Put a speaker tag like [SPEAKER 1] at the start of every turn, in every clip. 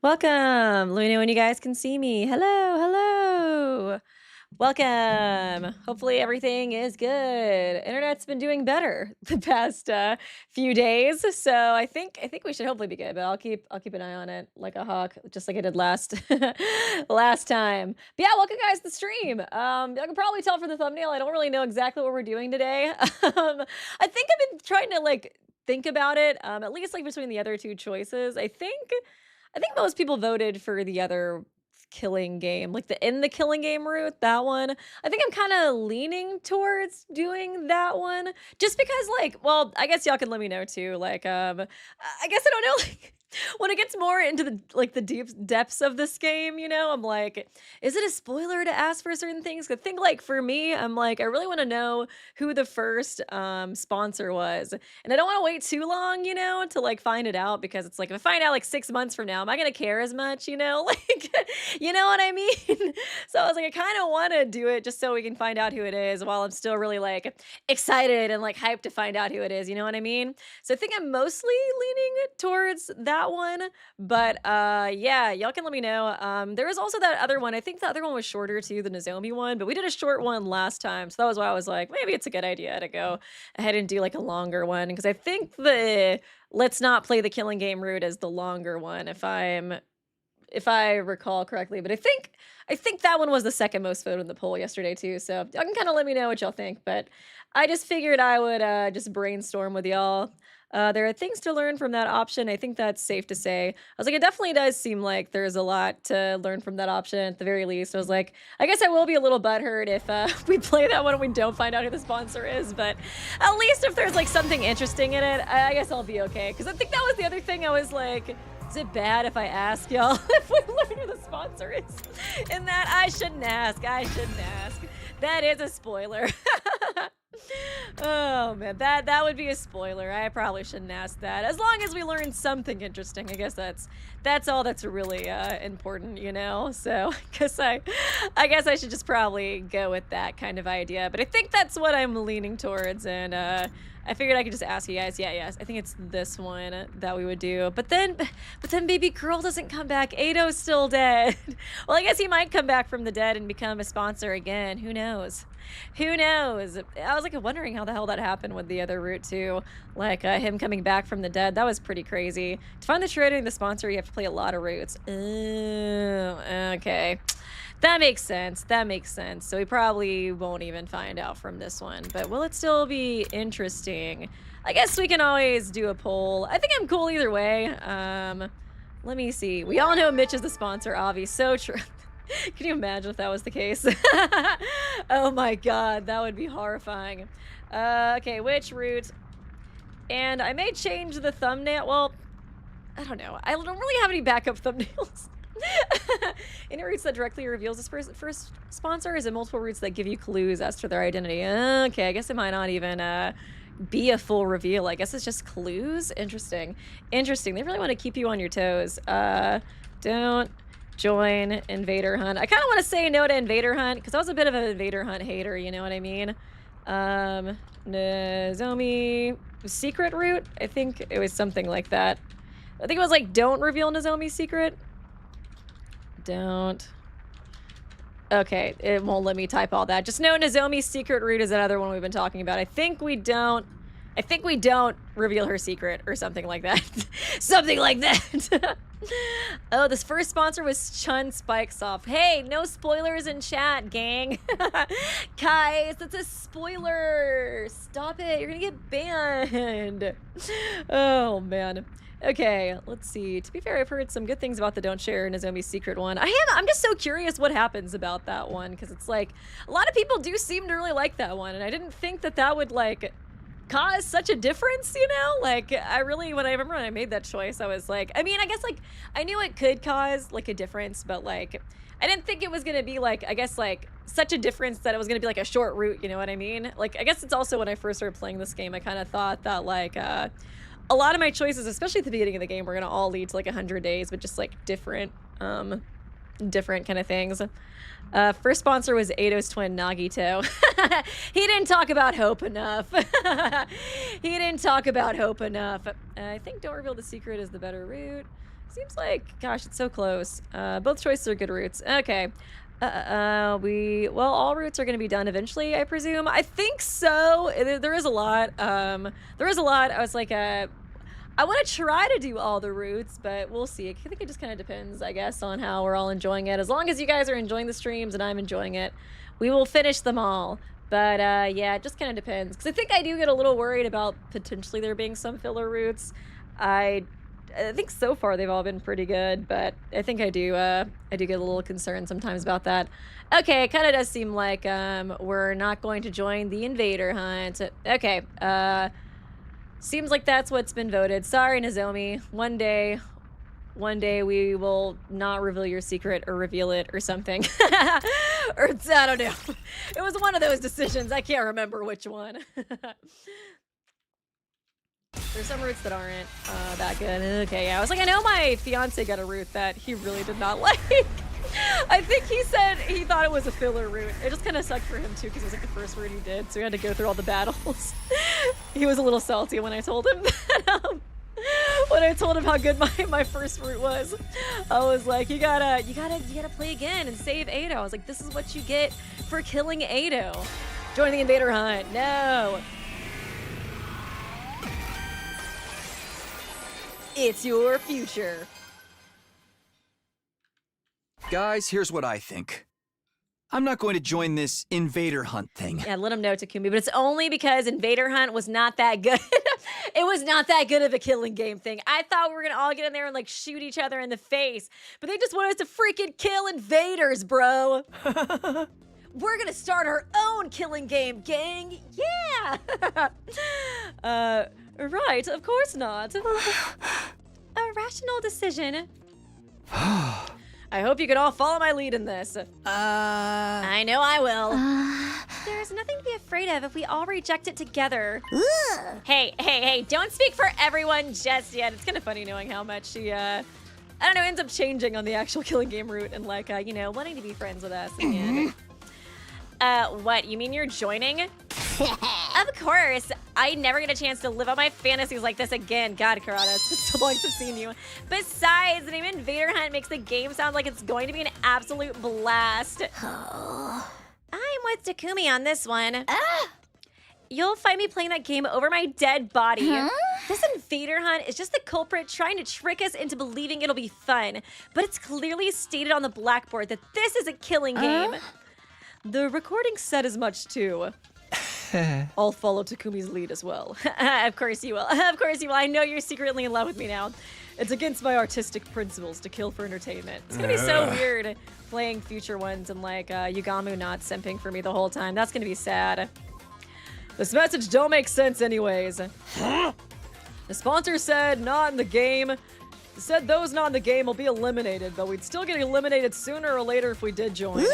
[SPEAKER 1] Welcome. Let me know when you guys can see me. Hello, hello. Welcome. Hopefully everything is good. Internet's been doing better the past few days, so I think we should hopefully be good. But I'll keep an eye on it like a hawk, just like I did last last time. But yeah, welcome guys to the stream. Y'all can probably tell from the thumbnail. I don't really know exactly what we're doing today. I think I've been trying to like think about it. At least like between the other two choices. I think most people voted for the other killing game, like the in the killing game route, that one. I think I'm kinda leaning towards doing that one just because, like well, I guess y'all can let me know too, like, I guess I don't know, like, when it gets more into the deep depths of this game, I'm like, is it a spoiler to ask for certain things? 'Cause I think, like, for me, I'm like, I really wanna know who the first, sponsor was, and I don't wanna wait too long, to, like, find it out because it's like, if I find out, like, 6 months from now, am I gonna care as much, you know? Like, you know what I mean? So I was like, I kinda wanna do it just so we can find out who it is while I'm still really, like, excited and, like, hyped to find out who it is, you know what I mean? So I think I'm mostly leaning towards that one, but, yeah, y'all can let me know. There was also that other one. I think the other one was shorter too, the Nozomi one, but we did a short one last time, so that was why I was like, "Maybe it's a good idea to go ahead and do, like, a longer one because I think the let's not play the killing game route is the longer one if I recall correctly, but I think that one was the second most voted in the poll yesterday too, so y'all can kinda let me know what y'all think, but I just figured I would, just brainstorm with y'all. There are things to learn from that option, I think that's safe to say. I was like, it definitely does seem like there's a lot to learn from that option at the very least. I was like, I guess I will be a little butthurt if, we play that one and we don't find out who the sponsor is, but at least if there's, like, something interesting in it, I guess I'll be okay. Because I think that was the other thing I was like, is it bad if I ask y'all if we learn who the sponsor is? And that I shouldn't ask. I shouldn't ask. That is a spoiler. Oh man, that would be a spoiler. I probably shouldn't ask that. As long as we learn something interesting, I guess that's all that's really important, you know. So I guess I should just probably go with that kind of idea. But I think that's what I'm leaning towards, and I figured I could just ask you guys. Yeah, yes, I think it's this one that we would do. But then baby girl doesn't come back. Ado's still dead. Well, I guess he might come back from the dead and become a sponsor again. Who knows? Who knows? I was like wondering how the hell that happened with the other route too, like him coming back from the dead. That was pretty crazy. To find the true ending, the sponsor, you have to play a lot of routes. Okay. That makes sense. That makes sense. So we probably won't even find out from this one, but will it still be interesting? I guess we can always do a poll. I think I'm cool either way. Let me see. We all know Mitch is the sponsor, Avi. So true. Can you imagine if that was the case? Oh my god, that would be horrifying. Okay, which route? And I may change the thumbnail. Well, I don't know. I don't really have any backup thumbnails. Any routes that directly reveals this first sponsor is in multiple routes that give you clues as to their identity. Okay, I guess it might not even be a full reveal. I guess it's just clues. Interesting. Interesting. They really want to keep you on your toes. Don't join Invader Hunt. I kind of want to say no to Invader Hunt because I was a bit of an Invader Hunt hater, you know what I mean? Nozomi secret route? I think it was something like that. I think it was like, don't reveal Nozomi's secret. Don't. Okay, it won't let me type all that. Just know Nozomi's secret route is another one we've been talking about. I think we don't reveal her secret or something like that. Something like that. Oh, this first sponsor was Chun Spikesoft. Hey, no spoilers in chat, gang. Guys, that's a spoiler. Stop it. You're gonna get banned. Oh, man. Okay, let's see. To be fair, I've heard some good things about the Don't Share Nozomi's secret one. I'm just so curious what happens about that one, because it's like, a lot of people do seem to really like that one, and I didn't think that would, like, cause such a difference, you know? Like, I remember when I made that choice, I was like, I mean, I guess, like, I knew it could cause, like, a difference, but, like, I didn't think it was gonna be, like, I guess, like, such a difference that it was gonna be, like, a short route, you know what I mean? Like, I guess it's also when I first started playing this game, I kind of thought that, like, a lot of my choices, especially at the beginning of the game, were gonna all lead to, like, 100 days, but just, like, different kind of things. First sponsor was Ado's twin, Nagito. He didn't talk about hope enough. He didn't talk about hope enough. I think don't reveal the secret is the better route. Seems like, gosh, it's so close. Both choices are good routes. Okay. All routes are going to be done eventually, I presume. I think so. There is a lot. There is a lot. I was like, I want to try to do all the routes, but we'll see. I think it just kind of depends, I guess, on how we're all enjoying it. As long as you guys are enjoying the streams and I'm enjoying it, we will finish them all. But yeah, it just kind of depends. Because I think I do get a little worried about potentially there being some filler routes. I think so far they've all been pretty good, but I think I do get a little concerned sometimes about that. Okay, it kind of does seem like we're not going to join the Invader hunt. Okay, seems like that's what's been voted. Sorry, Nozomi. One day we will not reveal your secret or reveal it or something. Or I don't know. It was one of those decisions. I can't remember which one. There's some routes that aren't that good. Okay, yeah. I was like, I know my fiance got a route that he really did not like. I think he said he thought it was a filler route. It just kind of sucked for him too because it was like the first route he did, so he had to go through all the battles. He was a little salty when I told him that. When I told him how good my first route was, I was like, you gotta play again and save Ado. I was like, this is what you get for killing Ado. Join the Invader hunt. No. It's your future.
[SPEAKER 2] Guys, here's what I think. I'm not going to join this Invader hunt thing.
[SPEAKER 1] Yeah, let him know, Takumi, but it's only because Invader hunt was not that good. It was not that good of a killing game thing. I thought we were gonna all get in there and like shoot each other in the face, but they just want us to freaking kill invaders, bro. We're gonna start our own killing game, gang. Yeah. Right, of course not. A rational decision. I hope you can all follow my lead in this. I know I will. There's nothing to be afraid of if we all reject it together. Hey, don't speak for everyone just yet. It's kind of funny knowing how much she, I don't know, ends up changing on the actual killing game route and like, you know, wanting to be friends with us in the end. What, you mean you're joining? Of course. I never get a chance to live out my fantasies like this again. God, Karada, it's been so long since I've seen you. Besides, the name Invader Hunt makes the game sound like it's going to be an absolute blast. I'm with Takumi on this one. You'll find me playing that game over my dead body. This Invader Hunt is just the culprit trying to trick us into believing it'll be fun. But it's clearly stated on the blackboard that this is a killing game. The recording said as much too. I'll follow Takumi's lead as well. Of course you will. Of course you will. I know you're secretly in love with me now. It's against my artistic principles to kill for entertainment. It's gonna be so weird playing future ones and like Yugamu not simping for me the whole time. That's gonna be sad. This message don't make sense anyways. The sponsor said not in the game. Said those not in the game will be eliminated, but we'd still get eliminated sooner or later if we did join.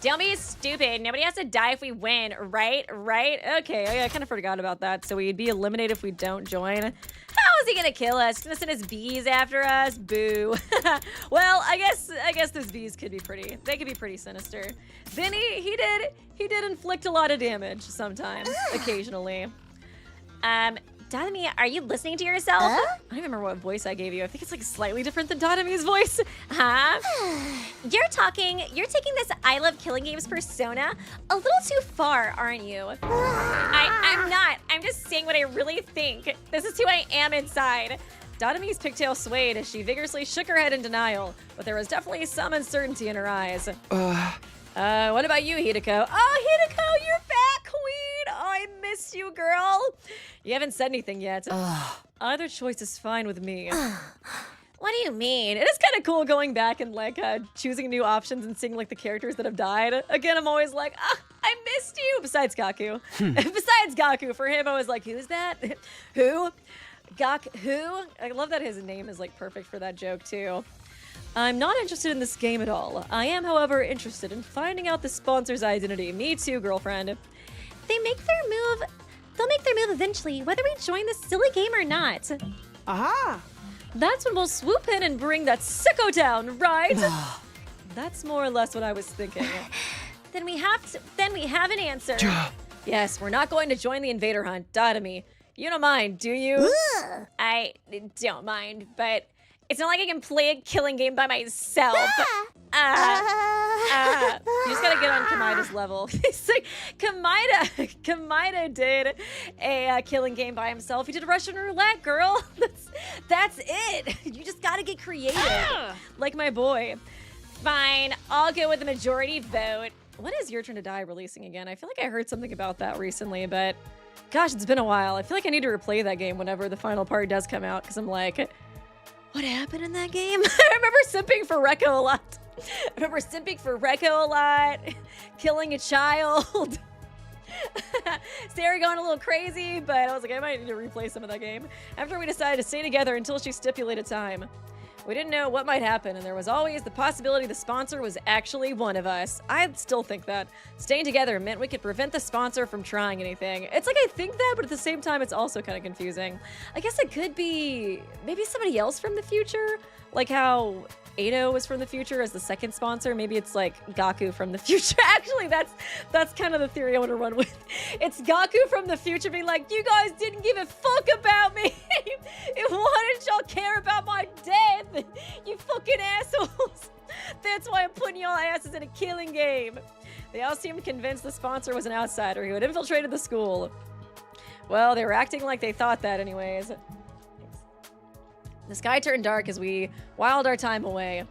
[SPEAKER 1] Don't be stupid. Nobody has to die if we win, right? Right? Okay, I kind of forgot about that. So we'd be eliminated if we don't join. How is he gonna kill us? He's gonna send his bees after us? Boo. Well, I guess those bees could be pretty. They could be pretty sinister. Then he did inflict a lot of damage sometimes, occasionally. Dadami, are you listening to yourself? I don't even remember what voice I gave you. I think it's like slightly different than Dadami's voice. Huh? You're taking this I love killing games persona a little too far, aren't you? I'm not. I'm just saying what I really think. This is who I am inside. Dadami's pigtail swayed as she vigorously shook her head in denial, but there was definitely some uncertainty in her eyes. What about you, Hideko? Oh, Hideko, you're back, queen! Oh, I miss you, girl. You haven't said anything yet. Either choice is fine with me. What do you mean? It is kind of cool going back and like choosing new options and seeing like the characters that have died. Again, I'm always like, I missed you. Besides Kako. Besides Kako. For him, I was like, who's that? Who? Who? I love that his name is like perfect for that joke too. I'm not interested in this game at all. I am, however, interested in finding out the sponsor's identity. Me too, girlfriend. They'll make their move eventually, whether we join this silly game or not. Aha! That's when we'll swoop in and bring that sicko down, right? That's more or less what I was thinking. Then we have an answer. Yes, we're not going to join the Invader Hunt. Dadami. You don't mind, do you? I don't mind, but It's not like I can play a killing game by myself. You just gotta get on Kamaida's level. It's like, Kamaida did a killing game by himself. He did Russian roulette, girl. That's it. You just gotta get creative, like my boy. Fine, I'll go with the majority vote. When is Your Turn to Die releasing again? I feel like I heard something about that recently, but gosh, it's been a while. I feel like I need to replay that game whenever the final part does come out, because I'm like, what happened in that game? I remember simping for Rekko a lot. Killing a child. Sarah going a little crazy, but I was like, I might need to replay some of that game. After we decided to stay together until she stipulated time. We didn't know what might happen, and there was always the possibility the sponsor was actually one of us. I still think that. Staying together meant we could prevent the sponsor from trying anything. It's like I think that, but at the same time, it's also kind of confusing. I guess it could be maybe somebody else from the future, like how Ado was from the future as the second sponsor. Maybe it's like Gaku from the future. Actually, that's kind of the theory I want to run with. It's Gaku from the future being like, you guys didn't give a fuck about me. Why didn't y'all care about my death? You fucking assholes. That's why I'm putting y'all asses in a killing game. They all seemed convinced the sponsor was an outsider who had infiltrated the school. Well, they were acting like they thought that anyways. The sky turned dark as we whiled our time away.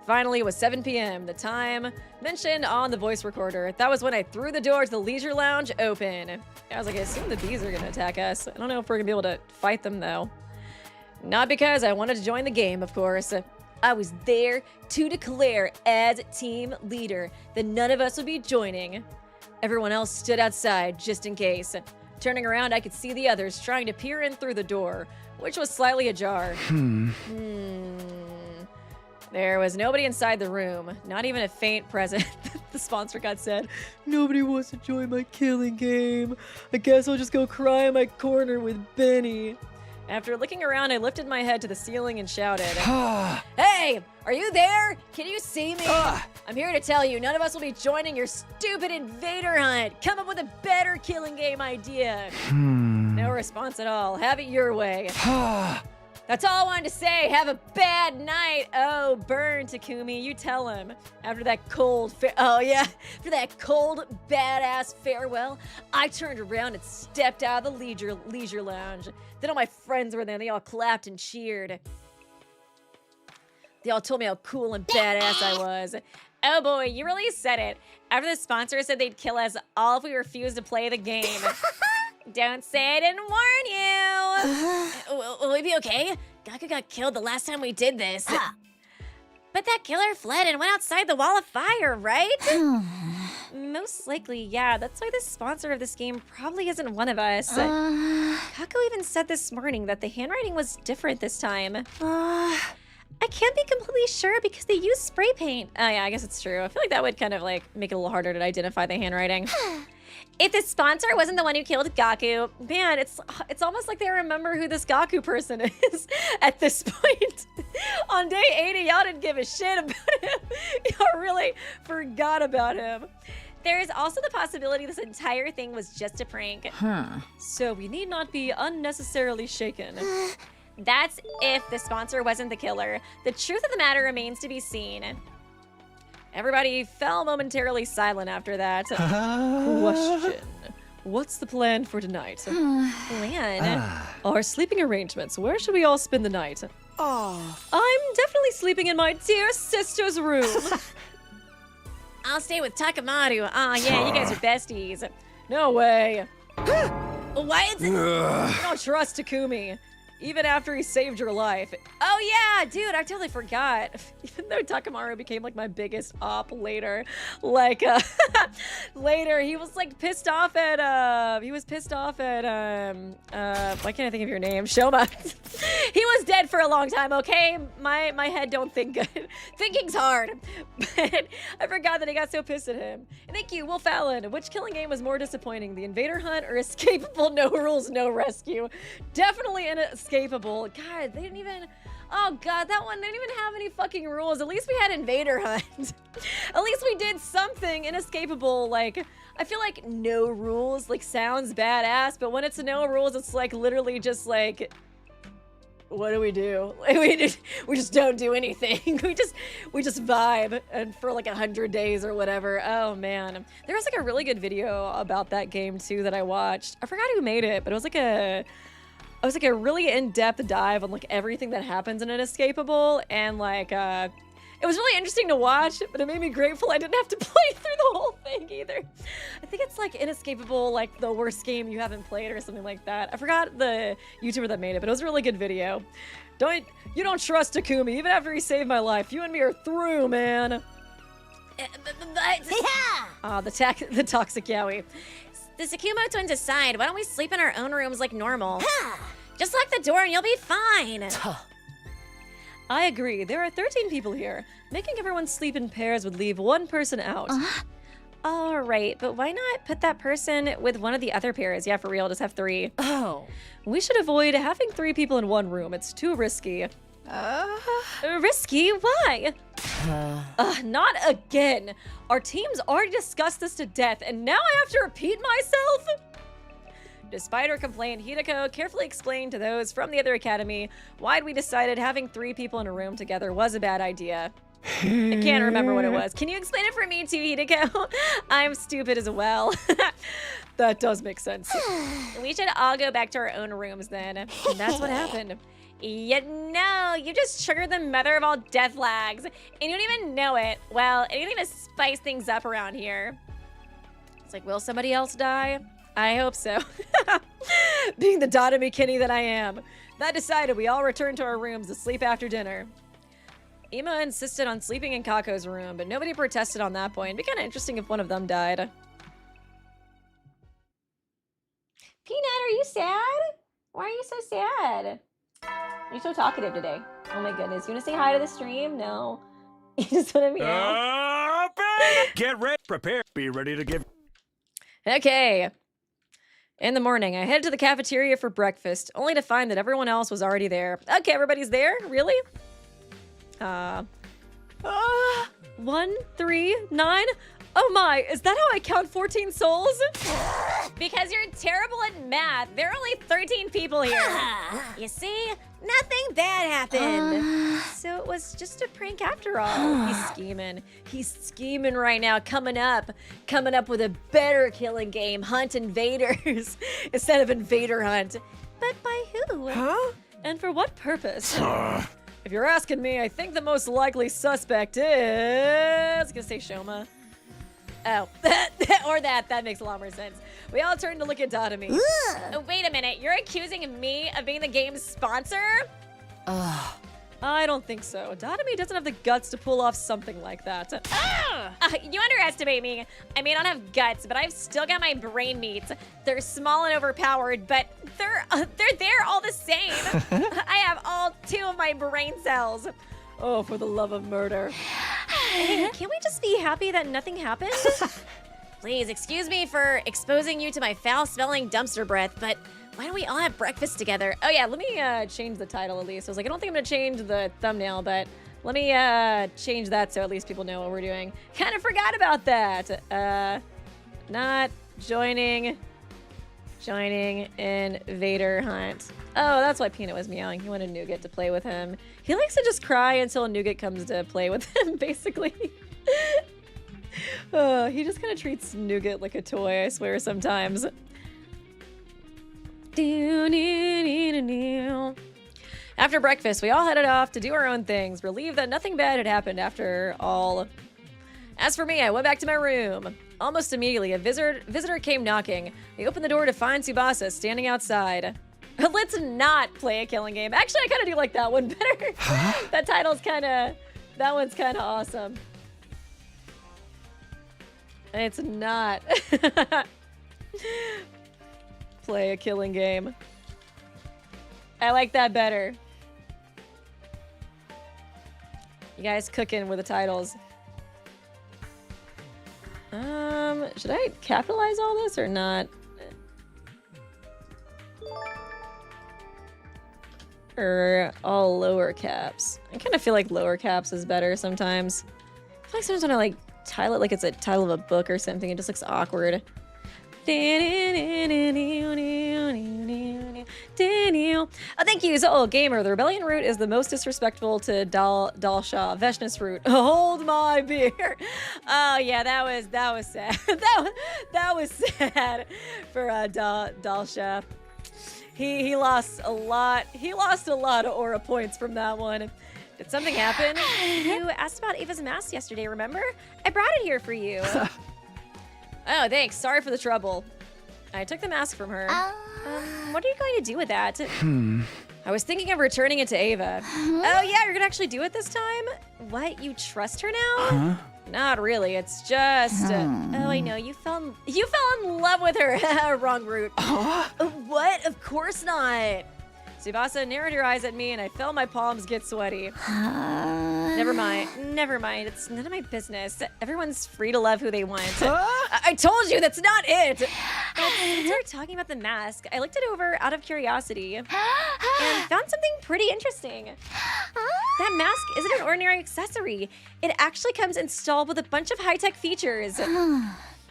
[SPEAKER 1] Finally, it was 7 p.m., the time mentioned on the voice recorder. That was when I threw the door to the leisure lounge open. I was like, I assume the bees are gonna attack us. I don't know if we're gonna be able to fight them, though. Not because I wanted to join the game, of course. I was there to declare as team leader that none of us would be joining. Everyone else stood outside just in case. Turning around, I could see the others trying to peer in through the door, which was slightly ajar. There was nobody inside the room, not even a faint present. The sponsor got said, nobody wants to join my killing game. I guess I'll just go cry in my corner with Benny. After looking around, I lifted my head to the ceiling and shouted, hey, are you there? Can you see me? I'm here to tell you, none of us will be joining your stupid invader hunt. Come up with a better killing game idea. No response at all. Have it your way. That's all I wanted to say. Have a bad night. Oh, burn, Takumi. You tell him. After that cold, after that cold, badass farewell, I turned around and stepped out of the leisure lounge. Then all my friends were there. They all clapped and cheered. They all told me how cool and badass I was. Oh boy, you really said it. After the sponsor said they'd kill us all if we refused to play the game. Don't say I didn't warn you. Will we be okay? Gaku got killed the last time we did this. But that killer fled and went outside the wall of fire, right? Most likely, yeah. That's why the sponsor of this game probably isn't one of us. Kako even said this morning that the handwriting was different this time. I can't be completely sure because they use spray paint. Oh yeah, I guess it's true. I feel like that would kind of like make it a little harder to identify the handwriting. If the sponsor wasn't the one who killed Gaku, man, it's almost like they remember who this Gaku person is at this point. On day 80, y'all didn't give a shit about him. Y'all really forgot about him. There is also the possibility this entire thing was just a prank. So we need not be unnecessarily shaken. That's if the sponsor wasn't the killer. The truth of the matter remains to be seen. Everybody fell momentarily silent after that. Question. What's the plan for tonight? Plan? Our sleeping arrangements. Where should we all spend the night? I'm definitely sleeping in my dear sister's room. I'll stay with Takamaru. Yeah, you guys are besties. No way. What? I don't trust Takumi. Even after he saved your life. Oh yeah, dude, I totally forgot. Even though Takamaru became like my biggest op later. Like, later, he was like pissed off at, why can't I think of your name? Shouma. He was dead for a long time, okay? My head don't think good. Thinking's hard. But I forgot that I got so pissed at him. And thank you, Wolf Allen. Which killing game was more disappointing? The Invader Hunt or Escapable No Rules, No Rescue? Definitely an Escapable. God, they didn't even... Oh god, that one didn't even have any fucking rules. At least we had Invader Hunt. At least we did something inescapable. Like, I feel like no rules like sounds badass, but when it's no rules, it's like literally just like what do? We just don't do anything. we just vibe and for like 100 days or whatever. Oh man. There was like a really good video about that game too that I watched. I forgot who made it, but it was like a really in-depth dive on like everything that happens in Inescapable, and like it was really interesting to watch, but it made me grateful I didn't have to play through the whole thing either. I think it's like Inescapable, like the worst game you haven't played or something like that. I forgot the YouTuber that made it, but it was a really good video. You don't trust Takumi, even after he saved my life. You and me are through, man. The toxic yaoi.
[SPEAKER 3] The Tsukumo twins aside, why don't we sleep in our own rooms like normal? Just lock the door and you'll be fine.
[SPEAKER 1] I agree. There are 13 people here. Making everyone sleep in pairs would leave one person out.
[SPEAKER 3] All right, but why not put that person with one of the other pairs? Yeah, for real, just have 3.
[SPEAKER 1] Oh. We should avoid having 3 people in one room. It's too risky.
[SPEAKER 3] Risky? Why?
[SPEAKER 1] Not again. Our team's already discussed this to death, and now I have to repeat myself? Despite her complaint, Hideko carefully explained to those from the other academy why we decided having 3 people in a room together was a bad idea. I can't remember what it was. Can you explain it for me too, Hideko? I'm stupid as well. That does make sense.
[SPEAKER 3] We should all go back to our own rooms then.
[SPEAKER 1] And that's what happened.
[SPEAKER 3] No, you just triggered the mother of all death lags, and you don't even know it. Well, anything to spice things up around here.
[SPEAKER 1] It's like, will somebody else die? I hope so. Being the Dotami Kenny that I am. That decided, we all returned to our rooms to sleep after dinner. Ima insisted on sleeping in Kako's room, but nobody protested on that point. It'd be kind of interesting if one of them died.
[SPEAKER 3] Peanut, are you sad? Why are you so sad? You're so talkative today. Oh my goodness. You want to say hi to the stream? No. You just want to meow?
[SPEAKER 2] Get ready, prepare, be ready to give.
[SPEAKER 1] Okay. In the morning, I headed to the cafeteria for breakfast, only to find that everyone else was already there. Okay, everybody's there? Really? 1, 3, 9. Oh my, is that how I count 14 souls?
[SPEAKER 3] Because you're terrible at math. There are only 13 people here. You see? Nothing bad happened.
[SPEAKER 1] So it was just a prank after all. He's scheming. He's scheming right now, coming up with a better killing game, Hunt Invaders, instead of Invader Hunt.
[SPEAKER 3] But by who?
[SPEAKER 1] Huh? And for what purpose? If you're asking me, I think the most likely suspect is... I was gonna say Shouma. Oh, or that makes a lot more sense. We all turned to look at Dotami.
[SPEAKER 3] Oh, wait a minute, you're accusing me of being the game's sponsor?
[SPEAKER 1] I don't think so. Dotami doesn't have the guts to pull off something like that.
[SPEAKER 3] You underestimate me. I may not have guts, but I've still got my brain meats. They're small and overpowered, but they're there all the same. I have all 2 of my brain cells.
[SPEAKER 1] Oh, for the love of murder.
[SPEAKER 3] Hey, can't we just be happy that nothing happened? Please, excuse me for exposing you to my foul-smelling dumpster breath, but why don't we all have breakfast together?
[SPEAKER 1] Oh yeah, let me change the title at least. I was like, I don't think I'm gonna change the thumbnail, but let me change that so at least people know what we're doing. Kind of forgot about that. Not joining Invader Hunt. Oh, that's why Peanut was meowing. He wanted Nougat to play with him. He likes to just cry until Nougat comes to play with him, basically. He just kind of treats Nougat like a toy, I swear, sometimes. After breakfast, we all headed off to do our own things, relieved that nothing bad had happened after all. As for me, I went back to my room. Almost immediately, a visitor came knocking. I opened the door to find Tsubasa standing outside. Let's not play a killing game. Actually, I kind of do like that one better. Huh? That one's kind of awesome. It's not. Play a killing game. I like that better. You guys cooking with the titles. Should I capitalize all this or not? Or all lower caps? I kind of feel like lower caps is better sometimes. I feel like sometimes when I like title it like it's a title of a book or something, it just looks awkward. Oh, thank Thank you, Zol Gamer. The rebellion route is the most disrespectful to Dalsha. Veshna's route. Hold my beer. Oh yeah, that was sad. that was sad for Dalsha. He lost a lot. He lost a lot of aura points from that one. Did something happen? You asked about Ava's mask yesterday, remember? I brought it here for you. Oh, thanks. Sorry for the trouble. I took the mask from her. What are you going to do with that? I was thinking of returning it to Ava. Oh yeah, you're gonna actually do it this time? What, you trust her now? Not really, it's just... oh, I know, you fell in love with her. Wrong route. What? Of course not. Tsubasa narrowed her eyes at me and I felt my palms get sweaty. Never mind. It's none of my business. Everyone's free to love who they want. I told you, that's not it. But since we're talking about the mask, I looked it over out of curiosity and found something pretty interesting. That mask isn't an ordinary accessory. It actually comes installed with a bunch of high-tech features.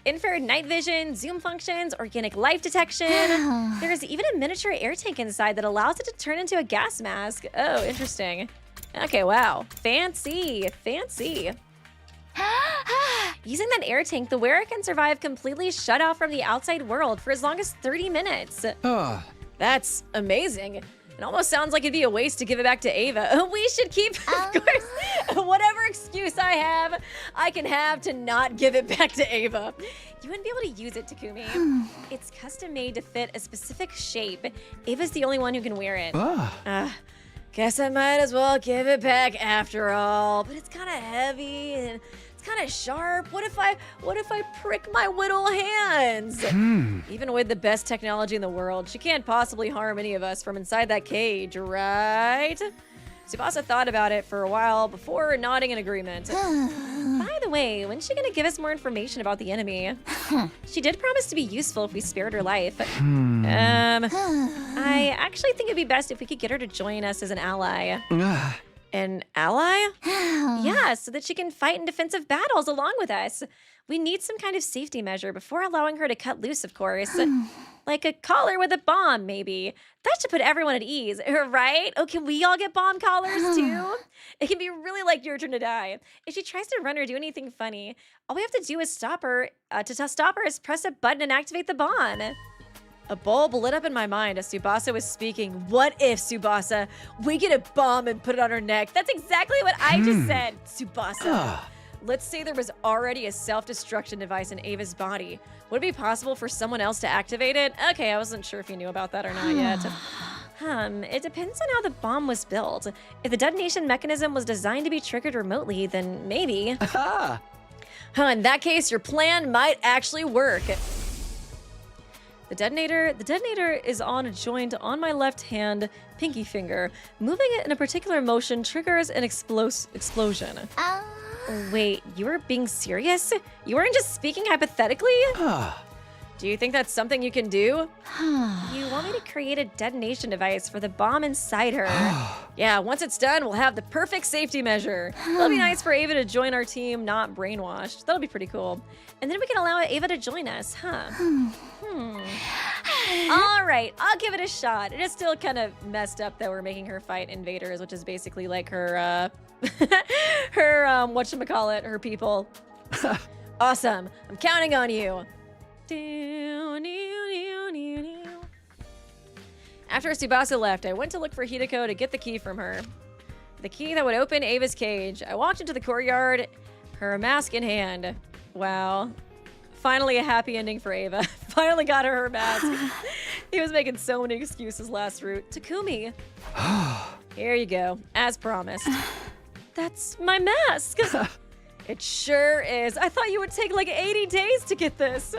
[SPEAKER 1] Infrared night vision, zoom functions, organic life detection. There's even a miniature air tank inside that allows it to turn into a gas mask. Oh, interesting. Okay, wow. Fancy. Using that air tank, the wearer can survive completely shut off from the outside world for as long as 30 minutes. That's amazing. It almost sounds like it'd be a waste to give it back to Ava. We should keep, of course, whatever excuse I can have to not give it back to Ava. You wouldn't be able to use it, Takumi. It's custom made to fit a specific shape. Ava's the only one who can wear it. Guess I might as well give it back after all. But it's kind of heavy and it's kind of sharp. What if I prick my little hands? Even with the best technology in the world, she can't possibly harm any of us from inside that cage, right? Tsubasa thought about it for a while before nodding in agreement. By the way, when's she gonna give us more information about the enemy? She did promise to be useful if we spared her life. I actually think it'd be best if we could get her to join us as an ally. An ally? Yeah, so that she can fight in defensive battles along with us. We need some kind of safety measure before allowing her to cut loose, of course. Like a collar with a bomb, maybe. That should put everyone at ease, right? Oh, can we all get bomb collars too? It can be really like your turn to die. If she tries to run or do anything funny, all we have to do is stop her. To stop her is press a button and activate the bomb. A bulb lit up in my mind as Tsubasa was speaking. What if, Tsubasa, we get a bomb and put it on her neck? That's exactly what I just said, Tsubasa. Let's say there was already a self-destruction device in Ava's body. Would it be possible for someone else to activate it? Okay, I wasn't sure if you knew about that or not yet. It depends on how the bomb was built. If the detonation mechanism was designed to be triggered remotely, then maybe. In that case, your plan might actually work. The detonator is on a joint on my left hand pinky finger. Moving it in a particular motion triggers an explosion. Wait, you were being serious? You weren't just speaking hypothetically? Do you think that's something you can do? You want me to create a detonation device for the bomb inside her? Yeah, once it's done, we'll have the perfect safety measure. It'll be nice for Ava to join our team, not brainwashed. That'll be pretty cool. And then we can allow Ava to join us, All right, I'll give it a shot. It is still kind of messed up that we're making her fight invaders, which is basically like her, whatchamacallit, her people. Awesome, I'm counting on you. After Tsubasa left, I went to look for Hideko to get the key from her. The key that would open Ava's cage. I walked into the courtyard, her mask in hand. Wow. Finally a happy ending for Ava. Finally got her mask. He was making so many excuses last route. Takumi. Here you go, as promised. That's my mask. It sure is. I thought you would take like 80 days to get this.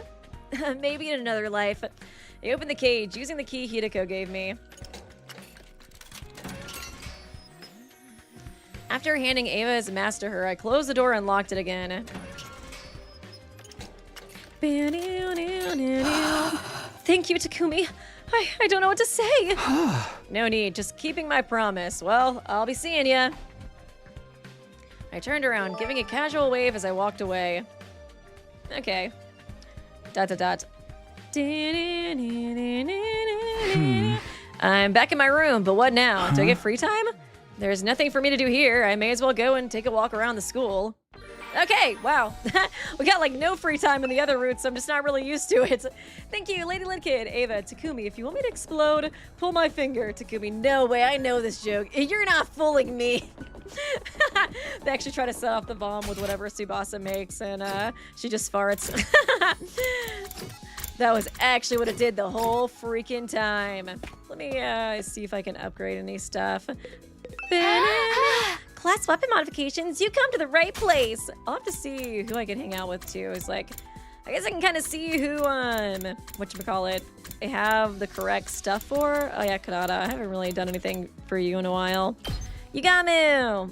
[SPEAKER 1] Maybe in another life. I opened the cage using the key Hideko gave me. After handing Ava's mask to her, I closed the door and locked it again. Thank you, Takumi. I don't know what to say. No need, just keeping my promise. Well, I'll be seeing ya. I turned around, giving a casual wave as I walked away. Okay. ... I'm back in my room, but what now? Do I get free time? There's nothing for me to do here. I may as well go and take a walk around the school. Okay, wow. We got like no free time in the other routes, so I'm just not really used to it. Thank you, Lady Lidkid, Ava, Takumi. If you want me to explode, pull my finger, Takumi. No way, I know this joke. You're not fooling me. They actually try to set off the bomb with whatever Tsubasa makes, and she just farts. That was actually what it did the whole freaking time. Let me see if I can upgrade any stuff. Class weapon modifications, you come to the right place. I'll have to see who I can hang out with too. It's like, I guess I can kind of see who, whatchamacallit, they have the correct stuff for. Oh yeah, Kanata, I haven't really done anything for you in a while. Yugamu!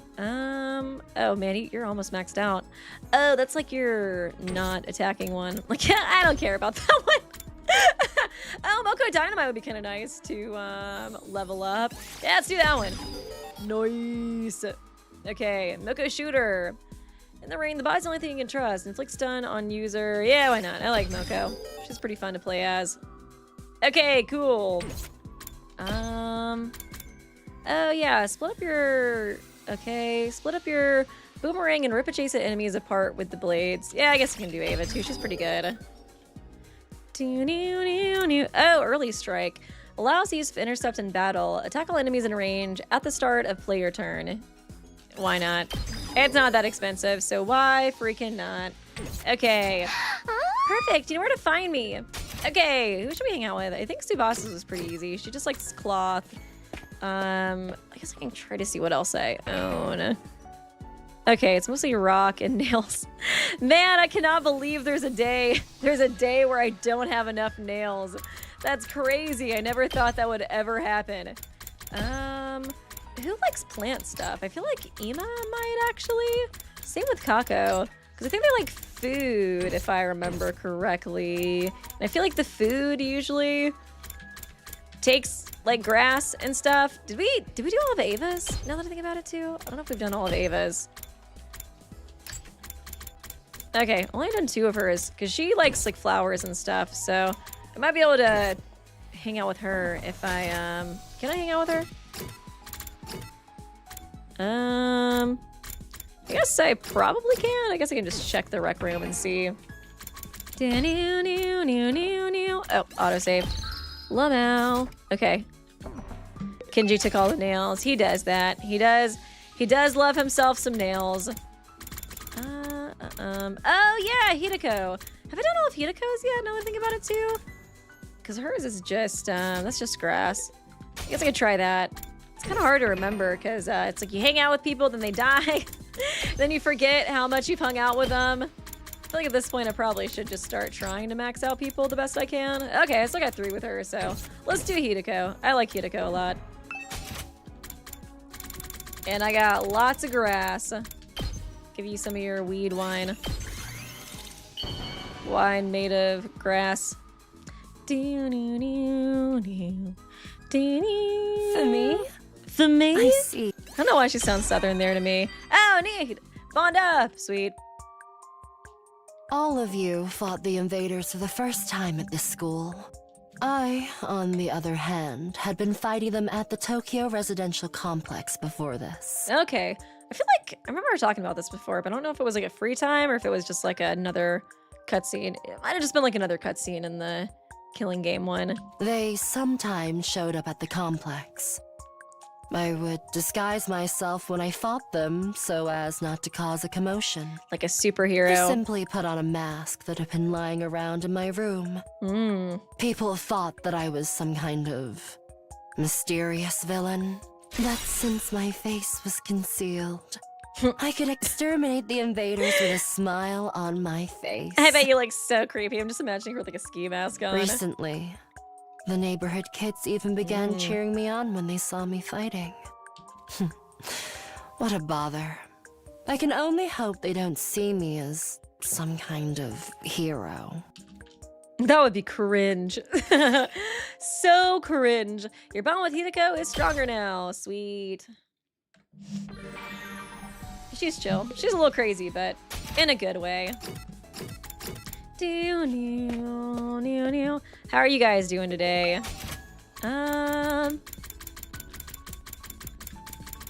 [SPEAKER 1] Oh man, you're almost maxed out. Oh, that's like your not attacking one. Like, I don't care about that one. Oh, Moko Dynamite would be kind of nice to level up. Yeah, let's do that one. Nice. Okay, Moko Shooter. In the rain, the body's the only thing you can trust. Inflict stun on user. Yeah, why not? I like Moko. She's pretty fun to play as. Okay, cool. Oh yeah, split up your boomerang and rip adjacent enemies apart with the blades. Yeah, I guess I can do Ava too. She's pretty good. Oh, early strike. Allows use of intercept in battle. Attack all enemies in range at the start of player turn. Why not? It's not that expensive, so why freaking not? Okay. Perfect. You know where to find me. Okay, who should we hang out with? I think Tsubasa's was pretty easy. She just likes cloth. I guess I can try to see what else I own. Okay, it's mostly rock and nails. Man, I cannot believe there's a day where I don't have enough nails. That's crazy. I never thought that would ever happen. Who likes plant stuff? I feel like Ima might actually. Same with Kako. Because I think they like food, if I remember correctly. And I feel like the food usually takes like grass and stuff. Did we do all of Ava's? Now that I think about it too. I don't know if we've done all of Ava's. Okay, only done 2 of hers because she likes like flowers and stuff. So I might be able to hang out with her if I can I hang out with her? I guess I probably can. I guess I can just check the rec room and see. Oh, autosave. Lamau. Okay. Kenji took all the nails. He does that. He does love himself some nails. Oh yeah, Hideko. Have I done all of Hideko's yet? Now that I think about it too. Because hers is just, that's just grass. I guess I could try that. It's kind of hard to remember because it's like you hang out with people, then they die. Then you forget how much you've hung out with them. I feel like at this point I probably should just start trying to max out people the best I can. Okay, I still got 3 with her, so let's do Hideko. I like Hideko a lot. And I got lots of grass. Give you some of your weed wine. Wine made of grass. For me? For me?
[SPEAKER 4] I see.
[SPEAKER 1] I don't know why she sounds southern there to me. Oh, neat! Bond up! Sweet.
[SPEAKER 4] All of you fought the invaders for the first time at this school. I, on the other hand, had been fighting them at the Tokyo residential complex before this.
[SPEAKER 1] Okay. I feel like I remember talking about this before, but I don't know if it was like a free time or if it was just like another cutscene. It might have just been like another cutscene in the Killing Game one.
[SPEAKER 4] They sometimes showed up at the complex. I would disguise myself when I fought them so as not to cause a commotion.
[SPEAKER 1] Like a superhero.
[SPEAKER 4] I simply put on a mask that had been lying around in my room. People thought that I was some kind of mysterious villain. But since my face was concealed, I could exterminate the invaders with a smile on my face.
[SPEAKER 1] I bet you look so creepy. I'm just imagining her with like a ski mask on.
[SPEAKER 4] Recently, the neighborhood kids even began cheering me on when they saw me fighting. What a bother. I can only hope they don't see me as some kind of hero.
[SPEAKER 1] That would be cringe. So cringe. Your bond with Hideko is stronger now. Sweet. She's chill. She's a little crazy, but in a good way. How are you guys doing today?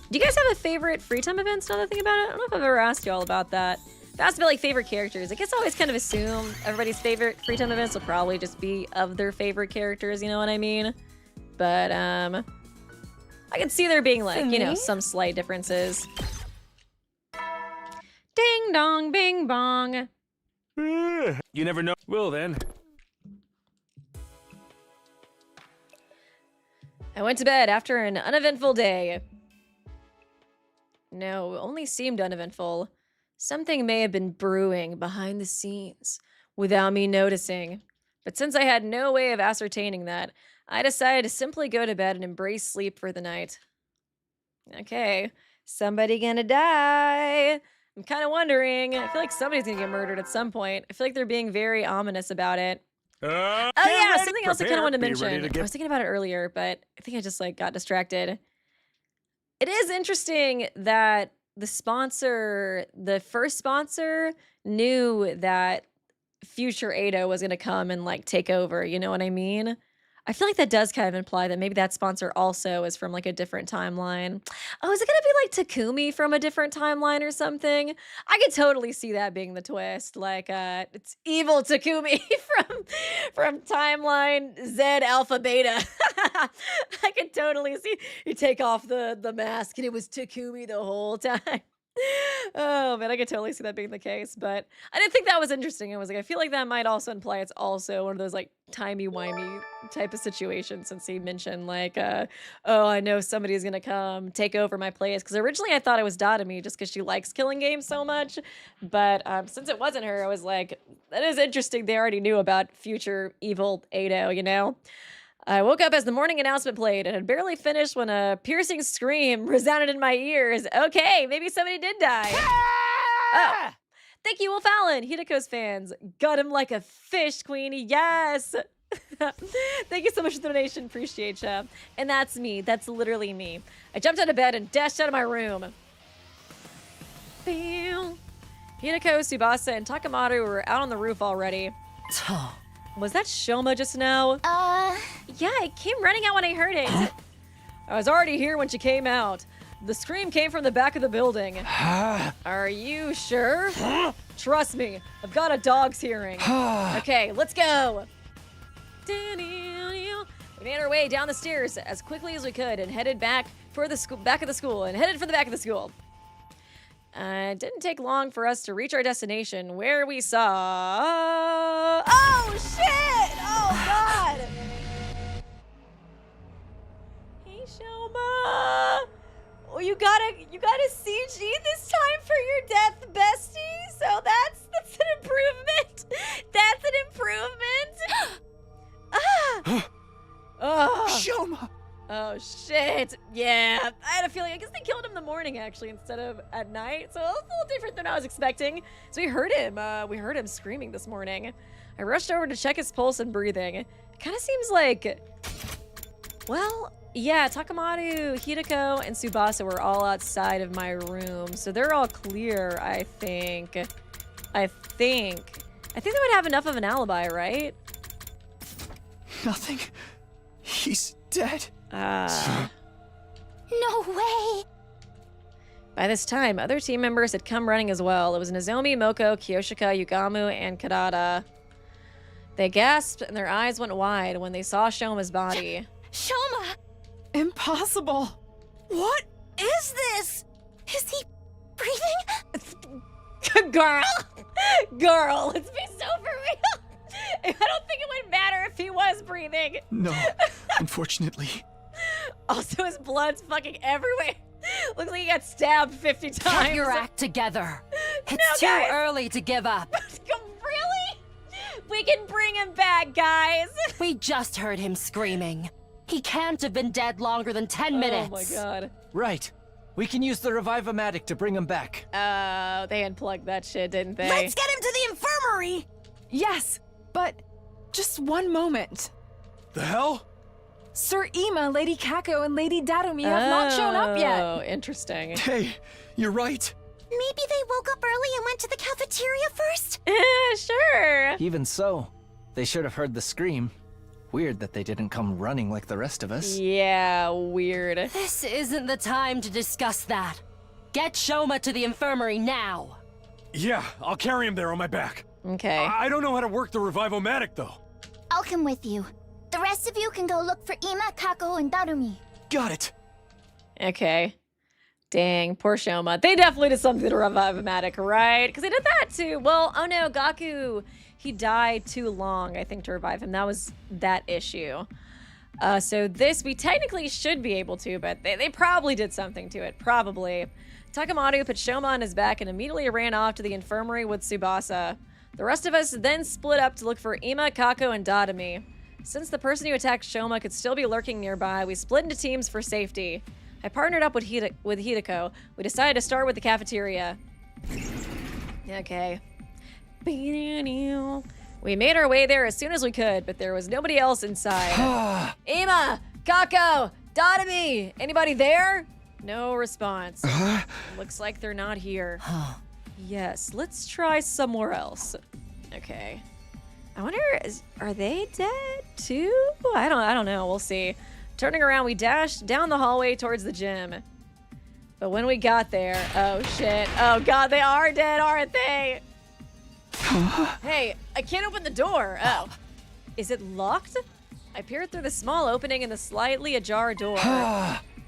[SPEAKER 1] Do you guys have a favorite free time events now that I think about it? I don't know if I've ever asked you all about that. If I asked about like favorite characters, I guess I always kind of assume everybody's favorite free time events will probably just be of their favorite characters, you know what I mean? But I can see there being like, you know, some slight differences. Ding dong bing bong.
[SPEAKER 5] You never know. Well then.
[SPEAKER 1] I went to bed after an uneventful day. No, it only seemed uneventful. Something may have been brewing behind the scenes without me noticing. But since I had no way of ascertaining that, I decided to simply go to bed and embrace sleep for the night. Okay, somebody gonna die. I'm kind of wondering. I feel like somebody's gonna get murdered at some point. I feel like they're being very ominous about it. Oh yeah, something else I kind of wanted to mention. I was thinking about it earlier, but I think I just like got distracted. It is interesting that the first sponsor, knew that future Ada was gonna come and like take over. You know what I mean? I feel like that does kind of imply that maybe that sponsor also is from like a different timeline. Oh, is it gonna be like Takumi from a different timeline or something? I could totally see that being the twist. Like, it's evil Takumi from timeline Z Alpha Beta. I could totally see you take off the mask and it was Takumi the whole time. Oh man, I could totally see that being the case, but I didn't think that was interesting. I was like, I feel like that might also imply it's also one of those like timey-wimey type of situations, since he mentioned like, oh, I know somebody's gonna come take over my place. Because originally I thought it was Datami just because she likes killing games so much, but since it wasn't her, I was like, that is interesting. They already knew about future evil Ado, you know? I woke up as the morning announcement played and had barely finished when a piercing scream resounded in my ears. Okay, maybe somebody did die. Oh, thank you, Wolf Allen, Hideko's fans. Got him like a fish, Queenie. Yes. Thank you so much for the donation. Appreciate ya. And that's me. That's literally me. I jumped out of bed and dashed out of my room. Hideko, Tsubasa, and Takamata were out on the roof already. Was that Shouma just now? Yeah, I came running out when I heard it. I was already here when she came out. The scream came from the back of the building. Are you sure? Trust me, I've got a dog's hearing. Okay, let's go. We made our way down the stairs as quickly as we could and headed back for the back of the school. It didn't take long for us to reach our destination, where we saw... Oh, shit! Oh, God! Hey, Shouma! Oh, you got a CG this time for your death, bestie? So that's an improvement. That's an improvement. Oh.
[SPEAKER 2] Shouma!
[SPEAKER 1] Oh, shit. Yeah, I had a feeling. I guess they killed him in the morning, actually, instead of at night. So it was a little different than I was expecting. So we heard him screaming this morning. I rushed over to check his pulse and breathing. It kind of seems like, well, yeah, Takamata, Hideko, and Tsubasa were all outside of my room. So they're all clear, I think. I think they would have enough of an alibi, right?
[SPEAKER 2] Nothing. He's dead.
[SPEAKER 3] No way!
[SPEAKER 1] By this time, other team members had come running as well. It was Nozomi, Moko, Kiyoshika, Yugamu, and Kadada. They gasped and their eyes went wide when they saw Shouma's body.
[SPEAKER 3] Shouma!
[SPEAKER 6] Impossible! What is this?
[SPEAKER 3] Is he breathing?
[SPEAKER 1] Girl, let's be so for real. I don't think it would matter if he was breathing.
[SPEAKER 2] No, unfortunately.
[SPEAKER 1] Also, his blood's fucking everywhere. Looks like he got stabbed 50 times.
[SPEAKER 4] Get your act together. It's
[SPEAKER 1] No,
[SPEAKER 4] too
[SPEAKER 1] guys.
[SPEAKER 4] early to give up.
[SPEAKER 1] Really? We can bring him back, guys.
[SPEAKER 4] We just heard him screaming. He can't have been dead longer than 10 minutes.
[SPEAKER 1] Oh my god.
[SPEAKER 7] Right. We can use the Revive-O-Matic to bring him back.
[SPEAKER 1] They unplugged that shit, didn't they?
[SPEAKER 6] Let's get him to the infirmary! Yes, but just one moment.
[SPEAKER 5] The hell?
[SPEAKER 6] Sir Ima, Lady Kako, and Lady Datumi have not shown up yet.
[SPEAKER 1] Oh, interesting.
[SPEAKER 2] Hey, you're right.
[SPEAKER 3] Maybe they woke up early and went to the cafeteria first?
[SPEAKER 1] Sure.
[SPEAKER 7] Even so, they should have heard the scream. Weird that they didn't come running like the rest of us.
[SPEAKER 1] Yeah, weird.
[SPEAKER 4] This isn't the time to discuss that. Get Shouma to the infirmary now.
[SPEAKER 5] Yeah, I'll carry him there on my back.
[SPEAKER 1] Okay.
[SPEAKER 5] I don't know how to work the revive-o-matic, though.
[SPEAKER 8] I'll come with you. The rest of you can go look for Ima, Kako, and Darumi.
[SPEAKER 2] Got it.
[SPEAKER 1] Okay. Dang, poor Shouma. They definitely did something to revive Matic, right? Because they did that too. Well, oh no, Gaku. He died too long, I think, to revive him. That was that issue. So this, we technically should be able to, but they probably did something to it. Probably. Takamaru put Shouma on his back and immediately ran off to the infirmary with Tsubasa. The rest of us then split up to look for Ima, Kako, and Dadami. Since the person who attacked Shouma could still be lurking nearby, we split into teams for safety. I partnered up with Hideko. We decided to start with the cafeteria. Okay. We made our way there as soon as we could, but there was nobody else inside. Ima! Kako! Dadami! Anybody there? No response. Looks like they're not here. Yes, let's try somewhere else. Okay. I wonder, are they dead too? I don't know. We'll see. Turning around, we dashed down the hallway towards the gym. But when we got there, oh shit. Oh god, they are dead, aren't they? Hey, I can't open the door. Oh. Is it locked? I peered through the small opening in the slightly ajar door.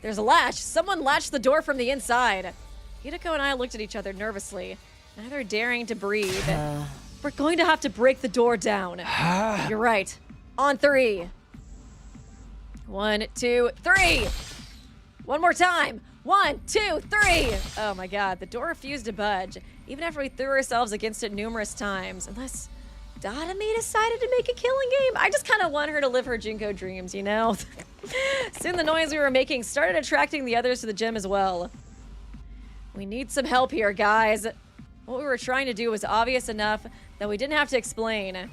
[SPEAKER 1] There's a latch. Someone latched the door from the inside. Hideko and I looked at each other nervously, neither daring to breathe. We're going to have to break the door down. You're right. On 3. 1, 2, 3. One more time. 1, 2, 3. Oh my god, the door refused to budge, even after we threw ourselves against it numerous times. Unless Dadami decided to make a killing game. I just kind of want her to live her Jinko dreams, you know? Soon the noise we were making started attracting the others to the gym as well. We need some help here, guys. What we were trying to do was obvious enough that we didn't have to explain.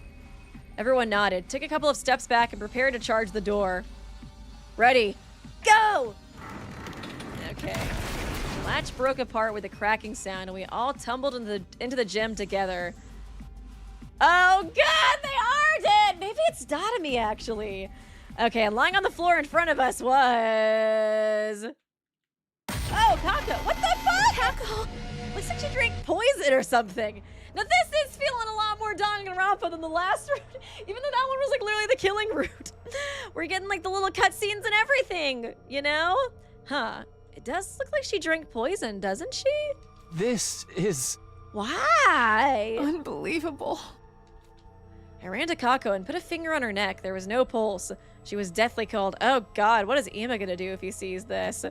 [SPEAKER 1] Everyone nodded, took a couple of steps back, and prepared to charge the door. Ready, go! Okay. The latch broke apart with a cracking sound, and we all tumbled into the gym together. Oh god, they are dead! Maybe it's Dadami, actually. Okay, and lying on the floor in front of us was... Oh, Kako! What the fuck? Kako! Looks like she drank poison or something. Now this is feeling a lot more Danganronpa than the last route, even though that one was like literally the killing route. We're getting like the little cutscenes and everything, you know? Huh. It does look like she drank poison, doesn't she?
[SPEAKER 7] This is...
[SPEAKER 1] Why?
[SPEAKER 6] Unbelievable.
[SPEAKER 1] I ran to Kako and put a finger on her neck. There was no pulse. She was deathly cold. Oh god, what is Ima gonna do if he sees this?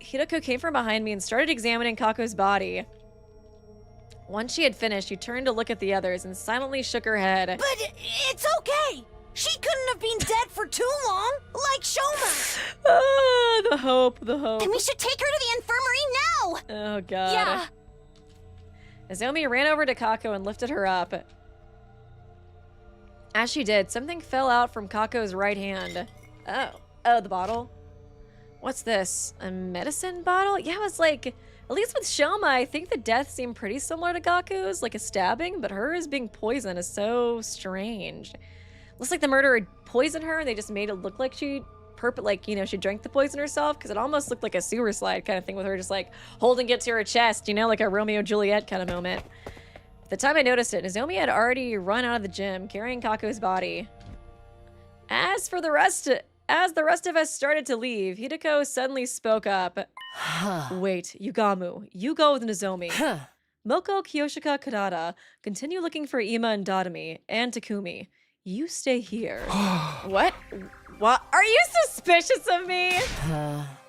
[SPEAKER 1] Hideko came from behind me and started examining Kako's body. Once she had finished, she turned to look at the others and silently shook her head.
[SPEAKER 8] But it's okay. She couldn't have been dead for too long, like Shouma.
[SPEAKER 1] Oh, the hope, the hope.
[SPEAKER 8] And we should take her to the infirmary now.
[SPEAKER 1] Oh god.
[SPEAKER 8] Yeah.
[SPEAKER 1] Nozomi ran over to Kako and lifted her up. As she did, something fell out from Kako's right hand. Oh, the bottle? What's this? A medicine bottle? Yeah, it was like, at least with Shouma, I think the death seemed pretty similar to Gaku's, like a stabbing, but hers being poisoned is so strange. Looks like the murderer poisoned her and they just made it look like she she drank the poison herself, because it almost looked like a sewer slide kind of thing with her just like holding it to her chest, you know, like a Romeo and Juliet kind of moment. At the time I noticed it, Nozomi had already run out of the gym, carrying Kako's body. As the rest of us started to leave, Hideko suddenly spoke up. Wait, Yugamu, you go with Nozomi. Moko, Kiyoshika, Kadada, continue looking for Ima and Dadami, and Takumi. You stay here. What? What? Are you suspicious of me?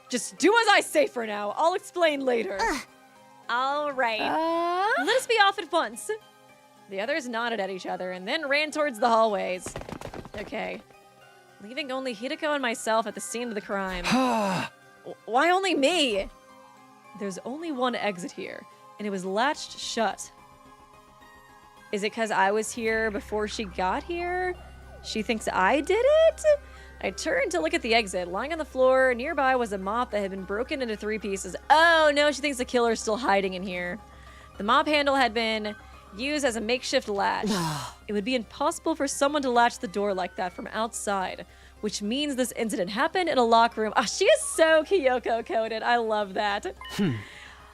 [SPEAKER 1] Just do as I say for now. I'll explain later.
[SPEAKER 3] All right.
[SPEAKER 1] Let us be off at once. The others nodded at each other and then ran towards the hallways. Okay. Leaving only Hideko and myself at the scene of the crime. Why only me? There's only one exit here, and it was latched shut. Is it because I was here before she got here? She thinks I did it? I turned to look at the exit. Lying on the floor nearby was a mop that had been broken into 3 pieces. Oh no, she thinks the killer's still hiding in here. The mop handle had been used as a makeshift latch. It would be impossible for someone to latch the door like that from outside, which means this incident happened in a locker room. Oh, she is so Kyoko coded. I love that.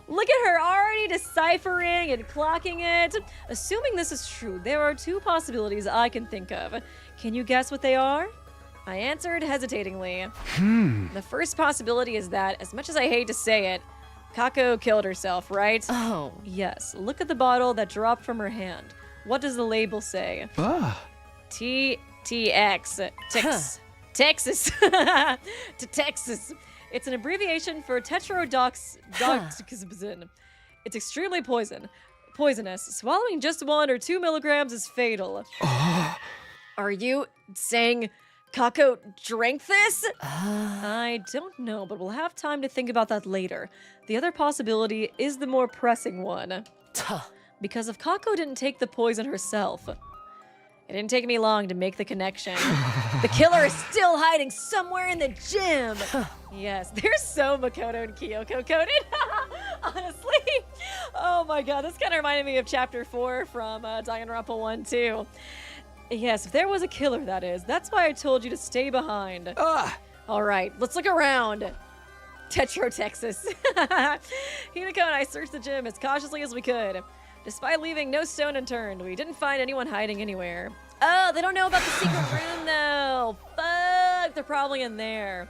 [SPEAKER 1] Look at her already deciphering and clocking it. Assuming this is true, there are two possibilities I can think of. Can you guess what they are? I answered hesitatingly. The first possibility is that, as much as I hate to say it, Kako killed herself, right?
[SPEAKER 4] Oh.
[SPEAKER 1] Yes. Look at the bottle that dropped from her hand. What does the label say? TTX. Texas. To Texas. It's an abbreviation for tetrodotoxin. It's extremely poisonous. Swallowing just 1 or 2 milligrams is fatal. Are you saying Kako drank this? I don't know, but we'll have time to think about that later. The other possibility is the more pressing one. Because if Kako didn't take the poison herself, it didn't take me long to make the connection. The killer is still hiding somewhere in the gym. Yes, they're so Makoto and Kyoko coded. Honestly. Oh my god, this kind of reminded me of Chapter 4 from Danganronpa 1 too. Yes, if there was a killer, that is. That's why I told you to stay behind. All right, let's look around. Tetro, Texas. Hinako and I searched the gym as cautiously as we could. Despite leaving no stone unturned, we didn't find anyone hiding anywhere. Oh, they don't know about the secret room, though. Fuck, they're probably in there.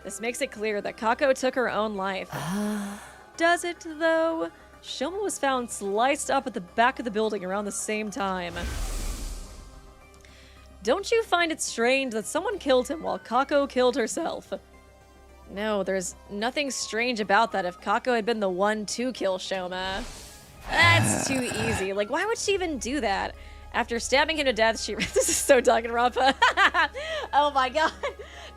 [SPEAKER 1] This makes it clear that Kako took her own life. Does it, though? Shouma was found sliced up at the back of the building around the same time. Don't you find it strange that someone killed him while Kako killed herself? No, there's nothing strange about that if Kako had been the one to kill Shouma. That's too easy. Like, why would she even do that? After stabbing him to death, she... This is so Danganronpa. Oh my god.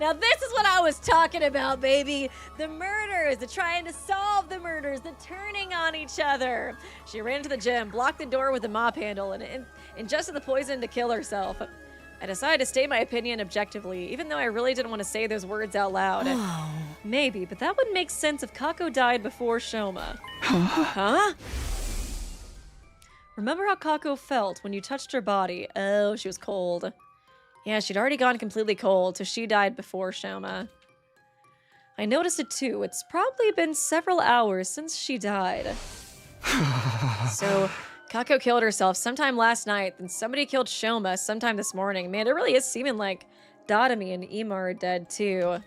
[SPEAKER 1] Now this is what I was talking about, baby. The murders, the trying to solve the murders, the turning on each other. She ran into the gym, blocked the door with a mop handle, and ingested the poison to kill herself. I decided to state my opinion objectively, even though I really didn't want to say those words out loud. Maybe, but that would make sense if Kako died before Shouma. Huh? Remember how Kako felt when you touched her body? Oh, she was cold. Yeah, she'd already gone completely cold, so she died before Shouma. I noticed it too. It's probably been several hours since she died. So, Kako killed herself sometime last night, then somebody killed Shouma sometime this morning. Man, it really is seeming like Dadami and Ima are dead too.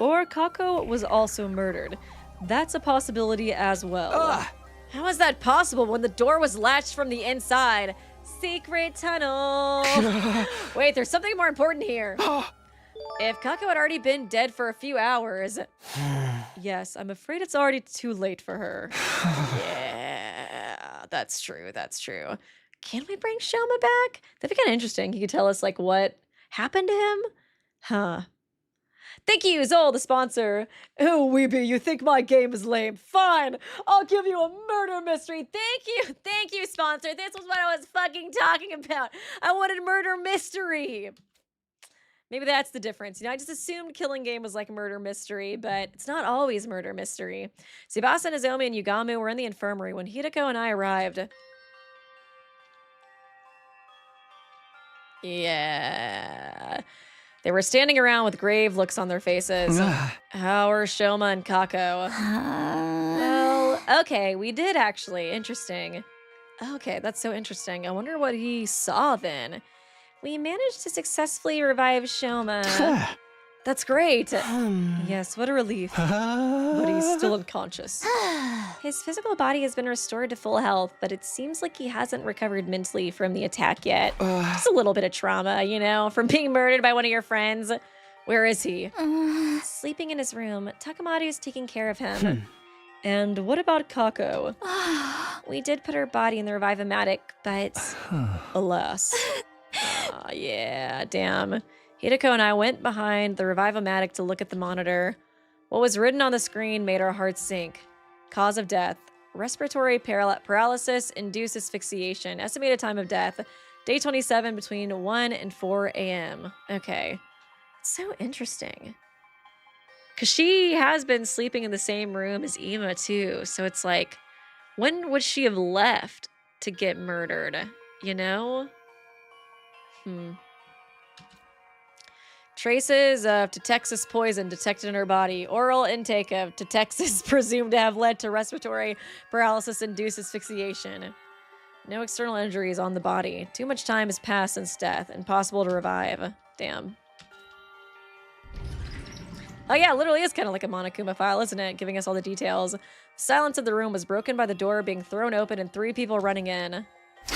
[SPEAKER 1] Or Kako was also murdered. That's a possibility as well. How is that possible when the door was latched from the inside? Secret tunnel. Wait, there's something more important here. If Kako had already been dead for a few hours... Yes, I'm afraid it's already too late for her. Yeah, that's true, that's true. Can we bring Shouma back? That'd be kind of interesting. He could tell us, like, what happened to him? Huh. Thank you, Zol, the sponsor. Oh, Weeby, you think my game is lame. Fine, I'll give you a murder mystery. Thank you, sponsor. This was what I was fucking talking about. I wanted murder mystery. Maybe that's the difference. You know, I just assumed Killing Game was like murder mystery, but it's not always murder mystery. Tsubasa, Nozomi, and Yugamu were in the infirmary when Hideko and I arrived. Yeah. They were standing around with grave looks on their faces. How are Shouma and Kako? Well, okay, we did actually. Interesting. Okay, that's so interesting. I wonder what he saw then. We managed to successfully revive Shouma. That's great. Yes, what a relief. But he's still unconscious. His physical body has been restored to full health, but it seems like he hasn't recovered mentally from the attack yet. Just a little bit of trauma, you know, from being murdered by one of your friends. Where is he? Sleeping in his room. Takamari is taking care of him. And what about Kako? We did put her body in the Revive-O-Matic, but alas. Yeah, damn. Hideko and I went behind the Revive-O-Matic to look at the monitor. What was written on the screen made our hearts sink. Cause of death. Respiratory paralysis, induced asphyxiation. Estimated time of death. Day 27 between 1 and 4 a.m. Okay. It's so interesting. Because she has been sleeping in the same room as Ima too. So it's like, when would she have left? to get murdered, you know? Traces of Texas poison detected in her body. Oral intake of Texas presumed to have led to respiratory paralysis-induced asphyxiation. No external injuries on the body. Too much time has passed since death. Impossible to revive. Damn. Oh yeah, it literally is kind of like a Monokuma file, isn't it? Giving us all the details. Silence of the room was broken by the door being thrown open and 3 people running in.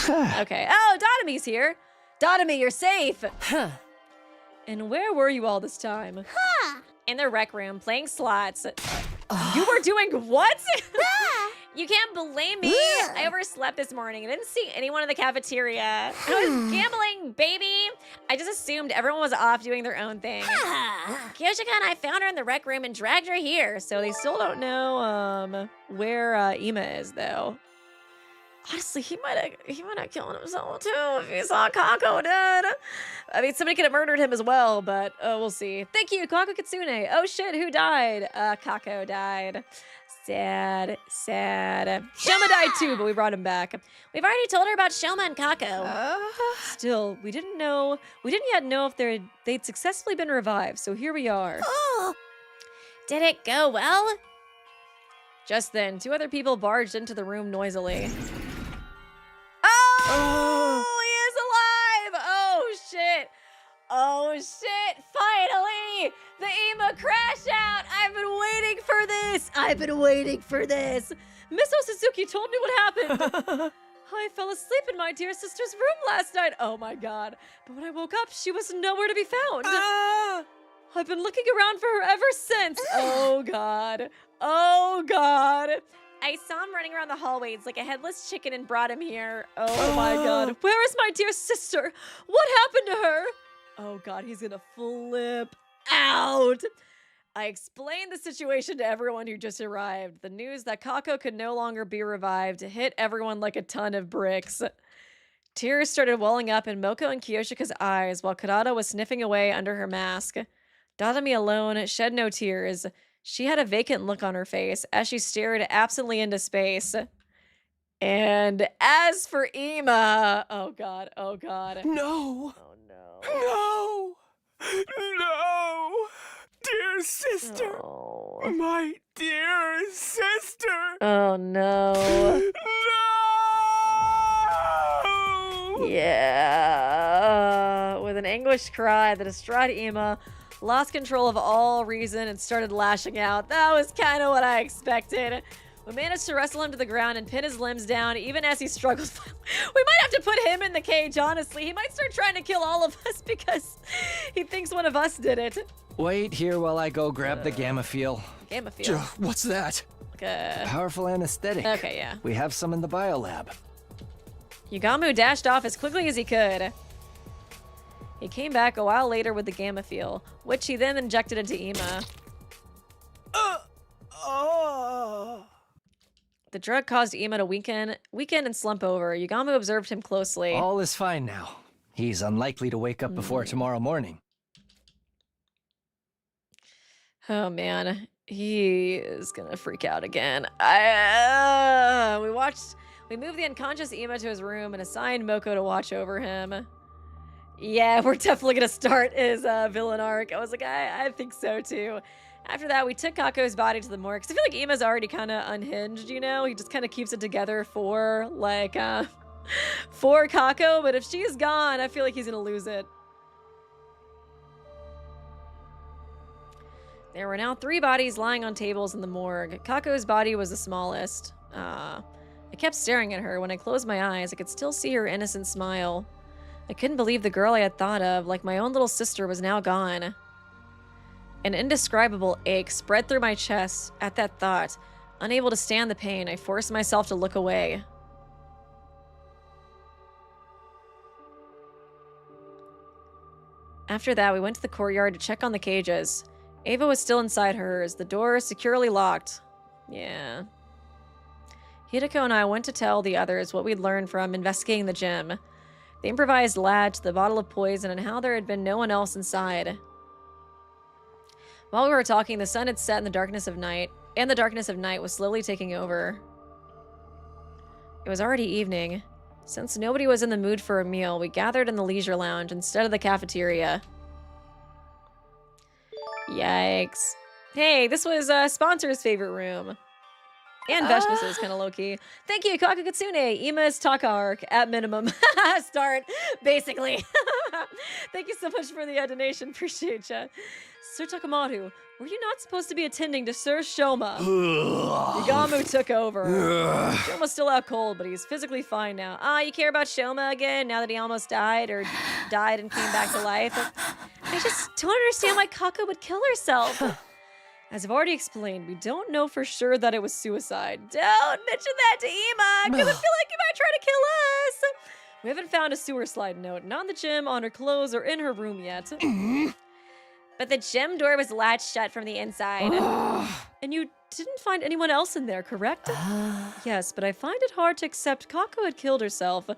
[SPEAKER 1] Okay. Oh, Dotami's here. Dotami, you're safe.
[SPEAKER 4] Huh.
[SPEAKER 1] And where were you all this time? In the rec room, playing slots. You were doing what? You can't blame me. I overslept this morning. I didn't see anyone in the cafeteria. I was gambling, baby. I just assumed everyone was off doing their own thing. Kyoshika and I found her in the rec room and dragged her here. So they still don't know where Ima is, though. Honestly, he might have killed himself too if he saw Kako dead. I mean, somebody could have murdered him as well, but we'll see. Thank you, Kako Kitsune. Oh shit, who died? Kako died. Sad, sad. Shouma died too, but we brought him back.
[SPEAKER 3] We've already told her about Shouma and Kako.
[SPEAKER 1] Still, we didn't yet know if they'd successfully been revived, so here we are.
[SPEAKER 3] Did it go well?
[SPEAKER 1] Just then, 2 other people barged into the room noisily. He is alive! Oh shit! Oh shit! Finally! The Ima crash out! I've been waiting for this! I've been waiting for this! Miss Suzuki told me what happened! I fell asleep in my dear sister's room last night. Oh my god. But when I woke up, she was nowhere to be found. I've been looking around for her ever since. Oh god. Oh god.
[SPEAKER 3] I saw him running around the hallways like a headless chicken and brought him here.
[SPEAKER 1] Oh my god. Where is my dear sister? What happened to her? Oh god, he's gonna flip out. I explained the situation to everyone who just arrived. The news that Kako could no longer be revived hit everyone like a ton of bricks. Tears started welling up in Moko and Kyoshika's eyes while Karada was sniffing away under her mask. Dotami alone shed no tears. She had a vacant look on her face as she stared absently into space. And as for Ima, oh god, oh god.
[SPEAKER 5] No!
[SPEAKER 1] Oh no.
[SPEAKER 5] No! No! Dear sister!
[SPEAKER 1] Oh,
[SPEAKER 5] My dear sister!
[SPEAKER 1] oh no.
[SPEAKER 5] No!
[SPEAKER 1] Yeah. With an anguished cry, the distraught Ima lost control of all reason and started lashing out. That was kind of what I expected. We managed to wrestle him to the ground and pin his limbs down, even as he struggled. We might have to put him in the cage, honestly. He might start trying to kill all of us because he thinks one of us did it.
[SPEAKER 7] Wait here while I go grab the gamma feel.
[SPEAKER 1] Gamma field.
[SPEAKER 2] What's that?
[SPEAKER 1] Like a...
[SPEAKER 7] Powerful anesthetic.
[SPEAKER 1] Okay, yeah.
[SPEAKER 7] We have some in the biolab.
[SPEAKER 1] Yugamu dashed off as quickly as he could. He came back a while later with the gamma feel, which he then injected into Ima. The drug caused Ima to weaken and slump over. Yugamu observed him closely.
[SPEAKER 7] All is fine now. He's unlikely to wake up before tomorrow morning.
[SPEAKER 1] Oh man, he is gonna freak out again. We moved the unconscious Ima to his room and assigned Moko to watch over him. Yeah, we're definitely gonna start his villain arc. I was like, I think so too. After that, we took Kako's body to the morgue. Cause I feel like Ima's already kind of unhinged, you know? He just kind of keeps it together for, like, for Kako. But if she's gone, I feel like he's gonna lose it. There were now 3 bodies lying on tables in the morgue. Kako's body was the smallest. I kept staring at her. When I closed my eyes, I could still see her innocent smile. I couldn't believe the girl I had thought of, like my own little sister, was now gone. An indescribable ache spread through my chest at that thought. Unable to stand the pain, I forced myself to look away. After that, we went to the courtyard to check on the cages. Ava was still inside hers, the door securely locked. Yeah. Hideko and I went to tell the others what we'd learned from investigating the gym. The improvised latch, the bottle of poison, and how there had been no one else inside. While we were talking, the sun had set in the darkness of night, and the darkness of night was slowly taking over. It was already evening. Since nobody was in the mood for a meal, we gathered in the leisure lounge instead of the cafeteria. Yikes. Hey, this was Sponsor's favorite room. And Veshna's is kind of low-key. Thank you, Kako Kitsune. Ima's Takark, at minimum. Start, basically. Thank you so much for the donation. Appreciate ya. Sir Takamaru, were you not supposed to be attending to Sir Shouma? Yagamu took over. Shoma's still out cold, but he's physically fine now. Ah, you care about Shouma again now that he almost died or died and came back to life? I just don't understand why Kako would kill herself. As I've already explained, we don't know for sure that it was suicide. Don't mention that to Ima, because I feel like you might try to kill us. We haven't found a sewer slide note, not in the gym, on her clothes, or in her room yet. But the gym door was latched shut from the inside. And you didn't find anyone else in there, correct? Yes, but I find it hard to accept Kako had killed herself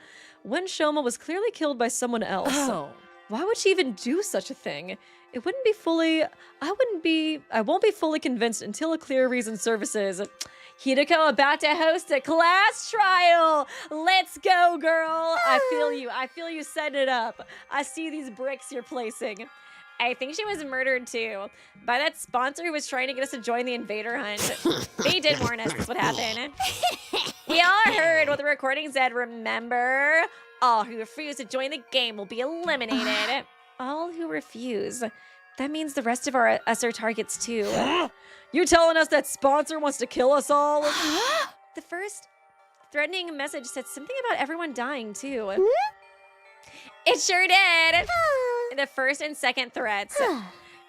[SPEAKER 1] when Shouma was clearly killed by someone else.
[SPEAKER 6] Oh.
[SPEAKER 1] Why would she even do such a thing? It wouldn't be fully, I won't be fully convinced until a clear reason surfaces. Hideko about to host a class trial. Let's go, girl. I feel you setting it up. I see these bricks you're placing. I think she was murdered too by that sponsor who was trying to get us to join the Invader hunt. They did warn us that's what happened. We all heard what the recording said, remember? All who refuse to join the game will be eliminated. All who refuse. That means the rest of us are targets too. You telling us that sponsor wants to kill us all? The first threatening message said something about everyone dying too. It sure did. The first and second threats.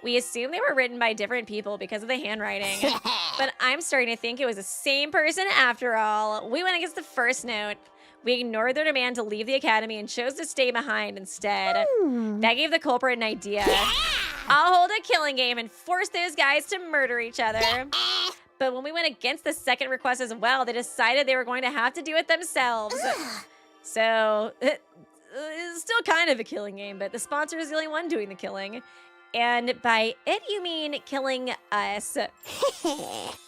[SPEAKER 1] We assumed they were written by different people because of the handwriting. But I'm starting to think it was the same person after all. We went against the first note. We ignored their demand to leave the academy and chose to stay behind instead. That gave the culprit an idea. I'll hold a killing game and force those guys to murder each other. But when we went against the second request as well, they decided they were going to have to do it themselves. So, it's still kind of a killing game, but the sponsor is the only one doing the killing. And by it, you mean killing us.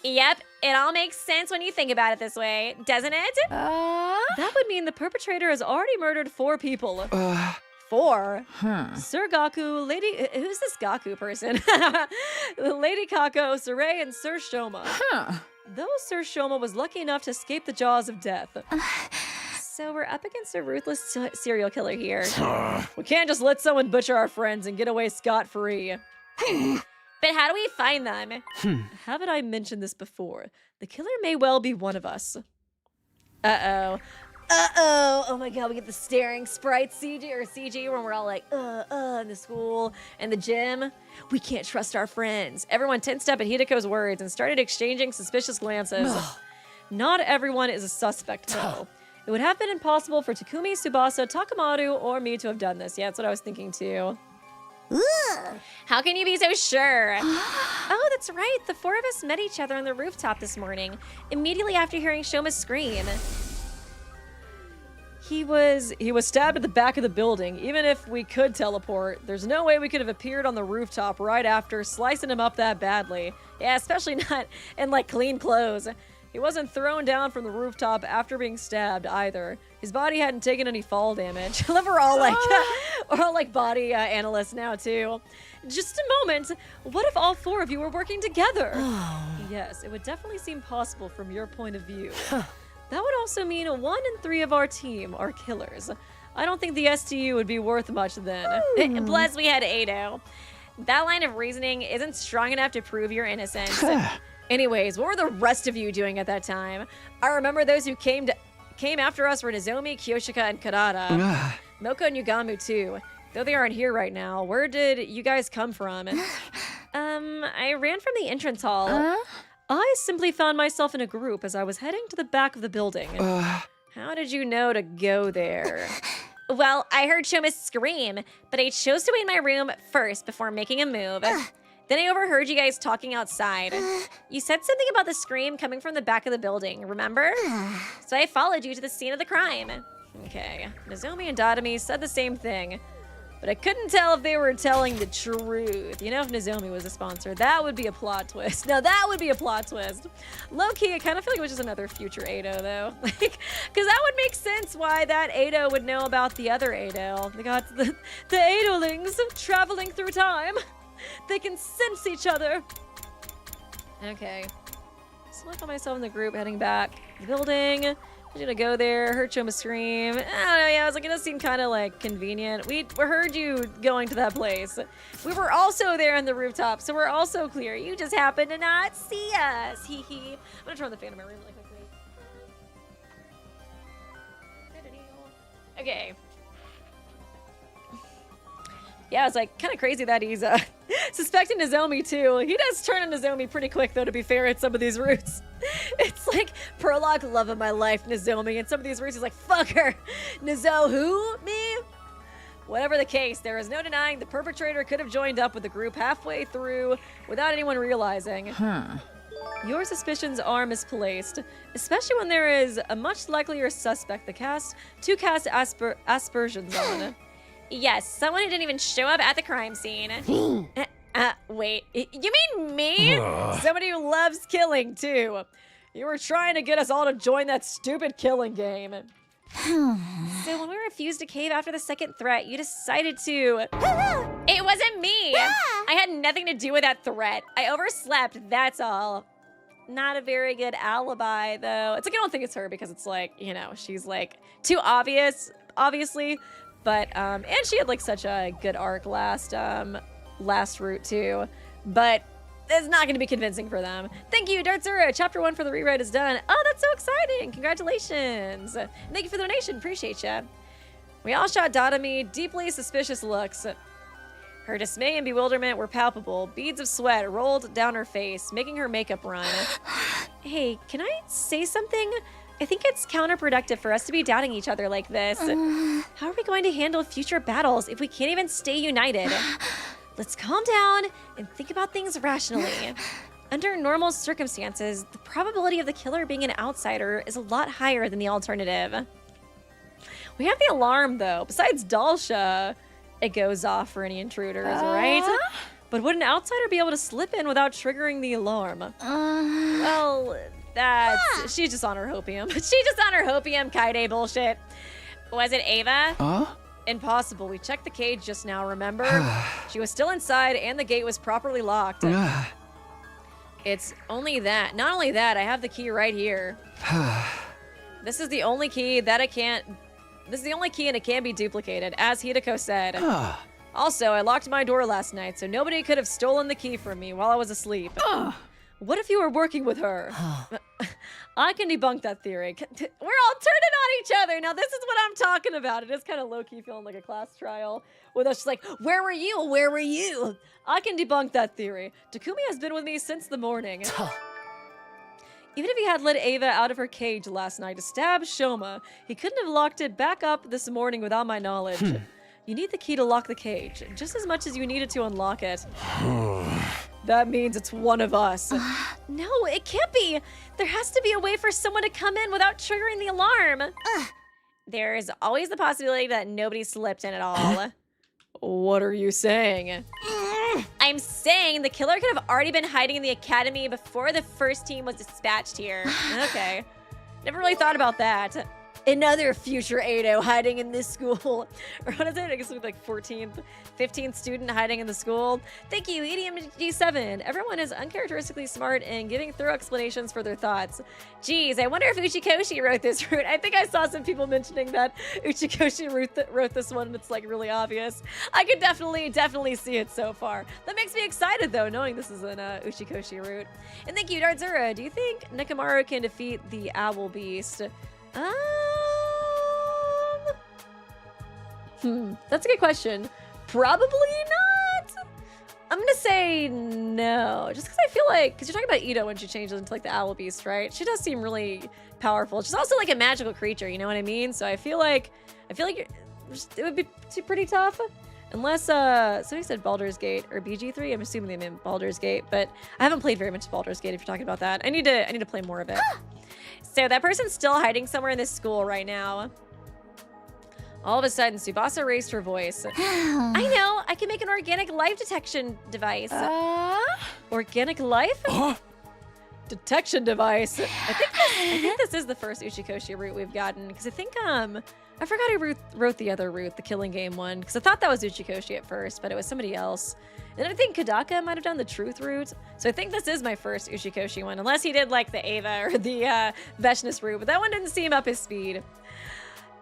[SPEAKER 1] Yep, it all makes sense when you think about it this way, doesn't it? That would mean the perpetrator has already murdered 4 people. 4? Sir Gaku, who's this Gaku person? Lady Kako, Saray, and Sir Shouma. Though Sir Shouma was lucky enough to escape the jaws of death. So we're up against a ruthless serial killer here. We can't just let someone butcher our friends and get away scot-free. But how do we find them? Haven't I mentioned this before? The killer may well be one of us. Uh-oh. Uh-oh. Oh my god, we get the staring sprite CG when we're all like, in the school and the gym. We can't trust our friends. Everyone tensed up at Hideko's words and started exchanging suspicious glances. Not everyone is a suspect, though. It would have been impossible for Takumi, Tsubasa, Takamaru, or me to have done this. Yeah, that's what I was thinking too. How can you be so sure? Oh, that's right. The 4 of us met each other on the rooftop this morning, immediately after hearing Shoma's scream. He was stabbed at the back of the building. Even if we could teleport, there's no way we could have appeared on the rooftop right after slicing him up that badly. Yeah, especially not in like clean clothes. He wasn't thrown down from the rooftop after being stabbed either. His body hadn't taken any fall damage. I love we're all like body analysts now too. Just a moment. What if all 4 of you were working together? Yes, it would definitely seem possible from your point of view. That would also mean 1 in 3 of our team are killers. I don't think the STU would be worth much then. Plus, we had Ado. That line of reasoning isn't strong enough to prove your innocence. Anyways, what were the rest of you doing at that time? I remember those who came after us were Nozomi, Kyoshika, and Karada. Moko and Yugamu too. Though they aren't here right now, where did you guys come from? I ran from the entrance hall. I simply found myself in a group as I was heading to the back of the building. How did you know to go there? Well, I heard Shouma scream, but I chose to wait in my room first before making a move. Then I overheard you guys talking outside. You said something about the scream coming from the back of the building, remember? So I followed you to the scene of the crime. Okay, Nozomi and Dotami said the same thing. but I couldn't tell if they were telling the truth. You know, if Nozomi was a sponsor, that would be a plot twist. Now that would be a plot twist. Low-key, I kind of feel like it was just another future Ado, though. Like, because that would make sense why that Ado would know about the other Ado. They got the Adolings traveling through time. They can sense each other. Okay. So I call myself in the group heading back to the building. I'm gonna go there, heard Shouma scream. I don't know, yeah, I was like, it does seem kind of like convenient. We heard you going to that place. We were also there on the rooftop, so we're also clear. You just happened to not see us. Hee hee. I'm gonna turn on the fan in my room really quickly. Okay. Yeah, it's like kind of crazy that he's suspecting Nozomi too. He does turn on Nozomi pretty quick though, to be fair, at some of these routes. It's like prologue love of my life, Nozomi, and some of these routes he's like, fuck her. Nozo who? Me? Whatever the case, there is no denying the perpetrator could have joined up with the group halfway through without anyone realizing. Your suspicions are misplaced, especially when there is a much likelier suspect to cast aspersions on. Yes, someone who didn't even show up at the crime scene. Wait, you mean me? Somebody who loves killing, too. You were trying to get us all to join that stupid killing game. So when we refused to cave after the second threat, you decided to... It wasn't me! I had nothing to do with that threat. I overslept, that's all. Not a very good alibi, though. It's like, I don't think it's her because it's like, you know, she's like too obvious, obviously. But, and she had like such a good arc last route too. But it's not going to be convincing for them. Thank you, Dartsura. Chapter 1 for the rewrite is done. Oh, that's so exciting. Congratulations. And thank you for the donation. Appreciate ya. We all shot Dadami deeply suspicious looks. Her dismay and bewilderment were palpable. Beads of sweat rolled down her face, making her makeup run. Hey, can I say something? I think it's counterproductive for us to be doubting each other like this. How are we going to handle future battles if we can't even stay united? Let's calm down and think about things rationally. Under normal circumstances, the probability of the killer being an outsider is a lot higher than the alternative. We have the alarm, though. Besides Dalsha, it goes off for any intruders, right? But would an outsider be able to slip in without triggering the alarm? Well... she's just on her hopium. She's just on her hopium Kaide bullshit. Was it Ava? Impossible. We checked the cage just now, remember? She was still inside and the gate was properly locked. It's only that. Not only that, I have the key right here. This is the only key that this is the only key and it can't be duplicated, as Hideko said. Also, I locked my door last night, so nobody could have stolen the key from me while I was asleep. What if you were working with her? I can debunk that theory. We're all turning on each other. Now, this is what I'm talking about. It is kind of low-key feeling like a class trial with us just like, where were you? Where were you? I can debunk that theory. Takumi has been with me since the morning. Even if he had let Ava out of her cage last night to stab Shouma, he couldn't have locked it back up this morning without my knowledge. You need the key to lock the cage, just as much as you needed to unlock it. That means it's one of us. No, it can't be. There has to be a way for someone to come in without triggering the alarm. There is always the possibility that nobody slipped in at all. What are you saying? I'm saying the killer could have already been hiding in the academy before the first team was dispatched here. Okay. Never really thought about that. Another future Ado hiding in this school. Or what is it? I guess it was like 15th student hiding in the school. Thank you, EDMG7. Everyone is uncharacteristically smart and giving thorough explanations for their thoughts. Geez, I wonder if Uchikoshi wrote this route. I think I saw some people mentioning that Uchikoshi wrote this one and it's like really obvious. I could definitely see it so far. That makes me excited though, knowing this is an Uchikoshi route. And thank you, Dartzura. Do you think Nekomaru can defeat the Owl Beast? That's a good question. Probably not. I'm gonna say no, just because I feel like, because you're talking about Ito when she changes into like the Owl Beast, right? She does seem really powerful. She's also like a magical creature, you know what I mean? So I feel like it would be pretty tough. Unless somebody said Baldur's Gate or BG3. I'm assuming they meant Baldur's Gate, but I haven't played very much Baldur's Gate if you're talking about that. I need to play more of it. So that person's still hiding somewhere in this school right now. All of a sudden, Tsubasa raised her voice. I know, I can make an organic life detection device. Organic life? Detection device. I think this is the first Uchikoshi route we've gotten, because I think I forgot who wrote the other route, the Killing Game one, because I thought that was Uchikoshi at first, but it was somebody else. And I think Kadaka might have done the Truth route, so I think this is my first Uchikoshi one, unless he did like the Ava or the Veshness route, but that one didn't seem up his speed.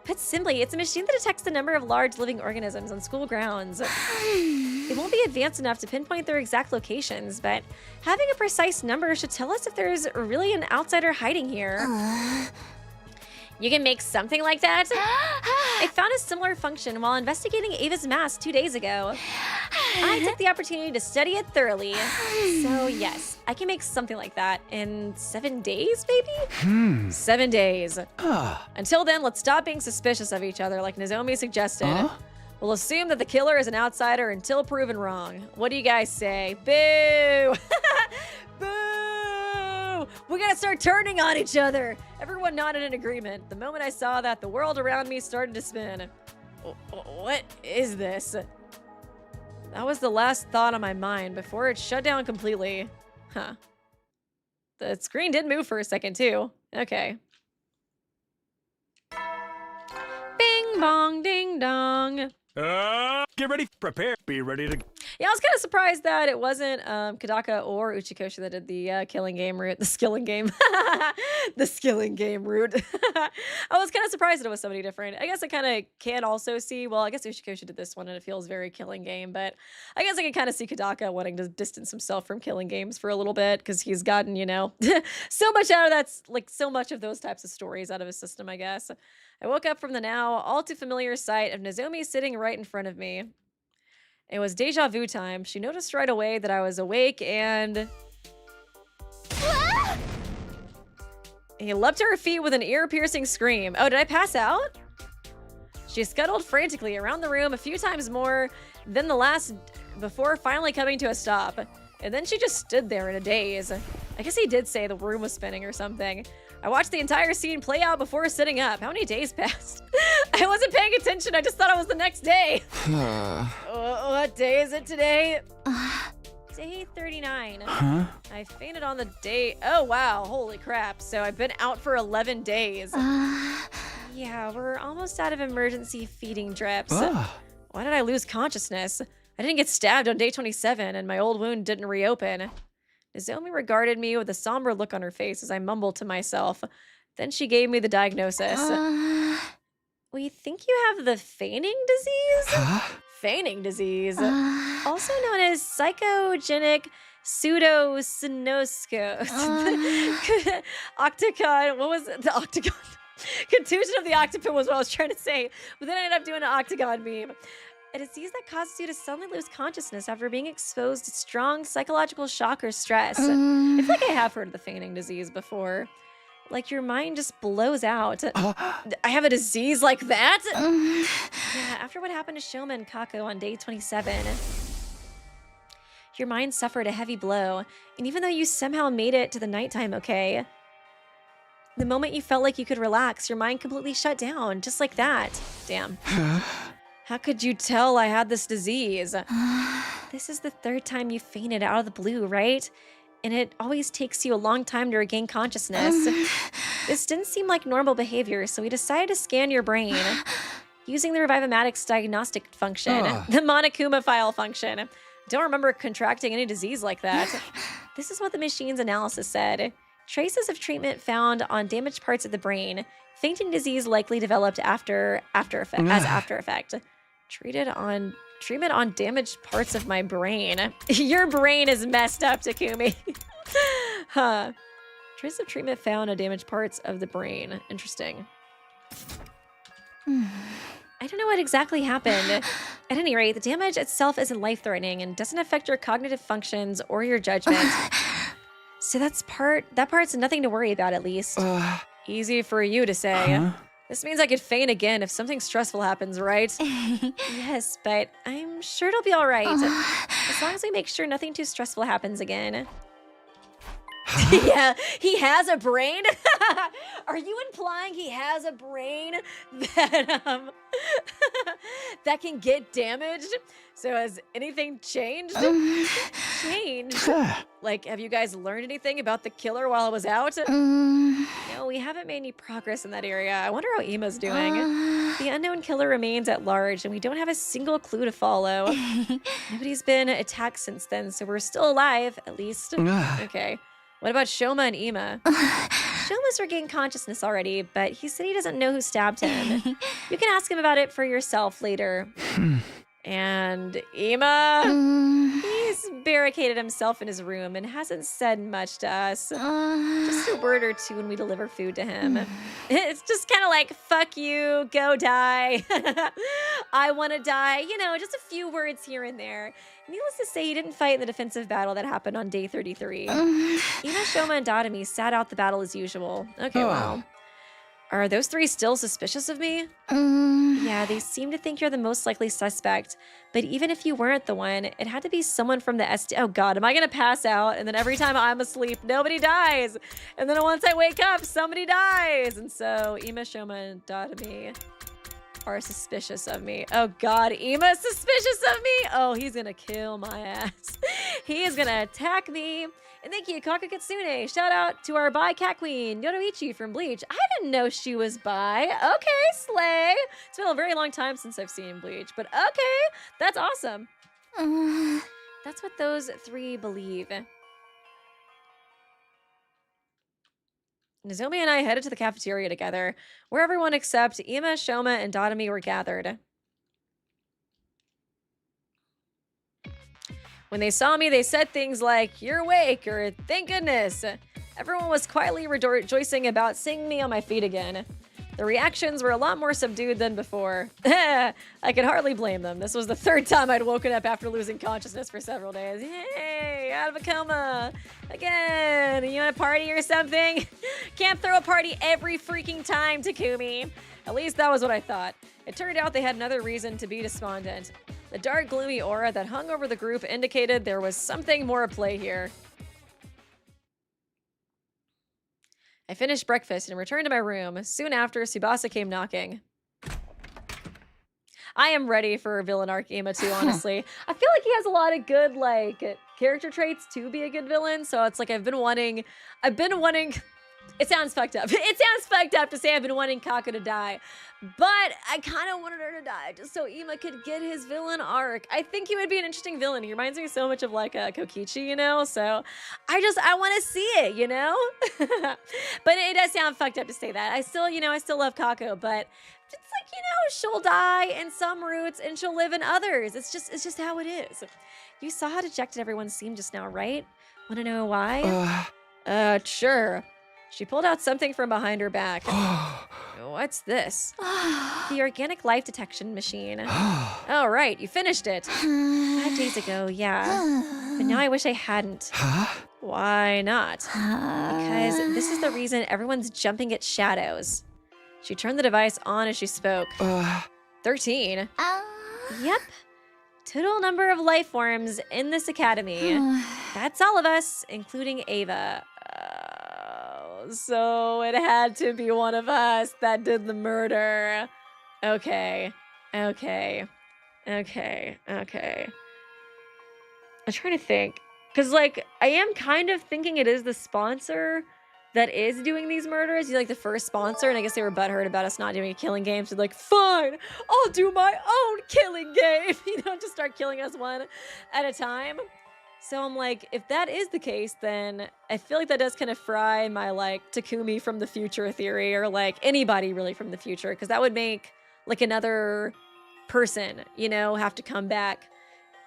[SPEAKER 1] Put simply, it's a machine that detects the number of large living organisms on school grounds. It won't be advanced enough to pinpoint their exact locations, but having a precise number should tell us if there's really an outsider hiding here. You can make something like that? I found a similar function while investigating Ava's mask 2 days ago. I took the opportunity to study it thoroughly. So yes, I can make something like that in 7 days, maybe? 7 days. Until then, let's stop being suspicious of each other like Nozomi suggested. We'll assume that the killer is an outsider until proven wrong. What do you guys say? Boo! Boo! We gotta start turning on each other. Everyone nodded in agreement. The moment I saw that, the world around me started to spin. What is this? That was the last thought on my mind before it shut down completely. Huh. The screen did move for a second too. Okay. Bing bong ding dong.
[SPEAKER 5] Get ready, prepare, be ready to...
[SPEAKER 1] Yeah, I was kind of surprised that it wasn't Kadaka or Uchikoshi that did the killing game route, the skilling game, the skilling game route. I was kind of surprised that it was somebody different. I guess I kind of can also see, well, I guess Uchikoshi did this one and it feels very killing game, but I guess I can kind of see Kadaka wanting to distance himself from killing games for a little bit because he's gotten, you know, so much out of that, like so much of those types of stories out of his system, I guess. I woke up from the now all too familiar sight of Nozomi sitting right in front of me. It was deja vu time. She noticed right away that I was awake and... He leapt to her feet with an ear-piercing scream. Oh, did I pass out? She scuttled frantically around the room a few times more than the last before finally coming to a stop. And then she just stood there in a daze. I guess he did say the room was spinning or something. I watched the entire scene play out before sitting up. How many days passed? I wasn't paying attention. I just thought it was the next day. What day is it today? Day 39. I fainted on the day. Oh, wow. Holy crap. So I've been out for 11 days. Yeah, we're almost out of emergency feeding drips. Why did I lose consciousness? I didn't get stabbed on day 27 and my old wound didn't reopen. Nozomi regarded me with a somber look on her face as I mumbled to myself. Then she gave me the diagnosis. We think you have the feigning disease? Feigning disease. Also known as psychogenic pseudocynosis. Octagon. What was it? The octagon. Contusion of the octopus was what I was trying to say. But then I ended up doing an octagon meme. A disease that causes you to suddenly lose consciousness after being exposed to strong psychological shock or stress. I feel like I have heard of the feigning disease before. Like your mind just blows out. I have a disease like that? Yeah, after what happened to Shouma and Kako on day 27. Your mind suffered a heavy blow, and even though you somehow made it to the nighttime okay, the moment you felt like you could relax, your mind completely shut down, just like that. Damn. How could you tell I had this disease? This is the third time you fainted out of the blue, right? And it always takes you a long time to regain consciousness. This didn't seem like normal behavior, so we decided to scan your brain. Using the Revivomatics diagnostic function, the Monokuma file function. Don't remember contracting any disease like that. This is what the machine's analysis said. Traces of treatment found on damaged parts of the brain. Fainting disease likely developed as after effect. Treatment on damaged parts of my brain. Your brain is messed up, Takumi. Huh. Traces of treatment found on damaged parts of the brain. Interesting. I don't know what exactly happened. At any rate, the damage itself isn't life-threatening and doesn't affect your cognitive functions or your judgment. So that part's nothing to worry about, at least. Easy for you to say. This means I could faint again if something stressful happens, right? Yes, but I'm sure it'll be all right. As long as we make sure nothing too stressful happens again.
[SPEAKER 3] Yeah, he has a brain? Are you implying he has a brain that that can get damaged? So has anything changed? Changed? Like, have you guys learned anything about the killer while I was out? No, we haven't made any progress in that area. I wonder how Emma's doing. The unknown killer remains at large, and we don't have a single clue to follow. Nobody's been attacked since then, so we're still alive, at least. Okay. What about Shouma and Emma? Shoma's regained consciousness already, but he said he doesn't know who stabbed him. You can ask him about it for yourself later. And Emma, he's barricaded himself in his room and hasn't said much to us. Just a word or two when we deliver food to him. It's just kind of like, fuck you, go die. I want to die. You know, just a few words here and there. Needless to say, he didn't fight in the defensive battle that happened on day 33. Emma, Shouma, and Takumi sat out the battle as usual. Okay, well. Are those three still suspicious of me? Yeah, they seem to think you're the most likely suspect. But even if you weren't the one, it had to be someone from the SD. Oh God, am I gonna pass out? And then every time I'm asleep, nobody dies. And then once I wake up, somebody dies. And so Emma, Shouma, and Takumi are suspicious of me. Oh God, Emma's suspicious of me? Oh, he's gonna kill my ass. He is gonna attack me. And thank you, Kako Kitsune. Shout out to our bi cat queen, Yodoichi from Bleach. I didn't know she was bi. Okay, slay. It's been a very long time since I've seen Bleach, but okay, that's awesome. That's what those three believe. Nozomi and I headed to the cafeteria together, where everyone except Emma, Shouma, and Takumi were gathered. When they saw me, they said things like, "You're awake," or "Thank goodness." Everyone was quietly rejoicing about seeing me on my feet again. The reactions were a lot more subdued than before. I could hardly blame them. This was the third time I'd woken up after losing consciousness for several days. Hey, out of a coma. Again, you want a party or something? Can't throw a party every freaking time, Takumi. At least that was what I thought. It turned out they had another reason to be despondent. The dark, gloomy aura that hung over the group indicated there was something more at play here. I finished breakfast and returned to my room. Soon after, Tsubasa came knocking. I am ready for villain arc Emma too, honestly. I feel like he has a lot of good, like, character traits to be a good villain, so it's like I've been wanting, it sounds fucked up. It sounds fucked up to say I've been wanting Kako to die. But I kind of wanted her to die just so Emma could get his villain arc. I think he would be an interesting villain. He reminds me so much of like a Kokichi, you know? So I want to see it, you know? But it does sound fucked up to say that. I still love Kako, but it's like, she'll die in some routes and she'll live in others. It's just how it is. You saw how dejected everyone seemed just now, right? Want to know why? Sure. She pulled out something from behind her back. What's this? The organic life detection machine. Oh, right, you finished it. 5 days ago, yeah. But now I wish I hadn't. Why not? Because this is the reason everyone's jumping at shadows. She turned the device on as she spoke. 13. Yep. Total number of life forms in this academy. That's all of us, including Ava. So it had to be one of us that did the murder. Okay. I'm trying to think. Because, like, I am kind of thinking it is the sponsor that is doing these murders. He's, like, the first sponsor, and I guess they were butthurt about us not doing a killing game. So they're like, fine, I'll do my own killing game. Just start killing us one at a time. So I'm like, if that is the case, then I feel like that does kind of fry my, like, Takumi from the future theory, or, like, anybody really from the future, because that would make, like, another person, have to come back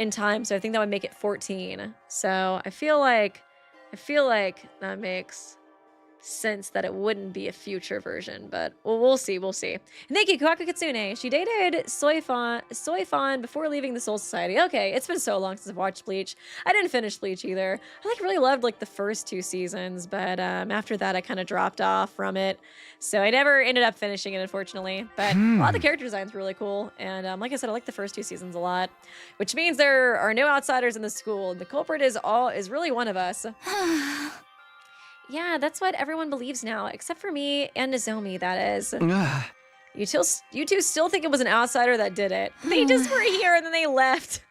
[SPEAKER 3] in time. So I think that would make it 14. So I feel like that makes sense that it wouldn't be a future version, but we'll see. And thank you, Kako Kitsune. She dated Soifan before leaving the Soul Society. Okay, it's been so long since I've watched Bleach. I didn't finish Bleach either. I really loved the first 2 seasons, but after that I kind of dropped off from it. So I never ended up finishing it, unfortunately. But a lot of the character designs were really cool, and like I said, I like the first 2 seasons a lot, which means there are no outsiders in the school. The culprit is really one of us.
[SPEAKER 1] Yeah, that's what everyone believes now, except for me and Nozomi, that is. You two still think it was an outsider that did it. They just were here and then they left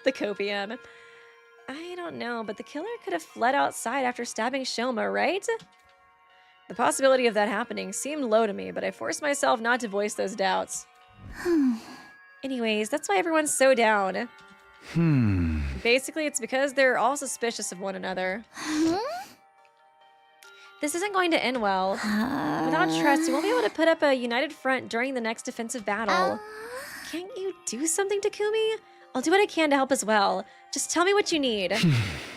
[SPEAKER 1] the copium. I don't know, but the killer could have fled outside after stabbing Shouma, right? The possibility of that happening seemed low to me, but I forced myself not to voice those doubts. Anyways, that's why everyone's so down. Basically, it's because they're all suspicious of one another. This isn't going to end well. Without trust, you won't be able to put up a united front during the next defensive battle. Can't you do something, Takumi? I'll do what I can to help as well. Just tell me what you need.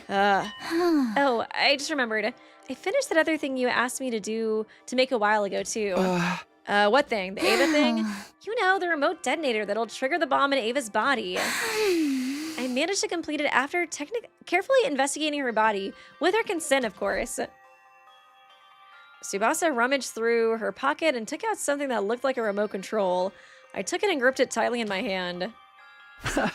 [SPEAKER 1] Oh, I just remembered. I finished that other thing you asked me to make a while ago, too. What thing? The Ava thing? You know, the remote detonator that'll trigger the bomb in Ava's body. I managed to complete it after carefully investigating her body, with her consent, of course. Tsubasa rummaged through her pocket and took out something that looked like a remote control. I took it and gripped it tightly in my hand. I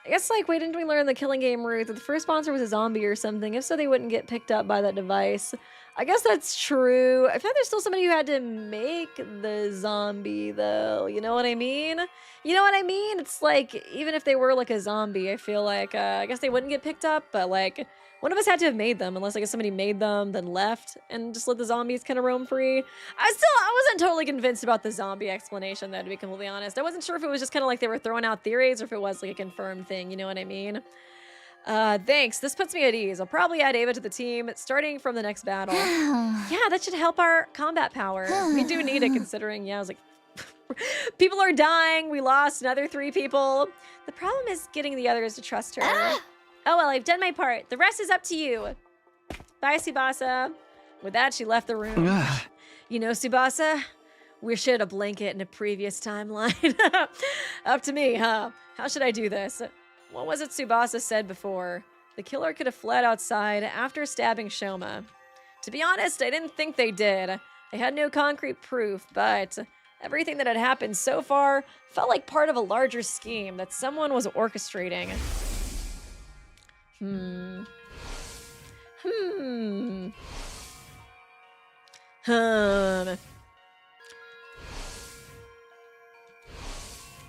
[SPEAKER 1] guess, like, wait, didn't we learn the killing game route that the first sponsor was a zombie or something? If so, they wouldn't get picked up by that device. I guess that's true. I feel like there's still somebody who had to make the zombie, though. You know what I mean? You know what I mean? It's like, even if they were, like, a zombie, I feel like, I guess they wouldn't get picked up, but, like, one of us had to have made them, unless, I guess, somebody made them, then left, and just let the zombies kind of roam free. I wasn't totally convinced about the zombie explanation, though, to be completely honest. I wasn't sure if it was just kind of like they were throwing out theories, or if it was, like, a confirmed thing, you know what I mean? Thanks. This puts me at ease. I'll probably add Ava to the team, starting from the next battle. Yeah, that should help our combat power. We do need it, considering, yeah, I was like, people are dying. We lost another 3 people. The problem is getting the others to trust her. Oh, well, I've done my part. The rest is up to you. Bye, Tsubasa. With that, she left the room. You know, Tsubasa, we shared a blanket in a previous timeline. Up to me, huh? How should I do this? What was it Tsubasa said before? The killer could have fled outside after stabbing Shouma. To be honest, I didn't think they did. I had no concrete proof, but everything that had happened so far felt like part of a larger scheme that someone was orchestrating.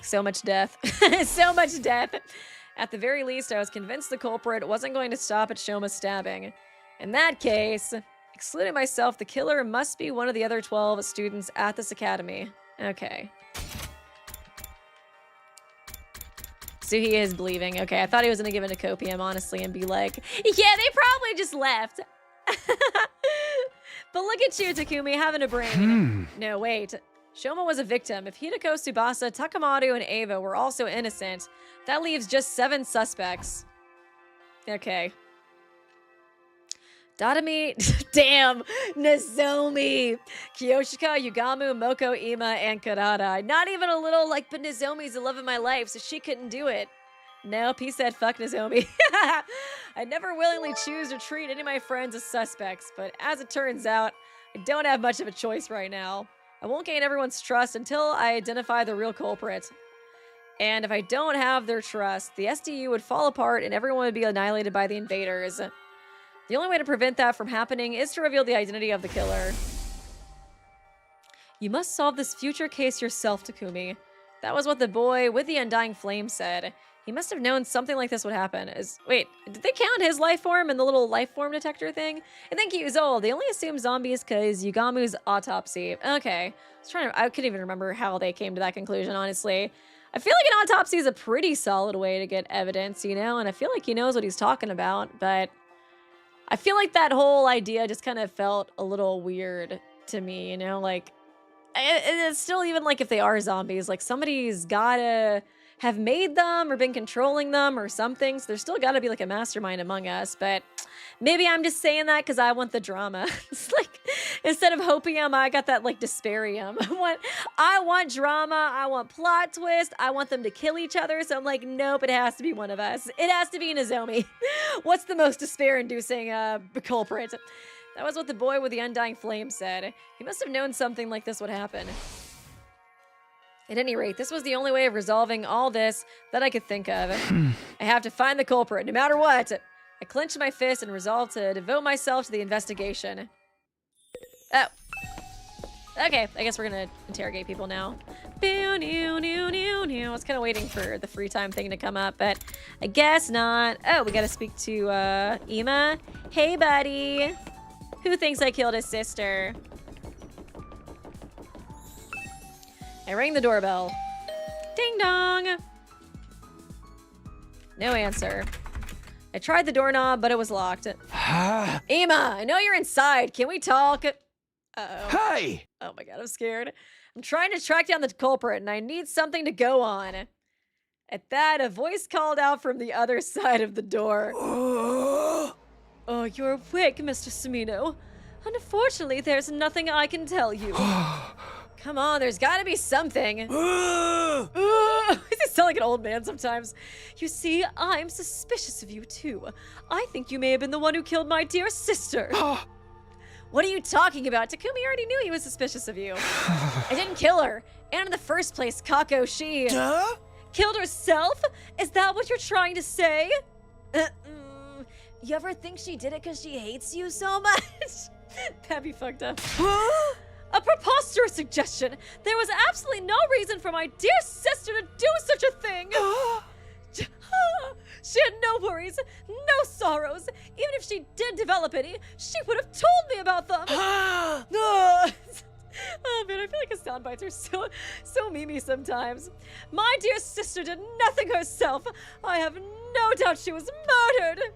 [SPEAKER 1] So much death. So much death. At the very least, I was convinced the culprit wasn't going to stop at Shouma's stabbing. In that case, excluding myself, the killer must be one of the other 12 students at this academy. Okay. So he is believing. Okay, I thought he was going to give it a copium, honestly, and be like, yeah, they probably just left. But look at you, Takumi, having a brain. No, wait. Shouma was a victim. If Hideko, Tsubasa, Takamaru, and Ava were also innocent, that leaves just 7 suspects. Okay. Dadami, damn, Nozomi, Kiyoshika, Yugamu, Moko, Ima, and Karada. Not even a little like, but Nozomi's the love of my life, so she couldn't do it. Nope, he said fuck Nozomi. I never willingly choose to treat any of my friends as suspects, but as it turns out, I don't have much of a choice right now. I won't gain everyone's trust until I identify the real culprit. And if I don't have their trust, the SDU would fall apart and everyone would be annihilated by the invaders. The only way to prevent that from happening is to reveal the identity of the killer. You must solve this future case yourself, Takumi. That was what the boy with the undying flame said. He must have known something like this would happen. Wait, did they count his life form in the little life form detector thing? I think he was old. They only assumed zombies because Yugamu's autopsy. Okay. I couldn't even remember how they came to that conclusion, honestly. I feel like an autopsy is a pretty solid way to get evidence, you know? And I feel like he knows what he's talking about, but I feel like that whole idea just kind of felt a little weird to me, you know? Like, it's still, even like if they are zombies, like somebody's gotta have made them or been controlling them or something. So there's still gotta be like a mastermind among us, but maybe I'm just saying that because I want the drama. It's like, instead of hopium, I got that like desparium. I want drama. I want plot twist. I want them to kill each other. So I'm like, nope, it has to be one of us. It has to be Nozomi. What's the most despair-inducing culprit? That was what the boy with the undying flame said. He must have known something like this would happen. At any rate, this was the only way of resolving all this that I could think of. I have to find the culprit, no matter what. I clenched my fist and resolved to devote myself to the investigation. Oh. Okay, I guess we're gonna interrogate people now. I was kind of waiting for the free time thing to come up, but I guess not. Oh, we gotta speak to Ima. Hey, buddy. Who thinks I killed his sister? I rang the doorbell. Ding dong. No answer. I tried the doorknob, but it was locked. Ima, I know you're inside. Can we talk? Uh-oh.
[SPEAKER 7] Hey!
[SPEAKER 1] Oh my god, I'm scared. I'm trying to track down the culprit, and I need something to go on. At that, a voice called out from the other side of the door. Oh, you're awake, Mr. Sumino. Unfortunately, there's nothing I can tell you. Come on, there's gotta be something. Does he sound like an old man sometimes? You see, I'm suspicious of you too. I think you may have been the one who killed my dear sister. What are you talking about? Takumi already knew he was suspicious of you. I didn't kill her. And in the first place, Kako, she... killed herself? Is that what you're trying to say? You ever think she did it because she hates you so much? That'd be fucked up. A preposterous suggestion. There was absolutely no reason for my dear sister to do such a thing. She had no worries, no sorrows. Even if she did develop any, she would have told me about them. Oh man, I feel like his sound bites are so memey sometimes. My dear sister did nothing herself. I have no doubt she was murdered.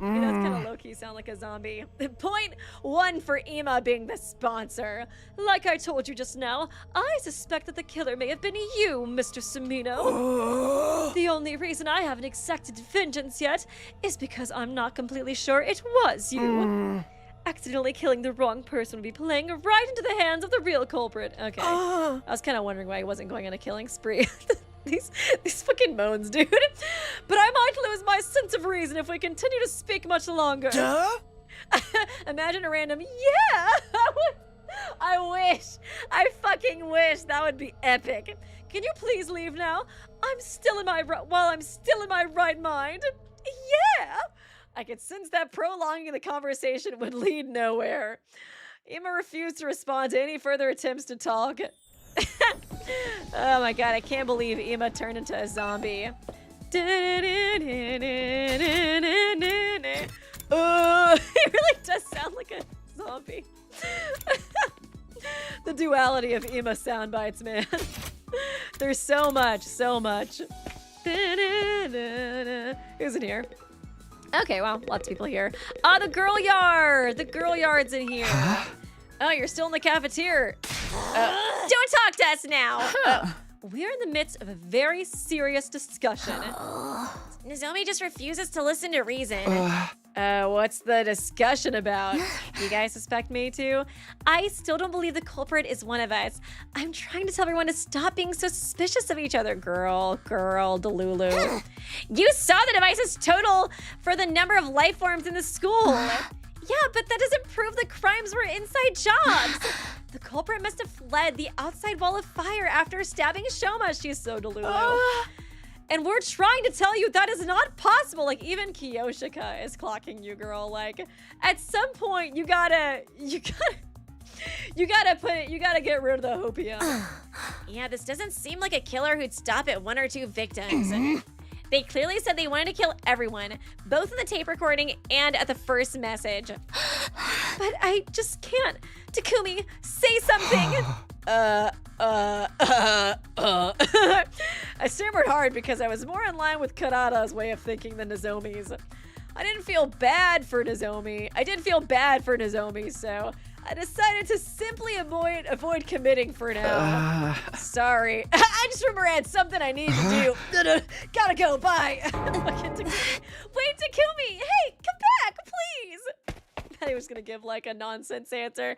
[SPEAKER 1] He does kind of low-key sound like a zombie. Point 1 for Ima being the sponsor. Like I told you just now, I suspect that the killer may have been you, Mr. Sumino. The only reason I haven't exacted vengeance yet is because I'm not completely sure it was you. Accidentally killing the wrong person would be playing right into the hands of the real culprit. Okay. I was kind of wondering why he wasn't going on a killing spree. These fucking moans, dude. But I might lose my sense of reason if we continue to speak much longer. Imagine a random, yeah! I fucking wish. That would be epic. Can you please leave now? while I'm still in my right mind. Yeah! I could sense that prolonging the conversation would lead nowhere. Ima refused to respond to any further attempts to talk. Oh my god, I can't believe Ima turned into a zombie. Oh, it really does sound like a zombie. The duality of Ima sound bites, man. There's so much. Who's in here? Okay, well, lots of people here. The girl yard! The girl yard's in here. Oh, you're still in the cafeteria. Don't talk to us now. We're in the midst of a very serious discussion. Nozomi just refuses to listen to reason. What's the discussion about? You guys suspect me too? I still don't believe the culprit is one of us. I'm trying to tell everyone to stop being so suspicious of each other. Girl, Delulu. You saw the device's total for the number of life forms in the school. Yeah, but that doesn't prove the crimes were inside jobs. The culprit must have fled the outside wall of fire after stabbing Shouma. She's so Delulu. And we're trying to tell you that is not possible. Like, even Kiyoshika is clocking you, girl. Like, at some point, you gotta get rid of the hopium. Yeah, this doesn't seem like a killer who'd stop at 1 or 2 victims. They clearly said they wanted to kill everyone, both in the tape recording and at the first message. But I just can't. Takumi, say something. I stammered hard because I was more in line with Karada's way of thinking than Nozomi's. I didn't feel bad for Nozomi. I did feel bad for Nozomi, so I decided to simply avoid committing for now. Sorry. I just remember I had something I needed to do. Gotta go, bye. Fucking Takumi. Wait, Takumi! Hey, come back, please! I thought he was gonna give like a nonsense answer.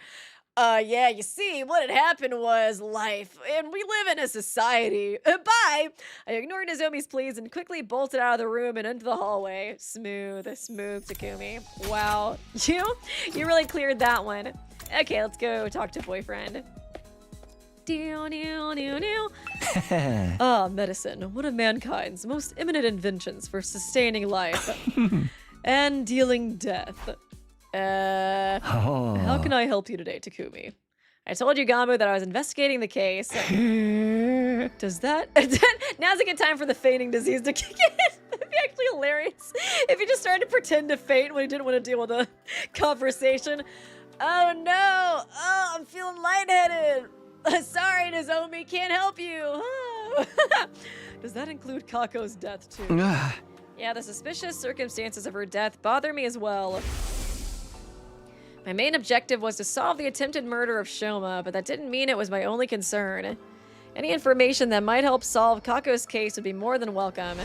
[SPEAKER 1] Yeah, you see, what had happened was life, and we live in a society. Bye! I ignored Nozomi's pleas and quickly bolted out of the room and into the hallway. Smooth, Takumi. Wow, you really cleared that one. Okay, let's go talk to boyfriend. Medicine, one of mankind's most eminent inventions for sustaining life. and dealing death. How can I help you today, Takumi? I told you, Gamu, that I was investigating the case. Does that... Now's a good time for the fainting disease to kick in. That'd be actually hilarious if he just started to pretend to faint when he didn't want to deal with a conversation. Oh, no. Oh, I'm feeling lightheaded. Sorry, Nozomi, can't help you. Oh. Does that include Kako's death, too? Yeah, the suspicious circumstances of her death bother me as well. My main objective was to solve the attempted murder of Shouma, but that didn't mean it was my only concern. Any information that might help solve Kako's case would be more than welcome.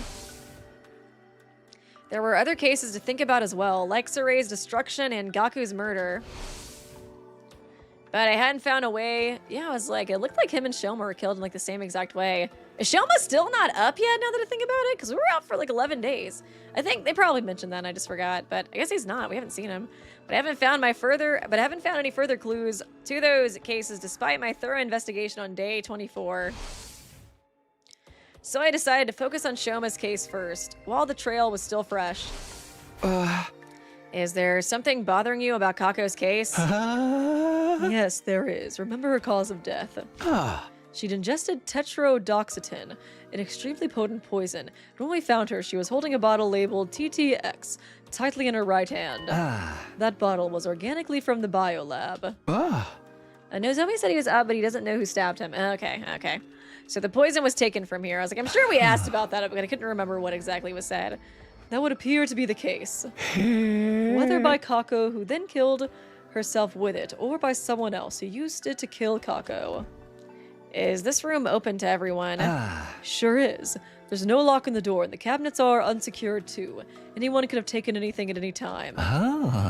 [SPEAKER 1] There were other cases to think about as well, like Suray's destruction and Gaku's murder. But I hadn't found a way. Yeah, I was like, it looked like him and Shouma were killed in like the same exact way. Is Shouma still not up yet now that I think about it? Because we were out for like 11 days. I think they probably mentioned that and I just forgot, but I guess he's not. We haven't seen him. But I haven't found any further clues to those cases despite my thorough investigation on day 24. So I decided to focus on Shouma's case first, while the trail was still fresh. Is there something bothering you about Kako's case? Yes, there is. Remember her cause of death. She'd ingested tetrodotoxin, an extremely potent poison. When we found her, she was holding a bottle labeled TTX, tightly in her right hand. That bottle was organically from the biolab. Nozomi said he was up, but he doesn't know who stabbed him. Okay. So the poison was taken from here. I was like, I'm sure we asked about that, but I couldn't remember what exactly was said. That would appear to be the case. Whether by Kako, who then killed herself with it, or by someone else who used it to kill Kako. Is this room open to everyone? Sure is. There's no lock on the door, and the cabinets are unsecured too. Anyone could have taken anything at any time.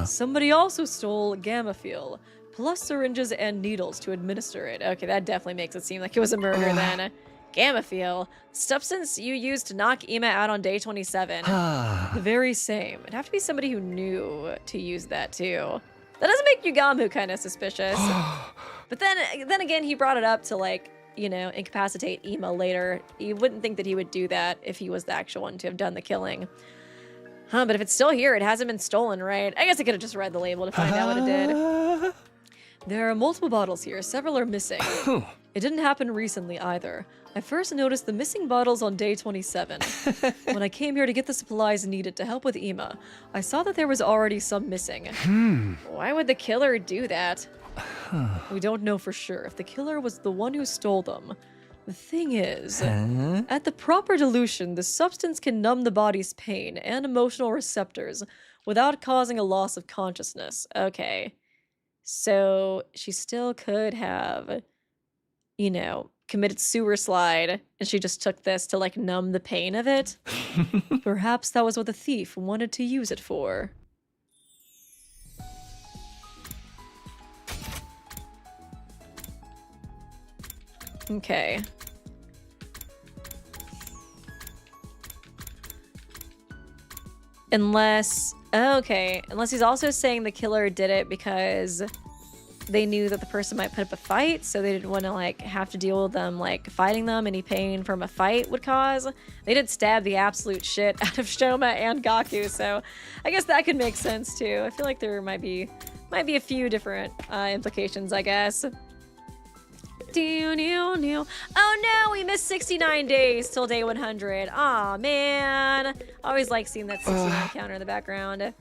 [SPEAKER 1] Somebody also stole gamma fuel, plus syringes and needles to administer it. Okay, that definitely makes it seem like it was a murder then. Gamma fuel? Substance you used to knock Ima out on day 27. The very same. It'd have to be somebody who knew to use that too. That doesn't make Yugamu kind of suspicious. But then again, he brought it up to, like, you know, incapacitate Ima later. You wouldn't think that he would do that if he was the actual one to have done the killing. But if it's still here, it hasn't been stolen, right? I guess I could have just read the label to find out what it did. There are multiple bottles here. Several are missing. It didn't happen recently either. I first noticed the missing bottles on day 27. When I came here to get the supplies needed to help with Ima, I saw that there was already some missing. Why would the killer do that? We don't know for sure if the killer was the one who stole them. The thing is, at the proper dilution, the substance can numb the body's pain and emotional receptors without causing a loss of consciousness. Okay. So she still could have, you know, committed sewer slide, and she just took this to, like, numb the pain of it. Perhaps that was what the thief wanted to use it for. Okay. Unless he's also saying the killer did it because they knew that the person might put up a fight, so they didn't want to, like, have to deal with them, like, fighting them. Any pain from a fight would cause. They did stab the absolute shit out of Shouma and Gaku, so I guess that could make sense too. I feel like there might be a few different implications, I guess. Oh no, we missed 69 days till day 100. Aw, man. Always like seeing that 69 counter in the background.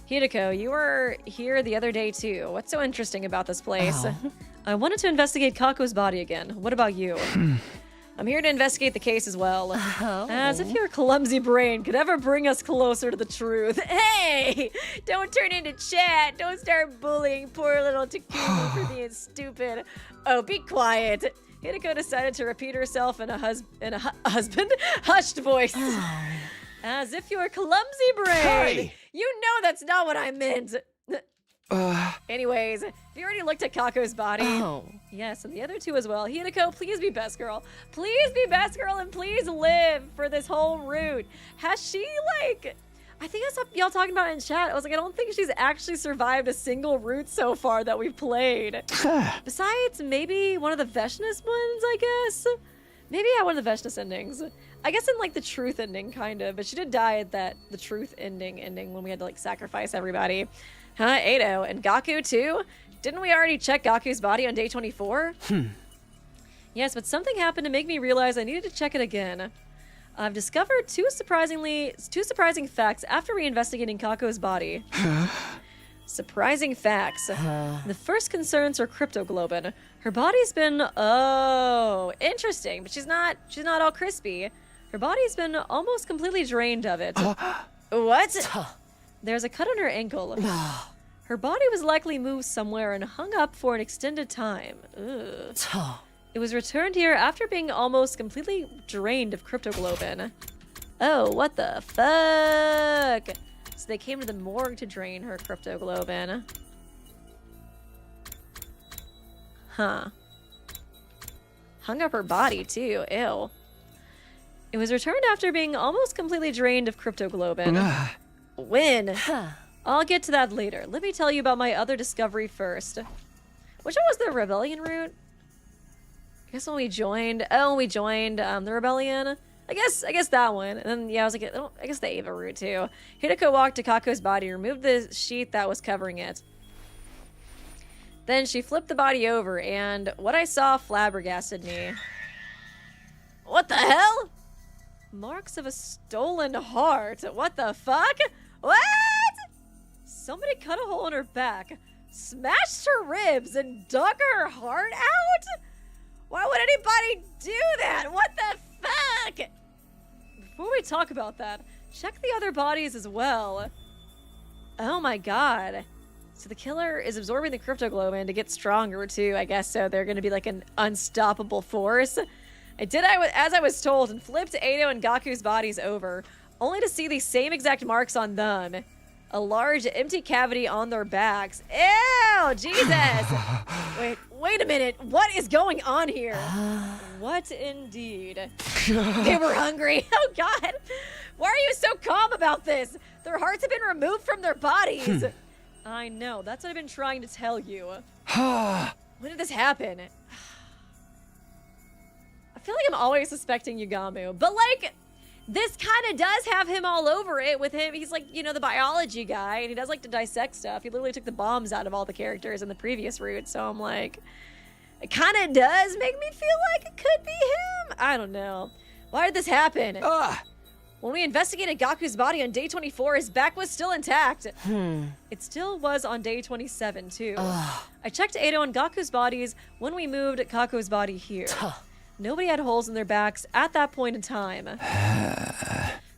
[SPEAKER 1] Hideko, you were here the other day too. What's so interesting about this place? I wanted to investigate Kako's body again. What about you? I'm here to investigate the case as well. As if your clumsy brain could ever bring us closer to the truth. Hey! Don't turn into chat. Don't start bullying poor little Takumi for being stupid. Oh, be quiet. Hideko decided to repeat herself in a hushed voice. As if your clumsy brain.
[SPEAKER 2] Hey!
[SPEAKER 1] You know that's not what I meant. Anyways, have you already looked at Kako's body? Yes, and the other two as well. Hideko, please be best girl. Please be best girl and please live for this whole route. Has she, like... I think I saw y'all talking about it in chat. I was like, I don't think she's actually survived a single route so far that we've played. Besides, maybe one of the Veshness ones, I guess? Maybe one of the Veshness endings. I guess in like the truth ending, kind of, but she did die at the truth ending when we had to like sacrifice everybody. Huh, Ado and Gaku too? Didn't we already check Gaku's body on day 24? Yes, but something happened to make me realize I needed to check it again. I've discovered two surprising facts after reinvestigating Kako's body. Surprising facts. The first concerns her cryptoglobin. Her body's been interesting, but she's not all crispy. Her body's been almost completely drained of it. What? There's a cut on her ankle. Her body was likely moved somewhere and hung up for an extended time. Ugh. It was returned here after being almost completely drained of cryptoglobin. Oh, what the fuck? So they came to the morgue to drain her cryptoglobin. Huh. Hung up her body, too. Ew. It was returned after being almost completely drained of cryptoglobin. When? I'll get to that later. Let me tell you about my other discovery first. Which one was the rebellion route? I guess when we joined... Oh, we joined the rebellion. I guess that one. And then, yeah, I was like, oh, I guess the Ava route, too. Hideko walked to Kako's body, removed the sheet that was covering it. Then she flipped the body over, and what I saw flabbergasted me. What the hell? Marks of a stolen heart. What the fuck? What? Somebody cut a hole in her back, smashed her ribs, and dug her heart out? Why would anybody do that? What the fuck? Before we talk about that, check the other bodies as well. Oh my god. So the killer is absorbing the cryptoglobin to get stronger too, I guess, so they're gonna be like an unstoppable force. I did as I was told and flipped Ado and Gaku's bodies over, only to see the same exact marks on them. A large empty cavity on their backs. Ew, Jesus! Wait a minute. What is going on here? What indeed? They were hungry. Oh God. Why are you so calm about this? Their hearts have been removed from their bodies. I know. That's what I've been trying to tell you. When did this happen? I feel like I'm always suspecting Yugamu, but like, this kind of does have him all over it with him. He's like, you know, the biology guy, and he does like to dissect stuff. He literally took the bombs out of all the characters in the previous route, so I'm like, it kind of does make me feel like it could be him. I don't know. Why did this happen? When we investigated Gaku's body on day 24, his back was still intact. It still was on day 27, too. I checked Ado and Gaku's bodies when we moved Kako's body here. Nobody had holes in their backs at that point in time.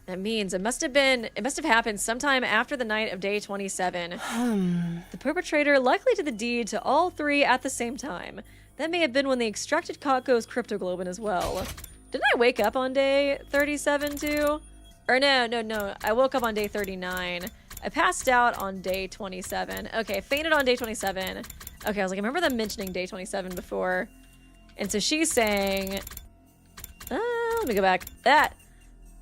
[SPEAKER 1] That means it must have happened sometime after the night of day 27. The perpetrator likely did the deed to all three at the same time. That may have been when they extracted Kako's cryptoglobin as well. Didn't I wake up on day 37 too? Or no. I woke up on day 39. I passed out on day 27. Okay, fainted on day 27. Okay, I was like, I remember them mentioning day 27 before. And so she's saying, let me go back.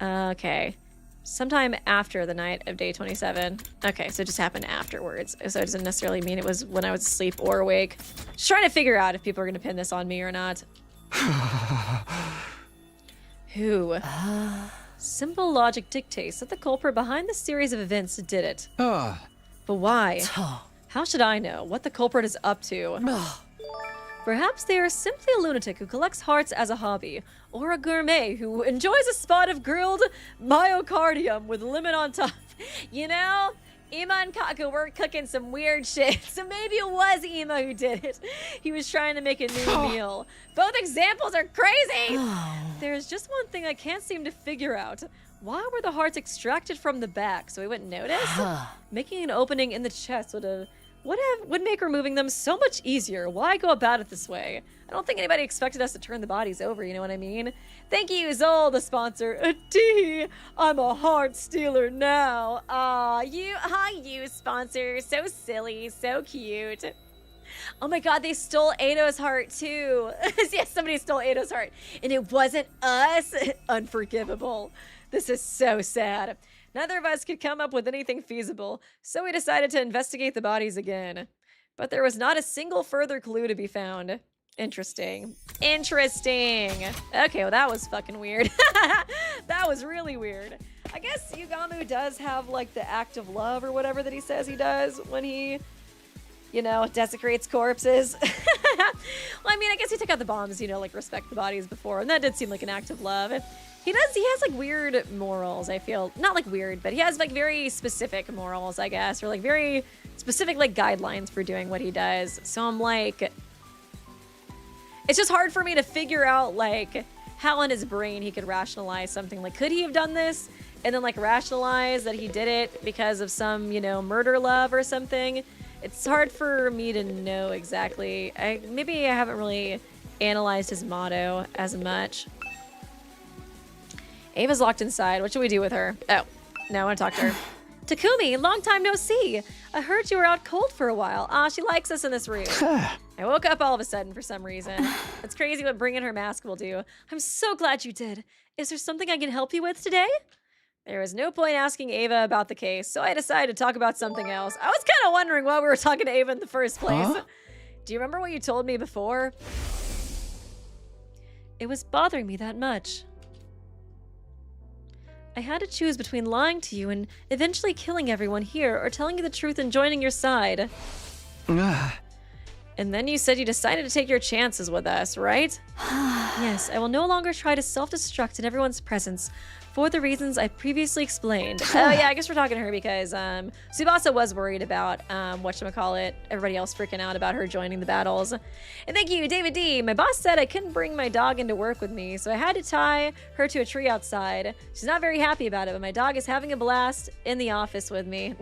[SPEAKER 1] Okay. Sometime after the night of day 27. Okay, so it just happened afterwards. So it doesn't necessarily mean it was when I was asleep or awake. Just trying to figure out if people are going to pin this on me or not. Who? Simple logic dictates that the culprit behind the series of events did it. But why? How should I know what the culprit is up to? Perhaps they are simply a lunatic who collects hearts as a hobby, or a gourmet who enjoys a spot of grilled myocardium with lemon on top. You know, Ima and Kako were cooking some weird shit, so maybe it was Ima who did it. He was trying to make a new meal. Both examples are crazy! There's just one thing I can't seem to figure out. Why were the hearts extracted from the back so we wouldn't notice? Making an opening in the chest would make removing them so much easier. Why go about it this way? I don't think anybody expected us to turn the bodies over, you know what I mean? Thank you, Zol, the sponsor. I'm a heart stealer now. Hi, you, sponsor. So silly, so cute. Oh my god, they stole Ado's heart too. Yes, somebody stole Ado's heart. And it wasn't us. Unforgivable. This is so sad. Neither of us could come up with anything feasible, so we decided to investigate the bodies again. But there was not a single further clue to be found.
[SPEAKER 3] Interesting. Interesting. Okay, well that was fucking weird. That was really weird. I guess Yugamu does have like the act of love or whatever that he says he does when he, you know, desecrates corpses. Well, I mean, I guess he took out the bombs, you know, like respect the bodies before, and that did seem like an act of love. He has like weird morals, I feel. Not like weird, but he has like very specific morals, I guess, or like very specific like guidelines for doing what he does. So I'm like, it's just hard for me to figure out like how in his brain he could rationalize something. Like, could he have done this and then like rationalize that he did it because of some, you know, murder love or something? It's hard for me to know exactly. Maybe I haven't really analyzed his motto as much. Ava's locked inside. What should we do with her? Oh, no, I want to talk to her. Takumi, long time no see. I heard you were out cold for a while. Ah, she likes us in this room. I woke up all of a sudden for some reason. It's crazy what bringing her mask will do. I'm so glad you did. Is there something I can help you with today? There was no point asking Ava about the case, so I decided to talk about something else. I was kind of wondering why we were talking to Ava in the first place. Huh? Do you remember what you told me before? It was bothering me that much. I had to choose between lying to you and eventually killing everyone here or telling you the truth and joining your side. And then you said you decided to take your chances with us, right? Yes, I will no longer try to self-destruct in everyone's presence for the reasons I previously explained. Oh yeah, I guess we're talking to her because Tsubasa was worried about whatchamacallit, everybody else freaking out about her joining the battles. And thank you, David D. My boss said I couldn't bring my dog into work with me, so I had to tie her to a tree outside. She's not very happy about it, but my dog is having a blast in the office with me.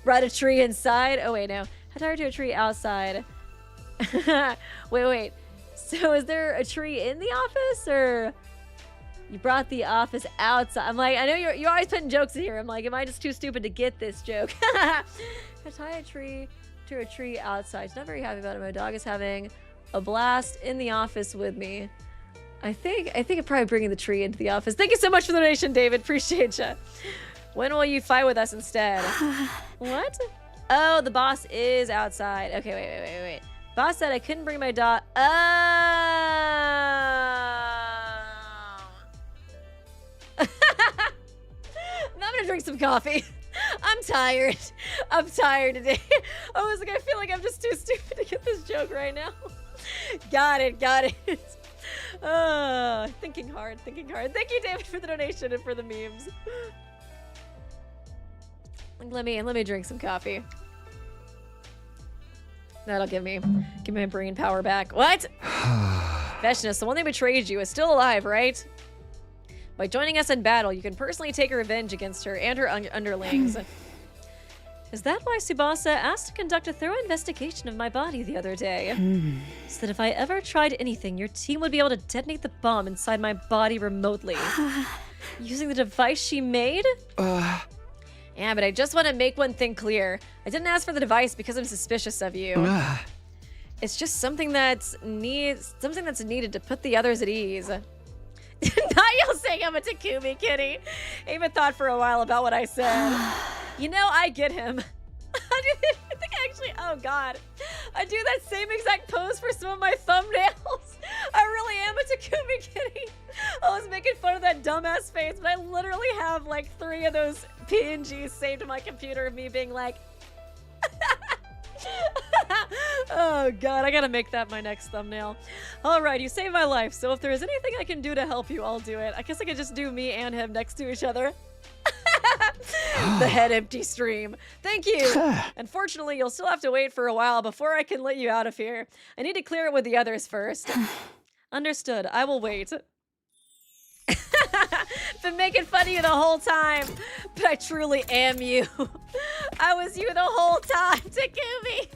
[SPEAKER 3] Brought a tree inside. Oh wait, no. I tied her to a tree outside. Wait. So is there a tree in the office or... You brought the office outside. I'm like, I know you're always putting jokes in here. I'm like, am I just too stupid to get this joke? I tie a tree to a tree outside. She's not very happy about it. My dog is having a blast in the office with me. I think I'm probably bringing the tree into the office. Thank you so much for the donation, David. Appreciate you. When will you fight with us instead? What? Oh, the boss is outside. Okay, wait. Boss said I couldn't bring my dog. Now I'm gonna drink some coffee. I'm tired. I'm tired today. I was like, I feel like I'm just too stupid to get this joke right now. Got it. Thinking hard. Thank you, David, for the donation and for the memes. Let me drink some coffee. That'll give me my brain power back. What? Veshness, the one that betrayed you, is still alive, right? By joining us in battle, you can personally take revenge against her and her underlings. Is that why Tsubasa asked to conduct a thorough investigation of my body the other day? So that if I ever tried anything, your team would be able to detonate the bomb inside my body remotely. Using the device she made? Yeah, but I just want to make one thing clear. I didn't ask for the device because I'm suspicious of you. It's just something that's needed to put the others at ease. Not y'all saying I'm a Takumi kitty. I even thought for a while about what I said. You know, I get him. I think oh god. I do that same exact pose for some of my thumbnails. I really am a Takumi kitty. I was making fun of that dumbass face, but I literally have like 3 of those PNGs saved to my computer of me being like, oh god, I gotta make that my next thumbnail. Alright, you saved my life, so if there is anything I can do to help you, I'll do it. I guess I could just do me and him next to each other. The head empty stream. Thank you. Unfortunately, you'll still have to wait for a while before I can let you out of here. I need to clear it with the others first. Understood. I will wait. Been making fun of you the whole time, but I truly am you. I was you the whole time, Takumi.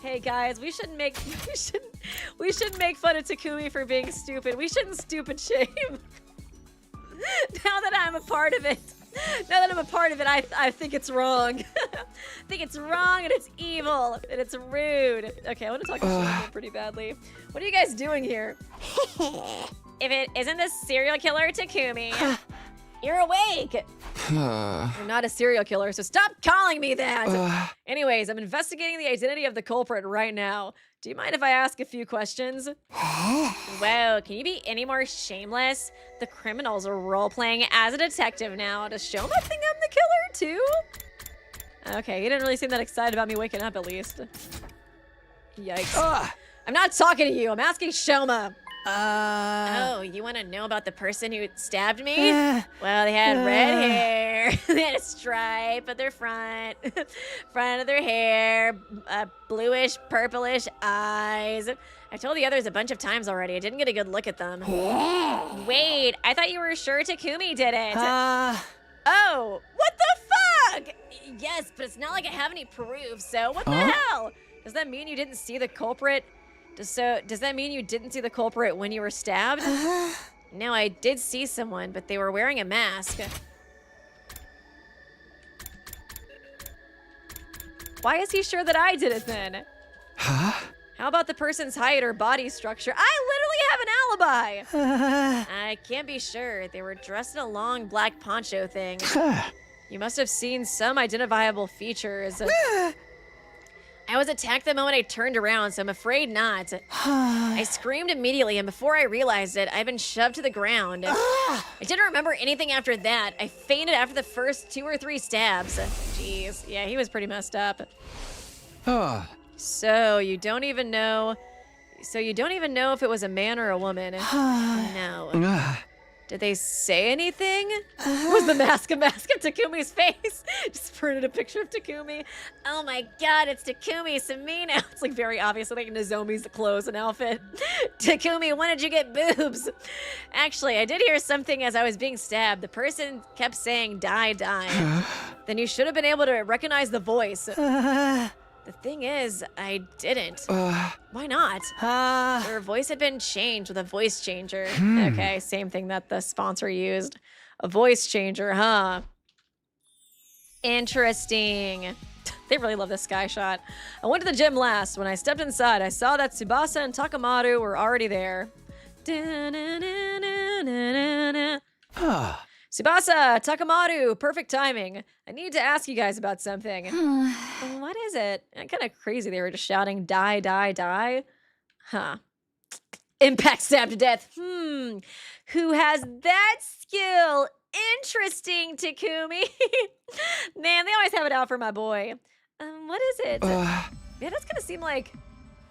[SPEAKER 3] Hey guys, we shouldn't make fun of Takumi for being stupid. We shouldn't stupid shame. Now that I'm a part of it, I think it's wrong. I think it's wrong and it's evil and it's rude. Okay, I want to talk to Shouma pretty badly. What are you guys doing here? If it isn't the serial killer Takumi, you're awake.
[SPEAKER 1] You're not a serial killer, so stop calling me that! Anyways, I'm investigating the identity of the culprit right now. Do you mind if I ask a few questions? Whoa, can you be any more shameless? The criminals are role-playing as a detective now. Does Shouma think I'm the killer, too? Okay, he didn't really seem that excited about me waking up, at least. Yikes. I'm not talking to you, I'm asking Shouma. Oh, you want to know about the person who stabbed me? Well, they had red hair. They had a stripe at their front of their hair, bluish, purplish eyes. I told the others a bunch of times already. I didn't get a good look at them. Wait, I thought you were sure Takumi did it. Oh, what the fuck? Yes, but it's not like I have any proof, so what the hell? Does that mean you didn't see the culprit? Does that mean you didn't see the culprit when you were stabbed? No, I did see someone, but they were wearing a mask. Why is he sure that I did it then? How about the person's height or body structure? I literally have an alibi! I can't be sure. They were dressed in a long black poncho thing. You must have seen some identifiable features. I was attacked the moment I turned around, so I'm afraid not. I screamed immediately, and before I realized it, I'd been shoved to the ground. I didn't remember anything after that. I fainted after the first 2 or 3 stabs. Jeez, yeah, he was pretty messed up. So you don't even know if it was a man or a woman? No. Did they say anything? Was the mask a mask of Takumi's face? Just printed a picture of Takumi. Oh my god, it's Takumi Samino. It's like very obvious, like Nozomi's clothes and outfit. Takumi, when did you get boobs? Actually, I did hear something as I was being stabbed. The person kept saying, die, die. Then you should have been able to recognize the voice. The thing is, I didn't. Why not? Her voice had been changed with a voice changer. Okay, same thing that the sponsor used. A voice changer, huh? Interesting. They really love this sky shot. I went to the gym last. When I stepped inside, I saw that Tsubasa and Takamaru were already there. Tsubasa, Takamaru, perfect timing. I need to ask you guys about something. What is it? Kind of crazy they were just shouting, die, die, die. Huh. Impact stab to death. Who has that skill? Interesting, Takumi. Man, they always have it out for my boy. What is it? Yeah, that's gonna seem like,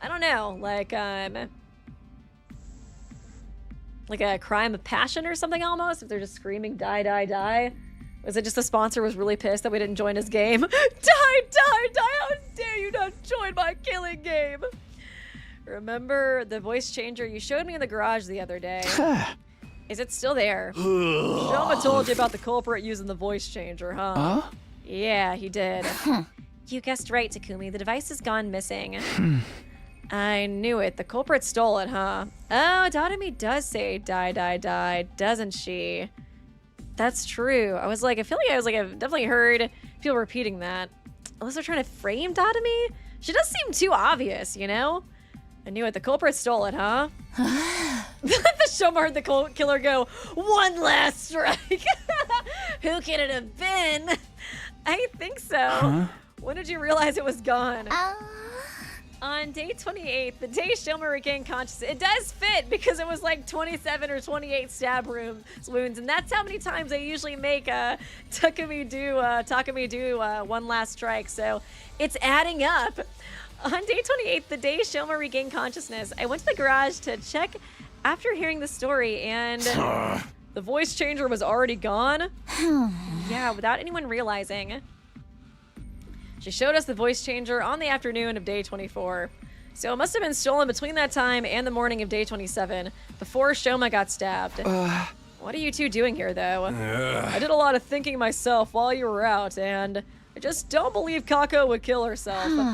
[SPEAKER 1] I don't know, like a crime of passion or something almost, if they're just screaming, die, die, die. Was it just the sponsor was really pissed that we didn't join his game? Die, die, die, how dare you not join my killing game? Remember the voice changer you showed me in the garage the other day? Is it still there? Shouma told you about the culprit using the voice changer, huh? Yeah, he did. You guessed right, Takumi. The device has gone missing. I knew it. The culprit stole it, huh? Oh, Tatami does say die, die, die, doesn't she? That's true. I feel like I've definitely heard people repeating that. Unless they're trying to frame Tatami? She does seem too obvious, you know? I knew it. The culprit stole it, huh? The Shouma heard the killer go, one last strike. Who could it have been? I think so. When did you realize it was gone? On day 28, the day Shouma regained consciousness, it does fit because it was like 27 or 28 stab wounds, and that's how many times they usually make Takumi do one last strike, so it's adding up. On day 28, the day Shouma regained consciousness, I went to the garage to check after hearing the story, and the voice changer was already gone. Yeah, without anyone realizing. She showed us the voice changer on the afternoon of day 24. So it must have been stolen between that time and the morning of day 27, before Shouma got stabbed. What are you two doing here, though? I did a lot of thinking myself while you were out, and I just don't believe Kako would kill herself. Me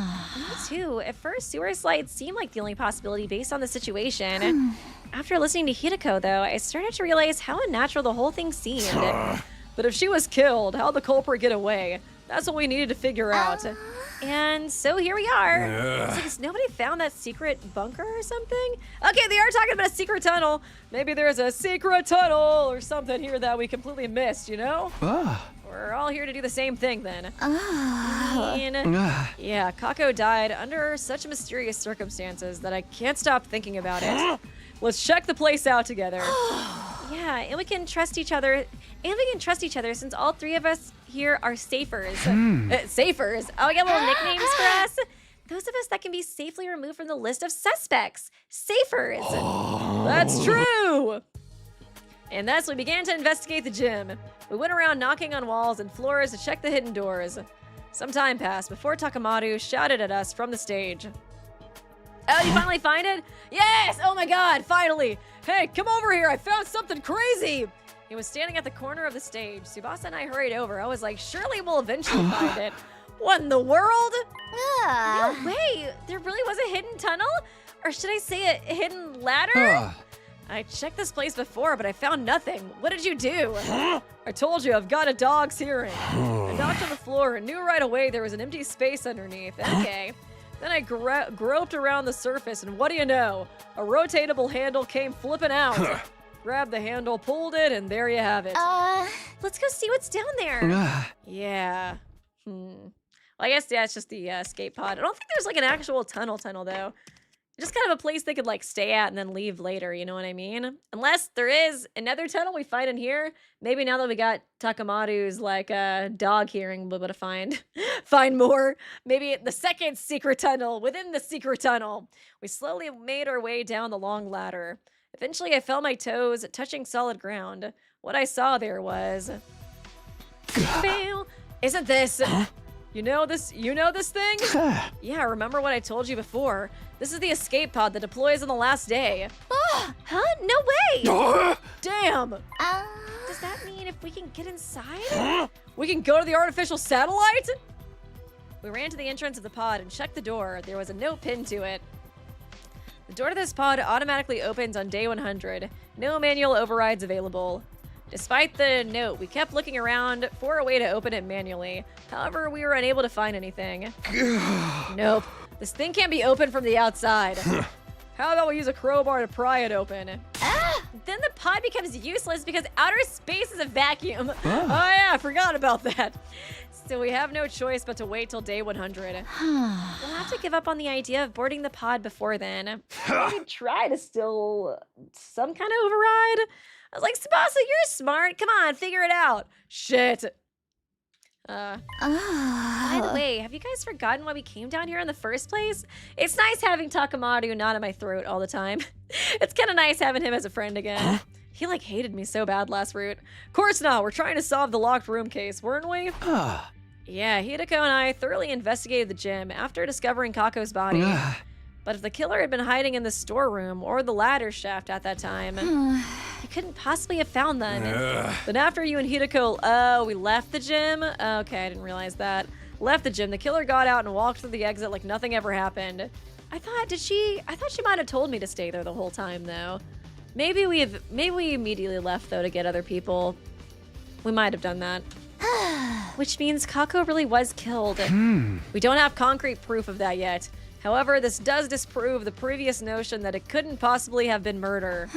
[SPEAKER 1] too. At first, sewer slide seemed like the only possibility based on the situation. After listening to Hideko, though, I started to realize how unnatural the whole thing seemed. But if she was killed, how'd the culprit get away? That's what we needed to figure out. And so here we are. It's like, has nobody found that secret bunker or something? Okay, they are talking about a secret tunnel. Maybe there's a secret tunnel or something here that we completely missed, you know? we're all here to do the same thing then. I mean, yeah, Kako died under such mysterious circumstances that I can't stop thinking about it. Let's check the place out together. Yeah, and we can trust each other. Since all three of us here are safers. Safers? Oh, we got little nicknames for us? Those of us that can be safely removed from the list of suspects. Safers. That's true. And thus we began to investigate the gym. We went around knocking on walls and floors to check the hidden doors. Some time passed before Takamado shouted at us from the stage. Oh, you finally find it? Yes! Oh my god, finally! Hey, come over here, I found something crazy! He was standing at the corner of the stage. Tsubasa and I hurried over. I was like, surely we'll eventually find it. What in the world? No way! There really was a hidden tunnel? Or should I say a hidden ladder? I checked this place before, but I found nothing. What did you do? I told you, I've got a dog's hearing. I knocked on the floor and knew right away there was an empty space underneath. Okay. Then I groped around the surface, and what do you know? A rotatable handle came flipping out. Grabbed the handle, pulled it, and there you have it.
[SPEAKER 3] Let's go see what's down there.
[SPEAKER 1] Yeah. Well, I guess that's just the escape pod. I don't think there's like an actual tunnel though. Just kind of a place they could like stay at and then leave later, you know what I mean? Unless there is another tunnel we find in here. Maybe now that we got Takamadu's like dog hearing, we'll be able to find more. Maybe the second secret tunnel within the secret tunnel. We slowly made our way down the long ladder. Eventually I felt my toes touching solid ground. What I saw there was... Fail! Isn't this... You know this thing? Yeah, remember what I told you before. This is the escape pod that deploys on the last day.
[SPEAKER 3] Huh? No way!
[SPEAKER 1] Damn!
[SPEAKER 3] Does that mean if we can get inside?
[SPEAKER 1] We can go to the artificial satellite? We ran to the entrance of the pod and checked the door. There was a note pinned to it. The door to this pod automatically opens on day 100. No manual overrides available. Despite the note, we kept looking around for a way to open it manually. However, we were unable to find anything. Nope. This thing can't be opened from the outside. How about we use a crowbar to pry it open?
[SPEAKER 3] Then the pod becomes useless because outer space is a vacuum.
[SPEAKER 1] Oh yeah, I forgot about that. So we have no choice but to wait till day 100.
[SPEAKER 3] We'll have to give up on the idea of boarding the pod before then.
[SPEAKER 1] Maybe try to still some kind of override. I was like, Tsubasa, you're smart. Come on, figure it out. Shit.
[SPEAKER 3] By the way, have you guys forgotten why we came down here in the first place?
[SPEAKER 1] It's nice having Takamado not in my throat all the time. It's kind of nice having him as a friend again. He like hated me so bad last route. Of course not. We're trying to solve the locked room case, weren't we? Yeah, Hideko and I thoroughly investigated the gym after discovering Kako's body. But if the killer had been hiding in the storeroom or the ladder shaft at that time, he couldn't possibly have found them. Then after you and Hideko, we left the gym? Okay, I didn't realize that. Left the gym, the killer got out and walked through the exit like nothing ever happened. I thought she might have told me to stay there the whole time though. Maybe we immediately left though to get other people. We might have done that. Which means Kako really was killed. We don't have concrete proof of that yet. However, this does disprove the previous notion that it couldn't possibly have been murder.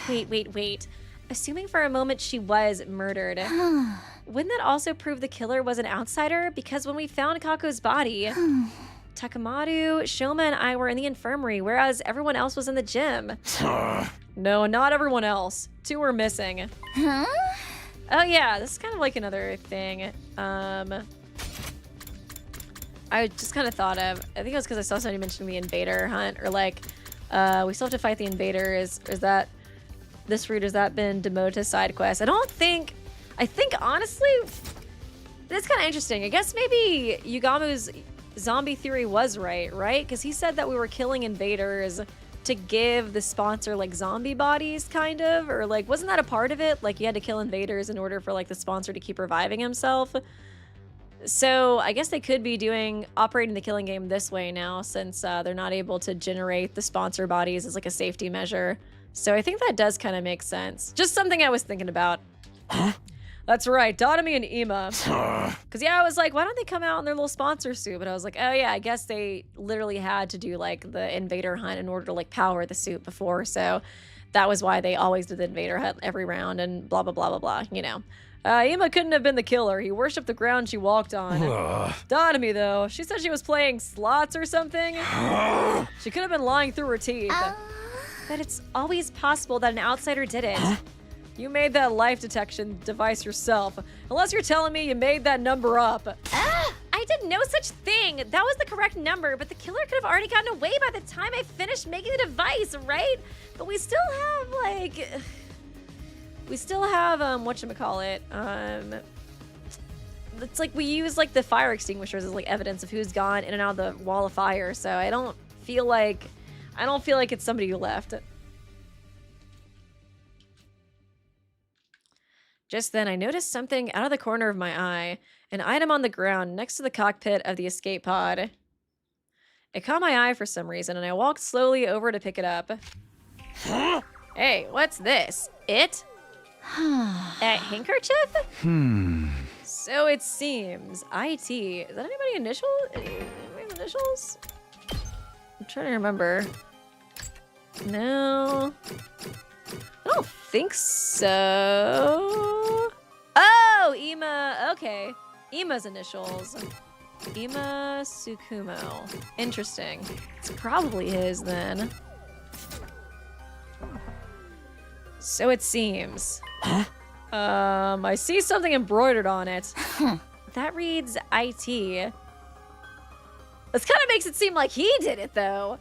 [SPEAKER 3] Wait. Assuming for a moment she was murdered, wouldn't that also prove the killer was an outsider? Because when we found Kako's body, Takamado, Shouma, and I were in the infirmary, whereas everyone else was in the gym.
[SPEAKER 1] No, not everyone else. 2 were missing. Oh yeah, this is kind of like another thing. I just kind of thought of, I think it was because I saw somebody mentioning the Invader hunt, or like, we still have to fight the Invader. Is that, this route, has that been demoted to side quest? I think honestly, that's kind of interesting. I guess maybe Yugamu's zombie theory was right? Because he said that we were killing invaders to give the sponsor like zombie bodies, kind of, or like, wasn't that a part of it? Like you had to kill invaders in order for like the sponsor to keep reviving himself. So I guess they could be operating the killing game this way now, since they're not able to generate the sponsor bodies as like a safety measure. So I think that does kind of make sense. Just something I was thinking about. That's right, Dotomi and Ima. Because yeah, I was like, why don't they come out in their little sponsor suit? But I was like, oh yeah, I guess they literally had to do like the Invader hunt in order to like power the suit before. So that was why they always did the Invader hunt every round and blah, blah, blah, blah, blah, you know. Ima couldn't have been the killer. He worshipped the ground she walked on. Takumi, though, she said she was playing slots or something. She could have been lying through her teeth.
[SPEAKER 3] But it's always possible that an outsider did it.
[SPEAKER 1] You made that life detection device yourself. Unless you're telling me you made that number up.
[SPEAKER 3] I did no such thing. That was the correct number, but the killer could have already gotten away by the time I finished making the device, right?
[SPEAKER 1] But we still have, like... whatchamacallit? It's like we use, like, the fire extinguishers as, like, evidence of who's gone in and out of the wall of fire, so I don't feel like it's somebody who left. Just then, I noticed something out of the corner of my eye, an item on the ground next to the cockpit of the escape pod. It caught my eye for some reason, and I walked slowly over to pick it up. Hey, what's this? It? A handkerchief? So it seems. IT. Is that anybody initials? I'm trying to remember. No. I don't think so. Oh, Ima. Okay. Ima's initials. Ima Tsukumo. Interesting. It's probably his then. So it seems. I see something embroidered on it. That reads IT. This kind of makes it seem like he did it, though.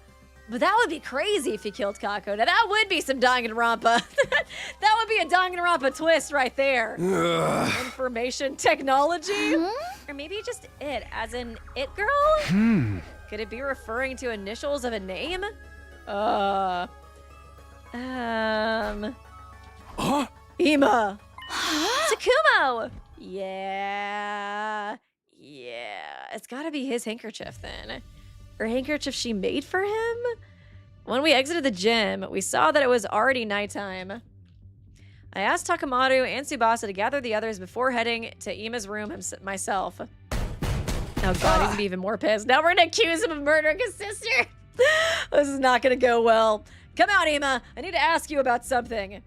[SPEAKER 1] But that would be crazy if he killed Kako. Now, that would be some Danganronpa. That would be a Danganronpa twist right there. Information technology?
[SPEAKER 3] Or maybe just it, as in it girl?
[SPEAKER 1] Could it be referring to initials of a name? Ima.
[SPEAKER 3] Tsukumo!
[SPEAKER 1] Yeah. It's gotta be his handkerchief then. Or handkerchief she made for him? When we exited the gym, we saw that it was already nighttime. I asked Takamaru and Tsubasa to gather the others before heading to Ima's room myself. Oh god, he's gonna be even more pissed. Now we're gonna accuse him of murdering his sister. This is not gonna go well. Come out, Ima. I need to ask you about something.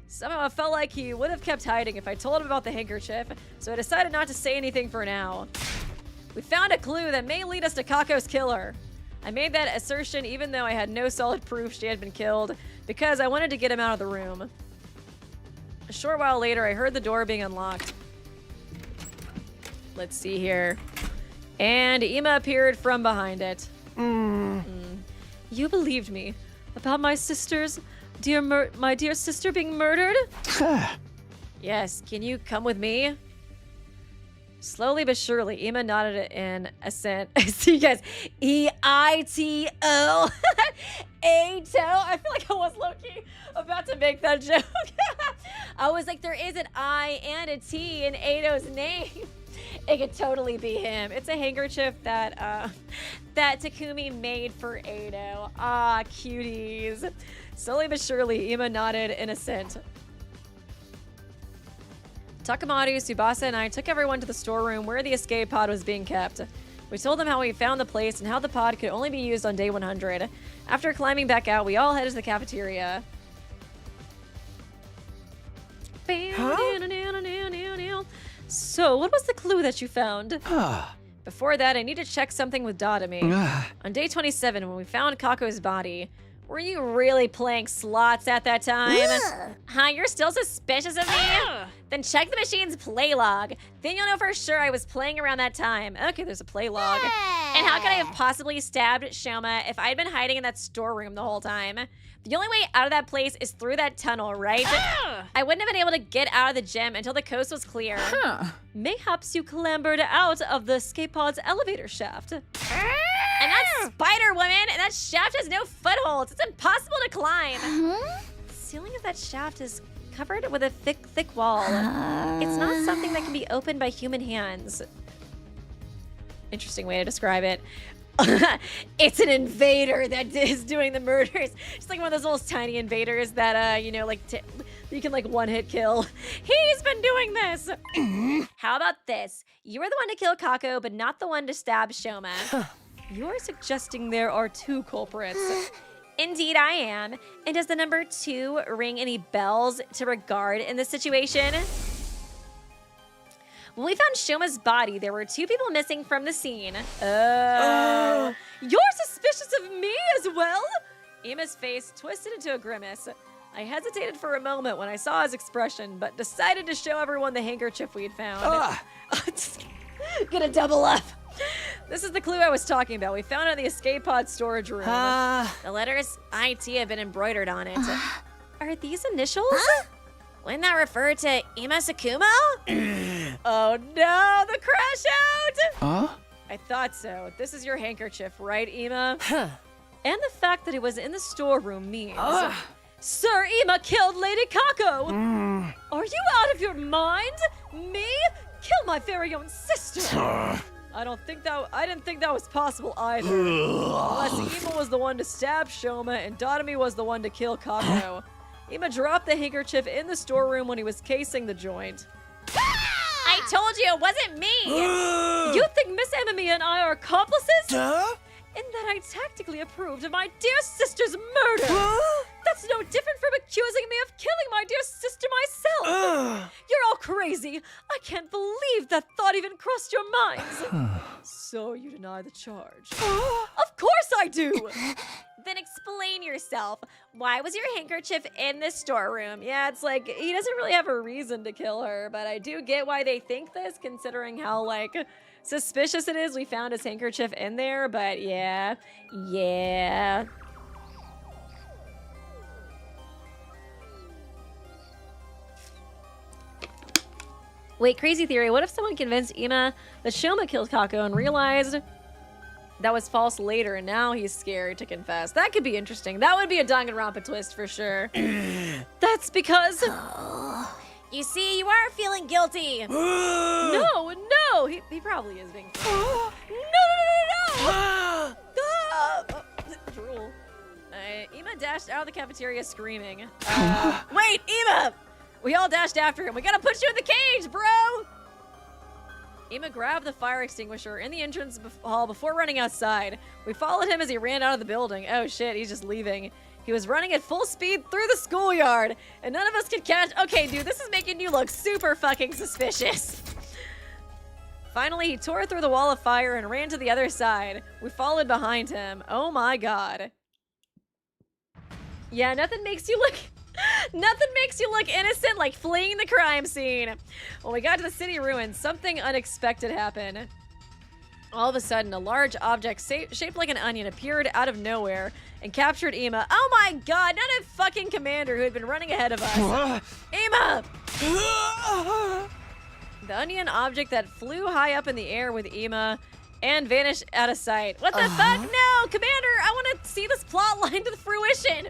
[SPEAKER 1] Somehow I felt like he would have kept hiding if I told him about the handkerchief, so I decided not to say anything for now. We found a clue that may lead us to Kako's killer. I made that assertion even though I had no solid proof she had been killed, because I wanted to get him out of the room. A short while later, I heard the door being unlocked. Let's see here. And Ima appeared from behind it. You believed me about my sister's my dear sister being murdered? Yes, can you come with me? Slowly but surely, Ima nodded in assent. See you guys, E-I-T-O. Ato. I feel like I was low-key about to make that joke. I was like, there is an I and a T in Ato's name. It could totally be him. It's a handkerchief that that Takumi made for Ato. Ah, cuties. Slowly but surely, Ima nodded in assent. Takamaru, Tsubasa, and I took everyone to the storeroom where the escape pod was being kept. We told them how we found the place and how the pod could only be used on day 100. After climbing back out, we all headed to the cafeteria. So, what was the clue that you found? Before that, I need to check something with Takumi. On day 27, when we found Kako's body, were you really playing slots at that time?
[SPEAKER 3] Huh, you're still suspicious of me? Then check the machine's play log. Then you'll know for sure I was playing around that time.
[SPEAKER 1] Okay, there's a play log.
[SPEAKER 3] And how could I have possibly stabbed Shouma if I'd been hiding in that storeroom the whole time? The only way out of that place is through that tunnel, right? I wouldn't have been able to get out of the gym until the coast was clear.
[SPEAKER 1] Mayhaps you clambered out of the escape pod's elevator shaft.
[SPEAKER 3] And that's Spider-Woman, and that shaft has no footholds. It's impossible to climb.
[SPEAKER 1] The ceiling of that shaft is covered with a thick wall. It's not something that can be opened by human hands. Interesting way to describe it. It's an invader that is doing the murders. Just like one of those little tiny invaders that, you know, like you can like one-hit kill. He's been doing this.
[SPEAKER 3] How about this? You were the one to kill Kako, but not the one to stab Shouma.
[SPEAKER 1] You're suggesting there are two culprits.
[SPEAKER 3] Indeed I am. And does the number 2 ring any bells to regard in this situation? When we found Shouma's body, there were 2 people missing from the scene. You're suspicious of me as well? Ima's face twisted into a grimace. I hesitated for a moment when I saw his expression, but decided to show everyone the handkerchief we had found. Gonna double up. This is the clue I was talking about. We found it in the escape pod storage room. The letters IT have been embroidered on it. Are these initials? Huh? Wouldn't that refer to Ima Sakumo? Oh no, the crash out!
[SPEAKER 2] Huh?
[SPEAKER 3] I thought so. This is your handkerchief, right, Ima? And the fact that it was in the storeroom means... Sir Ima killed Lady Kako! Are you out of your mind? Me? Kill my very own sister! I didn't think that was possible either. Unless Ima was the one to stab Shouma and Dotami was the one to kill Kako. Ima dropped the handkerchief in the storeroom when he was casing the joint. I told you it wasn't me! You think Miss Emily and I are accomplices?
[SPEAKER 8] Duh?
[SPEAKER 3] In that I tactically approved of my dear sister's murder! That's no different from accusing me of killing my dear sister myself! You're all crazy! I can't believe that thought even crossed your minds! So you deny the charge? Of course I do! Then explain yourself. Why was your handkerchief in the storeroom? Yeah, it's like, he doesn't really have a reason to kill her, but I do get why they think this, considering how, like, suspicious it is we found his handkerchief in there, but yeah. Wait, crazy theory. What if someone convinced Ima that Shouma killed Kako and realized that was false later, and now he's scared to confess? That could be interesting. That would be a Danganronpa twist for sure. That's because... You see, you are feeling guilty. No, he probably is being... No! Drool. Ima dashed out of the cafeteria screaming. Wait, Ima! We all dashed after him. We gotta put you in the cage, bro! Ima grabbed the fire extinguisher in the entrance hall before running outside. We followed him as he ran out of the building. Oh shit, he's just leaving. He was running at full speed through the schoolyard, and none of us could catch... Okay, dude, this is making you look super fucking suspicious. Finally, he tore through the wall of fire and ran to the other side. We followed behind him. Oh my god. Yeah, nothing makes you look innocent like fleeing the crime scene. When we got to the city ruins, something unexpected happened. All of a sudden, a large object shaped like an onion appeared out of nowhere and captured Ima. Oh my god, not a fucking commander who had been running ahead of us. Ima! The onion object that flew high up in the air with Ima and vanished out of sight. What the fuck? No, Commander, I want to see this plot line to fruition.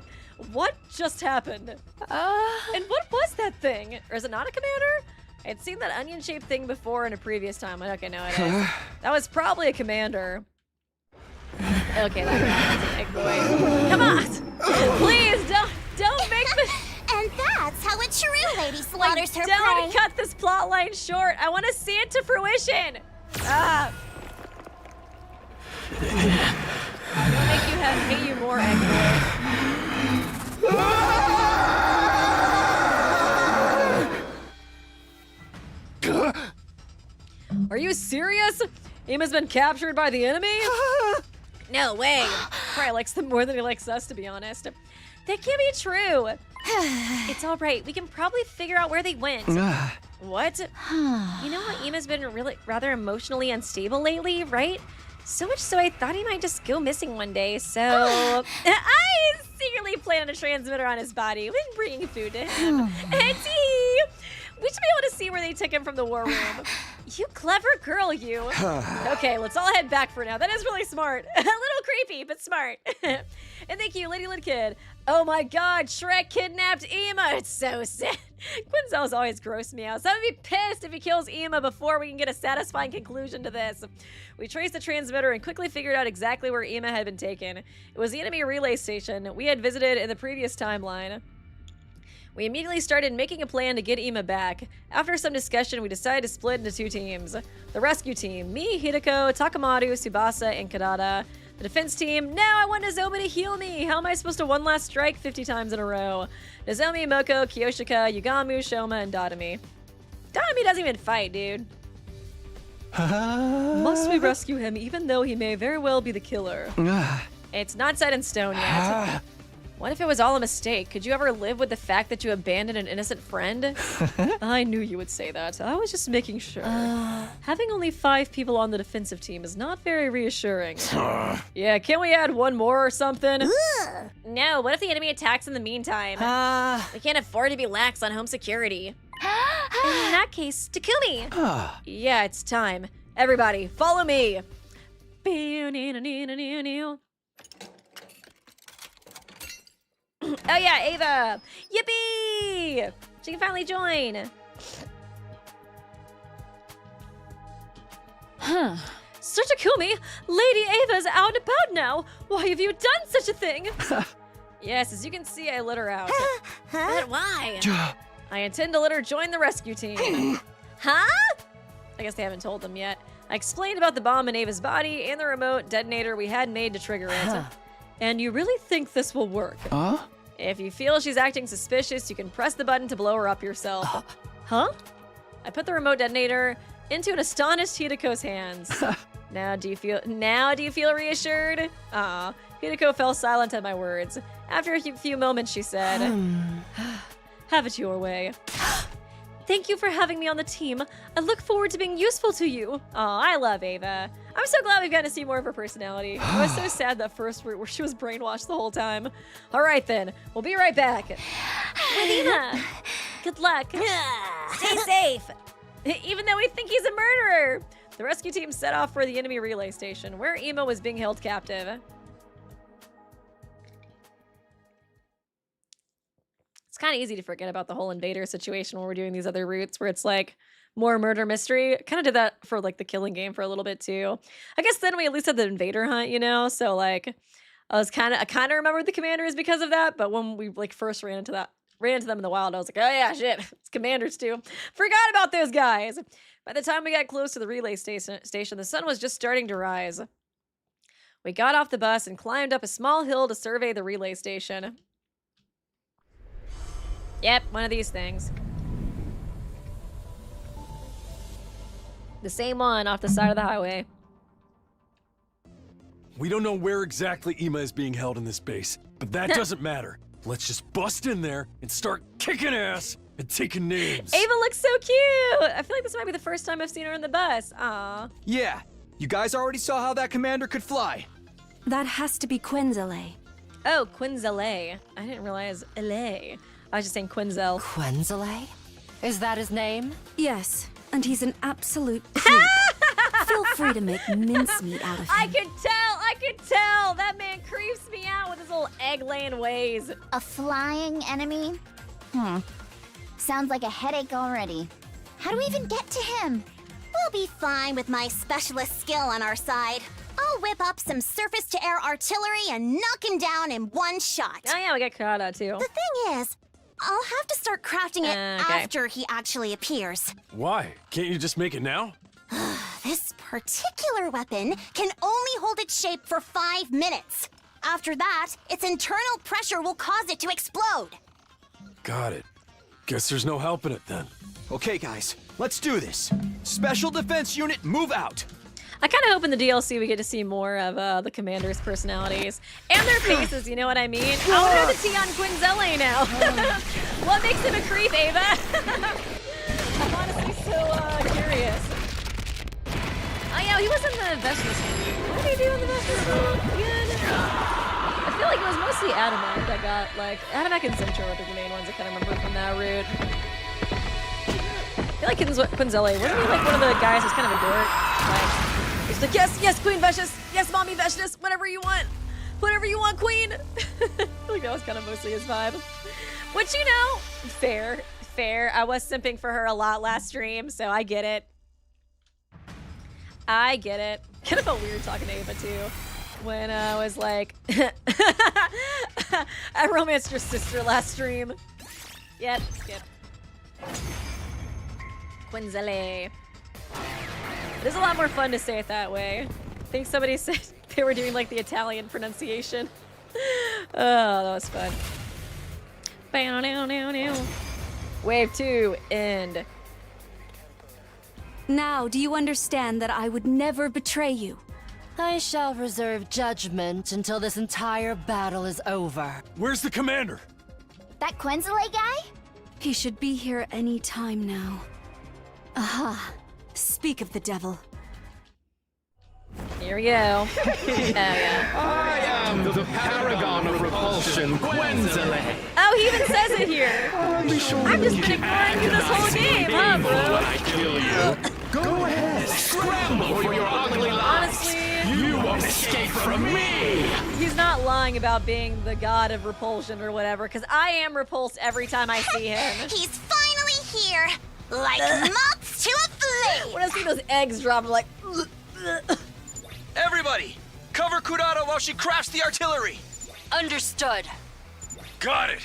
[SPEAKER 3] What just happened? And what was that thing? Or is it not a commander? I had seen that onion-shaped thing before in a previous time. Okay, no, it is. That was probably a commander. Okay, that's an egg boy. Come on! Please, don't make me...
[SPEAKER 8] And that's how a true lady slaughters her
[SPEAKER 3] Don't
[SPEAKER 8] prey.
[SPEAKER 3] cut this plot line short. I want to see it to fruition. Ah. I'll make you hate you more, egg boy. Are you serious? Ima's been captured by the enemy? No way. Probably likes them more than he likes us, to be honest. That can't be true. It's all right. We can probably figure out where they went. What? You know how Ima's been rather emotionally unstable lately, right? So much so I thought he might just go missing one day, so... I secretly planted a transmitter on his body when bringing food to him. We should be able to see where they took him from the war room. You clever girl, you. Okay, let's all head back for now. That is really smart. A little creepy, but smart. And thank you, Lady Lid Kid. Oh my god, Shrek kidnapped Ima. It's so sad. Quenzelle's always grossed me out. So I'm gonna be pissed if he kills Ima before we can get a satisfying conclusion to this. We traced the transmitter and quickly figured out exactly where Ima had been taken. It was the enemy relay station we had visited in the previous timeline. We immediately started making a plan to get Ima back. After some discussion, we decided to split into 2 teams. The rescue team, me, Hideko, Takamaru, Tsubasa, and Kadada. The defense team, no, I want Nozomi to heal me. How am I supposed to one last strike 50 times in a row? Nozomi, Moko, Kiyoshika, Yugamu, Shouma, and Dotami. Dotami doesn't even fight, dude.
[SPEAKER 1] Must we rescue him even though he may very well be the killer? It's not set in stone yet. What if it was all a mistake? Could you ever live with the fact that you abandoned an innocent friend? I knew you would say that. I was just making sure. Having only 5 people on the defensive team is not very reassuring. Yeah, can't we add 1 more or something?
[SPEAKER 3] No, what if the enemy attacks in the meantime? We can't afford to be lax on home security. In that case, Takumi!
[SPEAKER 1] Yeah, it's time. Everybody, follow me. Oh yeah, Ava! Yippee! She can finally join. Sir Takumi, Lady Ava's out and about now. Why have you done such a thing? Yes, as you can see, I let her out.
[SPEAKER 3] But why?
[SPEAKER 1] I intend to let her join the rescue team.
[SPEAKER 3] Huh?
[SPEAKER 1] I guess they haven't told them yet. I explained about the bomb in Ava's body and the remote detonator we had made to trigger it. And you really think this will work? If you feel she's acting suspicious, you can press the button to blow her up yourself. Huh? I put the remote detonator into an astonished Hideko's hands. Now do you feel reassured? Hideko fell silent at my words. After a few moments, she said, have it your way. Thank you for having me on the team. I look forward to being useful to you. I love Ava. I'm so glad we've gotten to see more of her personality. I was so sad that first where she was brainwashed the whole time. All right then, we'll be right back. Ava, good luck. Stay safe. Even though we think he's a murderer. The rescue team set off for the enemy relay station, where Emo was being held captive. It's kind of easy to forget about the whole Invader situation when we're doing these other routes where it's like more murder mystery. Kind of did that for like the killing game for a little bit too. I guess then we at least had the Invader hunt, you know? So like I kind of remembered the commanders because of that, but when we like first ran into them in the wild, I was like, oh yeah, shit, it's commanders too. Forgot about those guys. By the time we got close to the relay station, the sun was just starting to rise. We got off the bus and climbed up a small hill to survey the relay station. Yep, one of these things. The same one off the side of the highway.
[SPEAKER 5] We don't know where exactly Ima is being held in this base, but that doesn't matter. Let's just bust in there and start kicking ass and taking names.
[SPEAKER 1] Ava looks so cute! I feel like this might be the first time I've seen her in the bus. Aw.
[SPEAKER 2] Yeah, you guys already saw how that commander could fly.
[SPEAKER 9] That has to be Quenzelle.
[SPEAKER 1] Oh, Quenzelle. I didn't realize LA. I was just saying Quenzelle.
[SPEAKER 4] Quenzelle? Is that his name?
[SPEAKER 9] Yes, and he's an absolute creep. Feel free to make mincemeat out of him.
[SPEAKER 3] I could tell! That man creeps me out with his little egg-laying ways.
[SPEAKER 10] A flying enemy? Sounds like a headache already. How do we even get to him? We'll be fine with my specialist skill on our side. I'll whip up some surface-to-air artillery and knock him down in one shot.
[SPEAKER 1] Oh yeah, we got Kata too.
[SPEAKER 10] The thing is, I'll have to start crafting it
[SPEAKER 1] Okay.
[SPEAKER 10] after he actually appears.
[SPEAKER 5] Why? Can't you just make it now?
[SPEAKER 10] This particular weapon can only hold its shape for 5 minutes. After that, its internal pressure will cause it to explode.
[SPEAKER 5] Got it. Guess there's no helping it then.
[SPEAKER 2] Okay, guys, let's do this. Special Defense Unit, move out.
[SPEAKER 1] I kind of hope in the DLC we get to see more of the commanders' personalities and their faces, you know what I mean? I want to know the tea on Quenzelle now. What makes him a creep, Ava? I'm honestly so curious. Oh yeah, he was in the Vestris movie. What did he do in the Vestris movie again? I feel like it was mostly Adamak that got, like, Adamak and Zentro are the main ones I kind of remember from that route. I feel like Quenzelle, wasn't he like one of the guys who's kind of a dork? Like, he's like, yes, Queen Vestris, yes, Mommy Vestris, whatever you want, Queen. I feel like that was kind of mostly his vibe. Which, you know, fair. I was simping for her a lot last stream, so I get it. Kind of felt weird talking to Ava too, when I was like, I romanced your sister last stream. Yep, skip. Quenzelle. It is a lot more fun to say it that way. I think somebody said they were doing like the Italian pronunciation. Oh, that was fun. Wave 2, end.
[SPEAKER 9] Now, do you understand that I would never betray you?
[SPEAKER 4] I shall reserve judgment until this entire battle is over.
[SPEAKER 5] Where's the commander?
[SPEAKER 10] That Quenzelle guy?
[SPEAKER 9] He should be here any time now. Aha. Speak of the devil.
[SPEAKER 1] Here we go. Oh, yeah.
[SPEAKER 11] I am the paragon of repulsion, Quenzelle.
[SPEAKER 1] Oh, he even says it here. I've just been ignoring you this whole game, huh, bro?
[SPEAKER 11] When I kill you, go ahead, scramble for your ugly lives.
[SPEAKER 1] Honestly,
[SPEAKER 11] You won't escape from me.
[SPEAKER 1] he's not lying about being the god of repulsion or whatever, because I am repulsed every time I see him.
[SPEAKER 10] He's finally here! Like moths to a flame!
[SPEAKER 1] When I see those eggs drop, I'm like,
[SPEAKER 2] Everybody, cover Kurata while she crafts the artillery.
[SPEAKER 4] Understood.
[SPEAKER 5] Got it.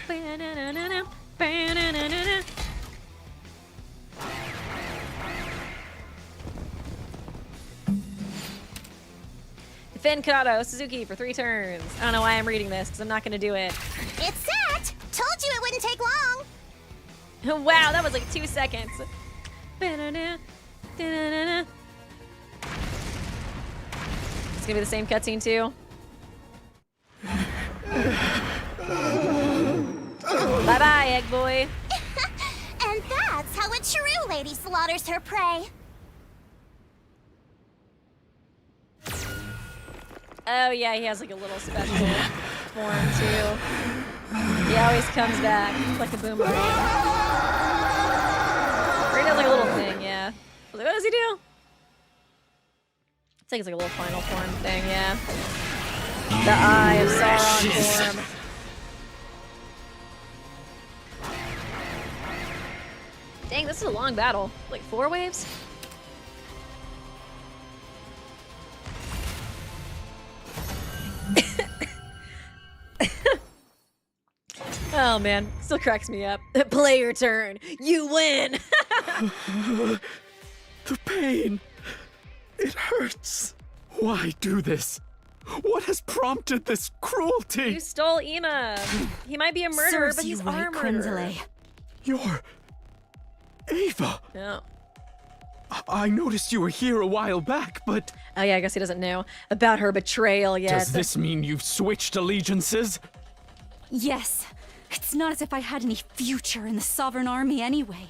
[SPEAKER 1] Defend Kako Suzuki for 3 turns. I don't know why I'm reading this, because I'm not going to do it.
[SPEAKER 10] It's set! Told you it wouldn't take long!
[SPEAKER 1] Wow, that was like 2 seconds. It's gonna be the same cutscene too. Bye bye, egg boy.
[SPEAKER 10] And that's how a true lady slaughters her prey.
[SPEAKER 1] Oh yeah, he has like a little special form too. He always comes back like a boomerang. Or he does like a little thing, yeah. What does he do? I think it's like a little final form thing, yeah. The Eye of Sauron form. Dang, this is a long battle. Like 4 waves? Oh man, still cracks me up. Play your turn. You win.
[SPEAKER 11] The pain. It hurts. Why do this? What has prompted this cruelty?
[SPEAKER 1] You stole Ima. He might be a murderer,
[SPEAKER 9] Serves
[SPEAKER 1] but
[SPEAKER 9] you
[SPEAKER 1] he's
[SPEAKER 9] right,
[SPEAKER 1] our murderer.
[SPEAKER 9] Quenzelle.
[SPEAKER 11] You're... Ava.
[SPEAKER 1] No.
[SPEAKER 11] I noticed you were here a while back, but...
[SPEAKER 1] Oh yeah, I guess he doesn't know about her betrayal yet.
[SPEAKER 11] Does this mean you've switched allegiances?
[SPEAKER 9] Yes. It's not as if I had any future in the Sovereign Army anyway.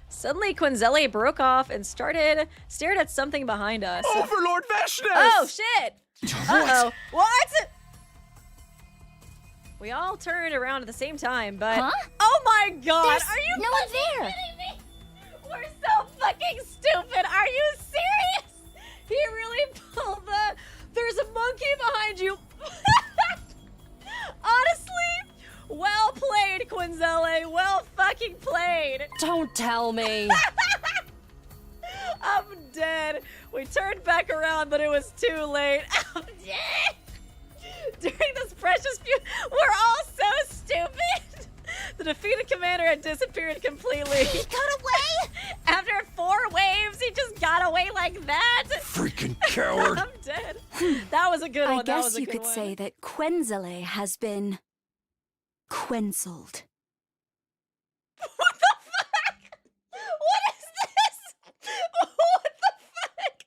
[SPEAKER 1] Suddenly, Quenzelle broke off and stared at something behind us.
[SPEAKER 11] Overlord Vashnes!
[SPEAKER 1] Oh shit! Uh-oh. What? We all turned around at the same time, but...
[SPEAKER 10] Huh?
[SPEAKER 1] Oh my god!
[SPEAKER 10] There's
[SPEAKER 1] Are you
[SPEAKER 10] no one
[SPEAKER 1] fucking
[SPEAKER 10] there.
[SPEAKER 1] kidding me? We're so fucking stupid! Are you serious? He really pulled the... There's a monkey behind you! Honestly, well played, Quenzelle. Well fucking played.
[SPEAKER 4] Don't tell me.
[SPEAKER 1] I'm dead. We turned back around, but it was too late. I'm dead. During this precious few, we're all so stupid. The defeated commander had disappeared completely.
[SPEAKER 10] He got away?
[SPEAKER 1] After 4 waves, he just got away like that.
[SPEAKER 5] Freaking coward.
[SPEAKER 1] I'm dead. That was a good one.
[SPEAKER 9] I
[SPEAKER 1] That was
[SPEAKER 9] guess
[SPEAKER 1] a
[SPEAKER 9] you
[SPEAKER 1] good
[SPEAKER 9] could
[SPEAKER 1] one.
[SPEAKER 9] say that Quenzelle has been... Quenzelled.
[SPEAKER 1] What the fuck? What is this? What the fuck?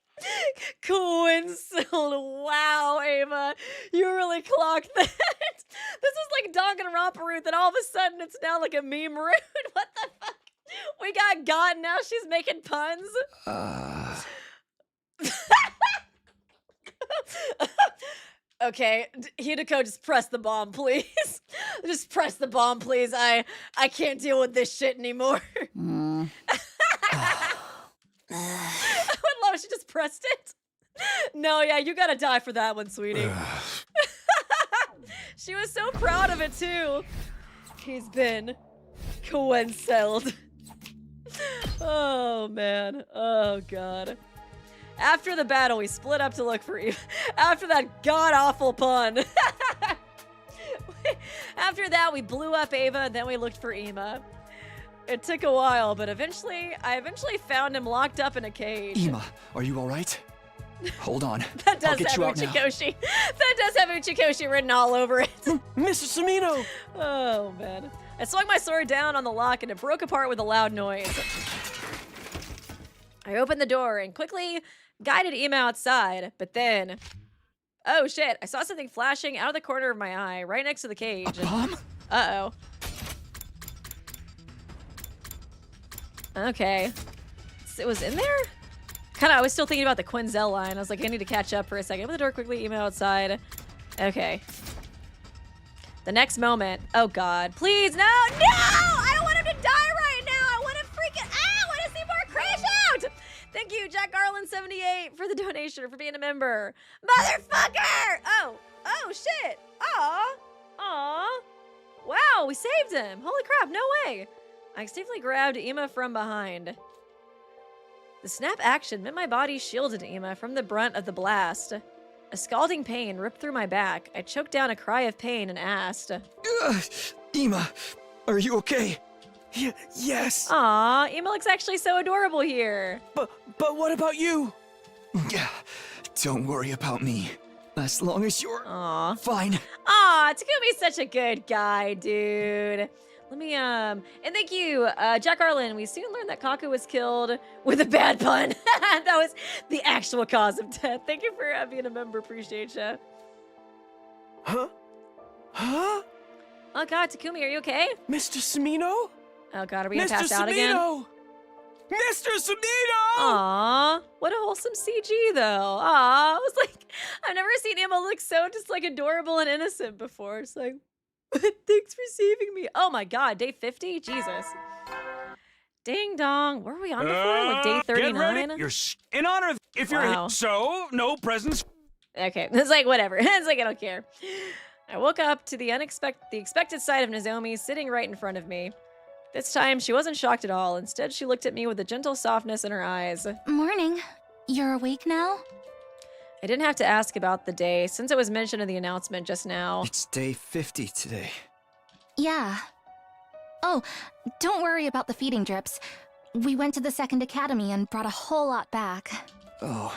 [SPEAKER 1] Quenzelle. Wow, Ava. You really clocked that. This was like Danganronpa Root, and all of a sudden it's now like a meme root. What the fuck? We got and now she's making puns. Okay, Hideko, just press the bomb, please. Just press the bomb, please. I can't deal with this shit anymore. I would love if she just pressed it. No, yeah, you gotta die for that one, sweetie. She was so proud of it, too. He's been Quenzelled. Oh, man. Oh, God. After the battle, we split up to look for Eva. After that god-awful pun. After that, we blew up Ava, and then we looked for Ima. It took a while, but I eventually found him locked up in a cage.
[SPEAKER 2] Ima, are you all right? Hold on.
[SPEAKER 1] That
[SPEAKER 2] I'll
[SPEAKER 1] does
[SPEAKER 2] get
[SPEAKER 1] have
[SPEAKER 2] you out now.
[SPEAKER 1] Uchikoshi. That does have Uchikoshi written all over it.
[SPEAKER 7] Mr. Samino!
[SPEAKER 1] Oh, man. I swung my sword down on the lock and it broke apart with a loud noise. I opened the door and quickly guided Ima outside, but then... Oh shit, I saw something flashing out of the corner of my eye, right next to the cage.
[SPEAKER 2] A bomb?
[SPEAKER 1] Uh-oh. Okay. So it was in there? I was still thinking about the Quenzelle line. I was like, I need to catch up for a second. Open the door quickly, Ima outside. Okay. The next moment. Oh god. Please, no! No! I don't want him to die right now! I want to I want to see more crash out! Thank you, Jack Garland78, for the donation, for being a member. Motherfucker! Oh, shit. Aw. Wow, we saved him. Holy crap, no way. I safely grabbed Ima from behind. The snap action meant my body shielded Ima from the brunt of the blast. A scalding pain ripped through my back. I choked down a cry of pain and asked,
[SPEAKER 2] Ima, are you okay? Yes.
[SPEAKER 1] Aw, Ima looks actually so adorable here.
[SPEAKER 7] But what about you?
[SPEAKER 2] Yeah, don't worry about me. As long as you're fine.
[SPEAKER 1] Aw, Takumi's such a good guy, dude. Let me, and thank you, Jack Arlen. We soon learned that Kako was killed with a bad pun. That was the actual cause of death. Thank you for being a member. Appreciate you.
[SPEAKER 7] Huh?
[SPEAKER 1] Oh god, Takumi, are you okay?
[SPEAKER 7] Mr. Sumino?
[SPEAKER 1] Oh god, are we gonna pass out again?
[SPEAKER 7] Mr. Sumino!
[SPEAKER 1] Aww, what a wholesome CG though. Aw, I was like, I've never seen Ima look so just like adorable and innocent before. It's like, thanks for saving me. Oh my god, day 50? Jesus. Ding dong. What were we on before? Like day 39?
[SPEAKER 5] Get ready. You're in honor of, if you're so, no presents.
[SPEAKER 1] Okay, it's like whatever. It's like I don't care. I woke up to the expected sight of Nozomi sitting right in front of me. This time, she wasn't shocked at all. Instead, she looked at me with a gentle softness in her eyes.
[SPEAKER 10] Morning. You're awake now?
[SPEAKER 1] I didn't have to ask about the day, since it was mentioned in the announcement just now.
[SPEAKER 2] It's day 50 today.
[SPEAKER 10] Yeah. Oh, don't worry about the feeding drips. We went to the second academy and brought a whole lot back.
[SPEAKER 2] Oh.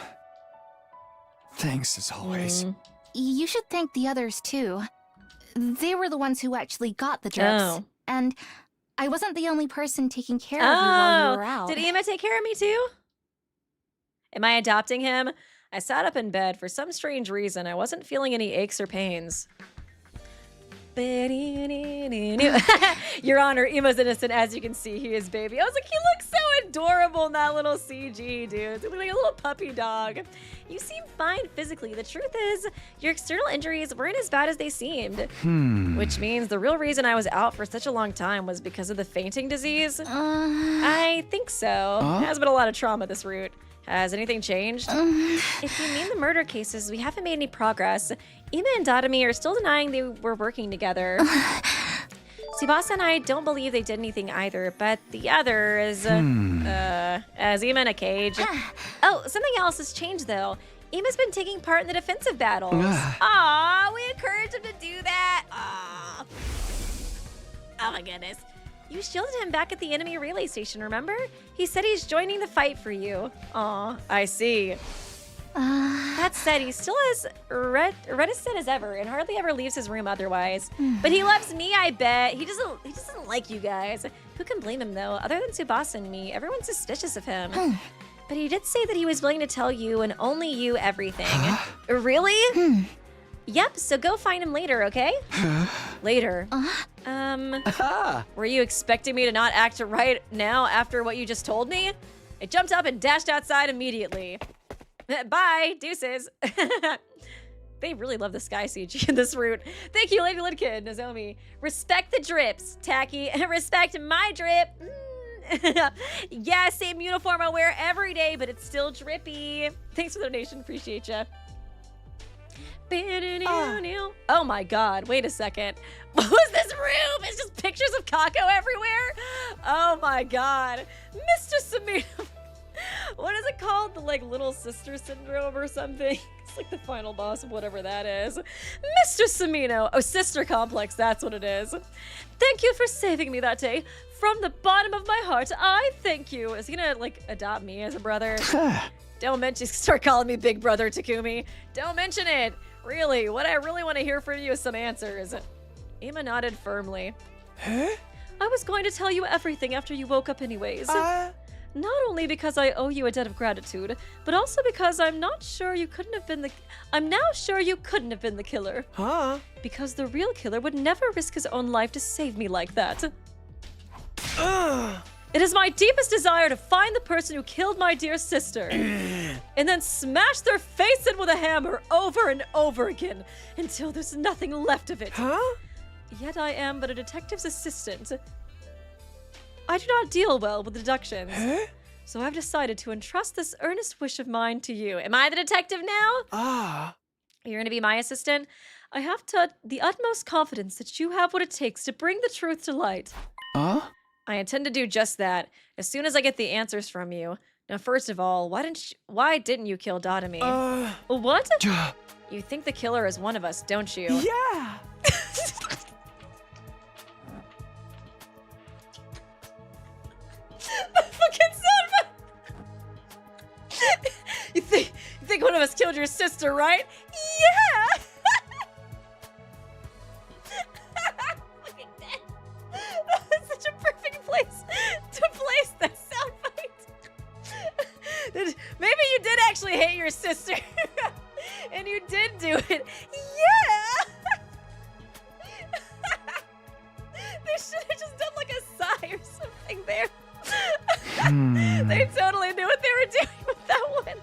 [SPEAKER 2] Thanks as always.
[SPEAKER 10] You should thank the others, too. They were the ones who actually got the drips.
[SPEAKER 1] Oh.
[SPEAKER 10] And I wasn't the only person taking care of you while you were out.
[SPEAKER 1] Did Ima take care of me, too? Am I adopting him? I sat up in bed. For some strange reason, I wasn't feeling any aches or pains. Your Honor, Ima's innocent, as you can see. He is baby. I was like, he looks so adorable in that little CG, dude. He looks like a little puppy dog. You seem fine physically. The truth is, your external injuries weren't as bad as they seemed. Which means the real reason I was out for such a long time was because of the fainting disease? I think so. There has been a lot of trauma this route. Has anything changed? If you mean the murder cases, we haven't made any progress. Ima and Datami are still denying they were working together. Tsubasa and I don't believe they did anything either, but the others, as Ima in a cage. Oh, something else has changed though. Ima's been taking part in the defensive battles. Aw, we encouraged him to do that. Aw. Oh my goodness. You shielded him back at the enemy relay station, remember? He said he's joining the fight for you. Aw, I see. That said, he's still as reticent as ever and hardly ever leaves his room otherwise. But he loves me, I bet. He doesn't like you guys. Who can blame him, though? Other than Tsubasa and me, everyone's suspicious of him. But he did say that he was willing to tell you and only you everything. Really? Yep, so go find him later, okay? Later. Were you expecting me to not act right now after what you just told me? I jumped up and dashed outside immediately. Bye, deuces. They really love the sky CG in this route. Thank you, Lady Lidkid, Nozomi. Respect the drips, Tacky, and respect my drip. Yeah, same uniform I wear every day, but it's still drippy. Thanks for the donation, appreciate ya. Oh my god, wait a second. What was this room? It's just pictures of Kako everywhere? Oh my god. Mr. Samir. What is it called? The like little sister syndrome or something? It's like the final boss of whatever that is. Mr. Samino. Oh, sister complex, that's what it is. Thank you for saving me that day. From the bottom of my heart, I thank you. Is he gonna like adopt me as a brother? Don't mention, start calling me Big Brother Takumi. Don't mention it. Really, what I really want to hear from you is some answers. Ima nodded firmly. I was going to tell you everything after you woke up anyways. Not only because I owe you a debt of gratitude, but also because I'm now sure you couldn't have been the killer.
[SPEAKER 12] Huh?
[SPEAKER 1] Because the real killer would never risk his own life to save me like that. It is my deepest desire to find the person who killed my dear sister, and then smash their face in with a hammer over and over again until there's nothing left of it.
[SPEAKER 12] Huh?
[SPEAKER 1] Yet I am but a detective's assistant. I do not deal well with deductions, so I've decided to entrust this earnest wish of mine to you. Am I the detective now? You're gonna be my assistant? I have the utmost confidence that you have what it takes to bring the truth to light. I intend to do just that, as soon as I get the answers from you. Now, first of all, why didn't you kill Dotami? What? You think the killer is one of us, don't you?
[SPEAKER 12] Yeah!
[SPEAKER 1] Fucking son of a... you think one of us killed your sister, right? Yeah! Fucking dead. That's such a perfect place to place that soundbite. Maybe you did actually hate your sister. And you did do it. Yeah! They should have just done like a sigh or something there. They totally knew what they were doing with that one.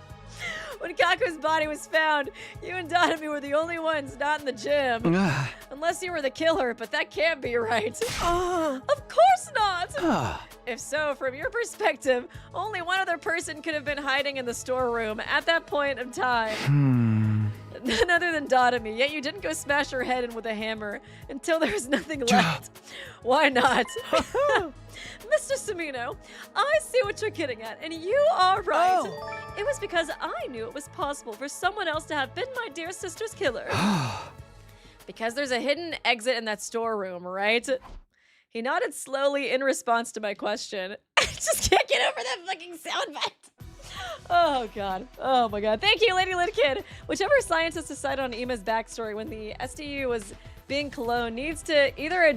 [SPEAKER 1] When Kako's body was found, you and Dotami were the only ones not in the gym. Unless you were the killer, but that can't be right. Of course not! If so, from your perspective, only one other person could have been hiding in the storeroom at that point of time. None other than Dotami, yet you didn't go smash her head in with a hammer until there was nothing left. Why not? Mr. Sumino, I see what you're getting at, and you are right. It was because I knew it was possible for someone else to have been my dear sister's killer. Because there's a hidden exit in that storeroom, right? He nodded slowly in response to my question. I just can't get over that fucking soundbite. Oh god. Oh my god. Thank you, Lady Lidkid. Whichever scientist decided on Ima's backstory when the SDU was being cloned needs to either a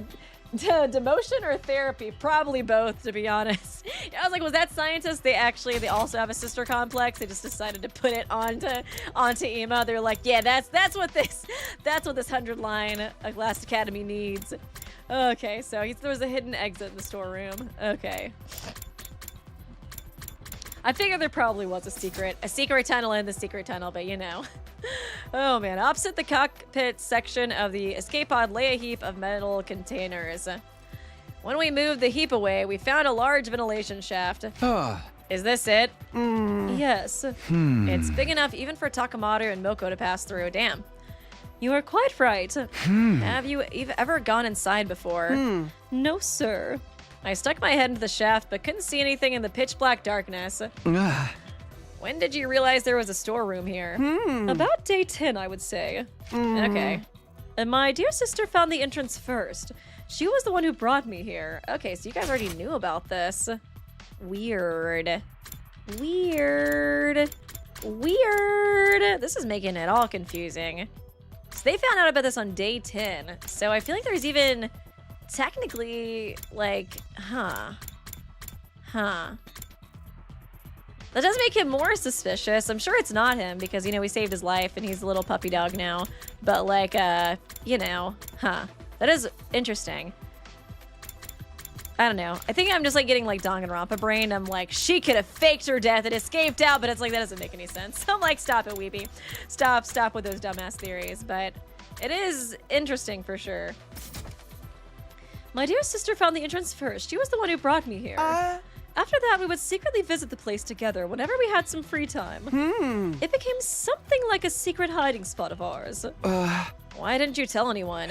[SPEAKER 1] demotion or therapy. Probably both, to be honest. I was like, was that scientist? They also have a sister complex. They just decided to put it onto Ima. They're like, yeah, that's what this 100-line Glass Academy needs. Okay, so there was a hidden exit in the storeroom. Okay. I figured there probably was a secret tunnel in the secret tunnel, but you know. Oh man, opposite the cockpit section of the escape pod lay a heap of metal containers. When we moved the heap away, we found a large ventilation shaft. Is this it? Yes. It's big enough even for Takamaru and Moko to pass through. Damn. You are quite right. Have you ever gone inside before? No, sir. I stuck my head into the shaft, but couldn't see anything in the pitch black darkness. When did you realize there was a storeroom here? About day 10, I would say. Okay. And my dear sister found the entrance first. She was the one who brought me here. Okay, so you guys already knew about this. Weird. Weird. Weird. This is making it all confusing. So they found out about this on day 10. So I feel like there's even... technically, like, That does make him more suspicious. I'm sure it's not him because, you know, we saved his life and he's a little puppy dog now. But, like, you know, that is interesting. I don't know. I think I'm just, like, getting, like, Danganronpa brain. I'm like, she could have faked her death and escaped out, but it's like, that doesn't make any sense. I'm like, stop it, Weeby. Stop with those dumbass theories. But it is interesting for sure. My dear sister found the entrance first. She was the one who brought me here. After that, we would secretly visit the place together whenever we had some free time. It became something like a secret hiding spot of ours. Why didn't you tell anyone?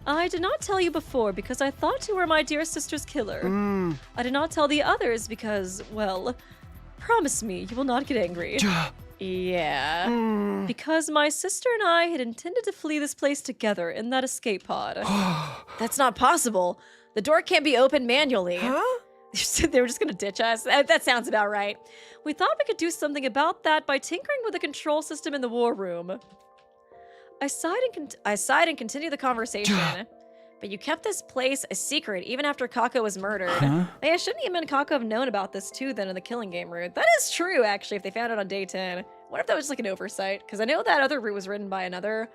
[SPEAKER 1] I did not tell you before because I thought you were my dear sister's killer. I did not tell the others because, well, promise me you will not get angry. Yeah. Because my sister and I had intended to flee this place together in that escape pod. That's not possible. The door can't be opened manually. They were just gonna ditch us? That sounds about right. We thought we could do something about that by tinkering with the control system in the war room. I sighed and continued the conversation. But you kept this place a secret even after Kako was murdered.
[SPEAKER 2] Huh?
[SPEAKER 1] Yeah, shouldn't Ima and Kako have known about this too then in the killing game route? That is true, actually, if they found it on day 10. What if that was like an oversight? Because I know that other route was written by another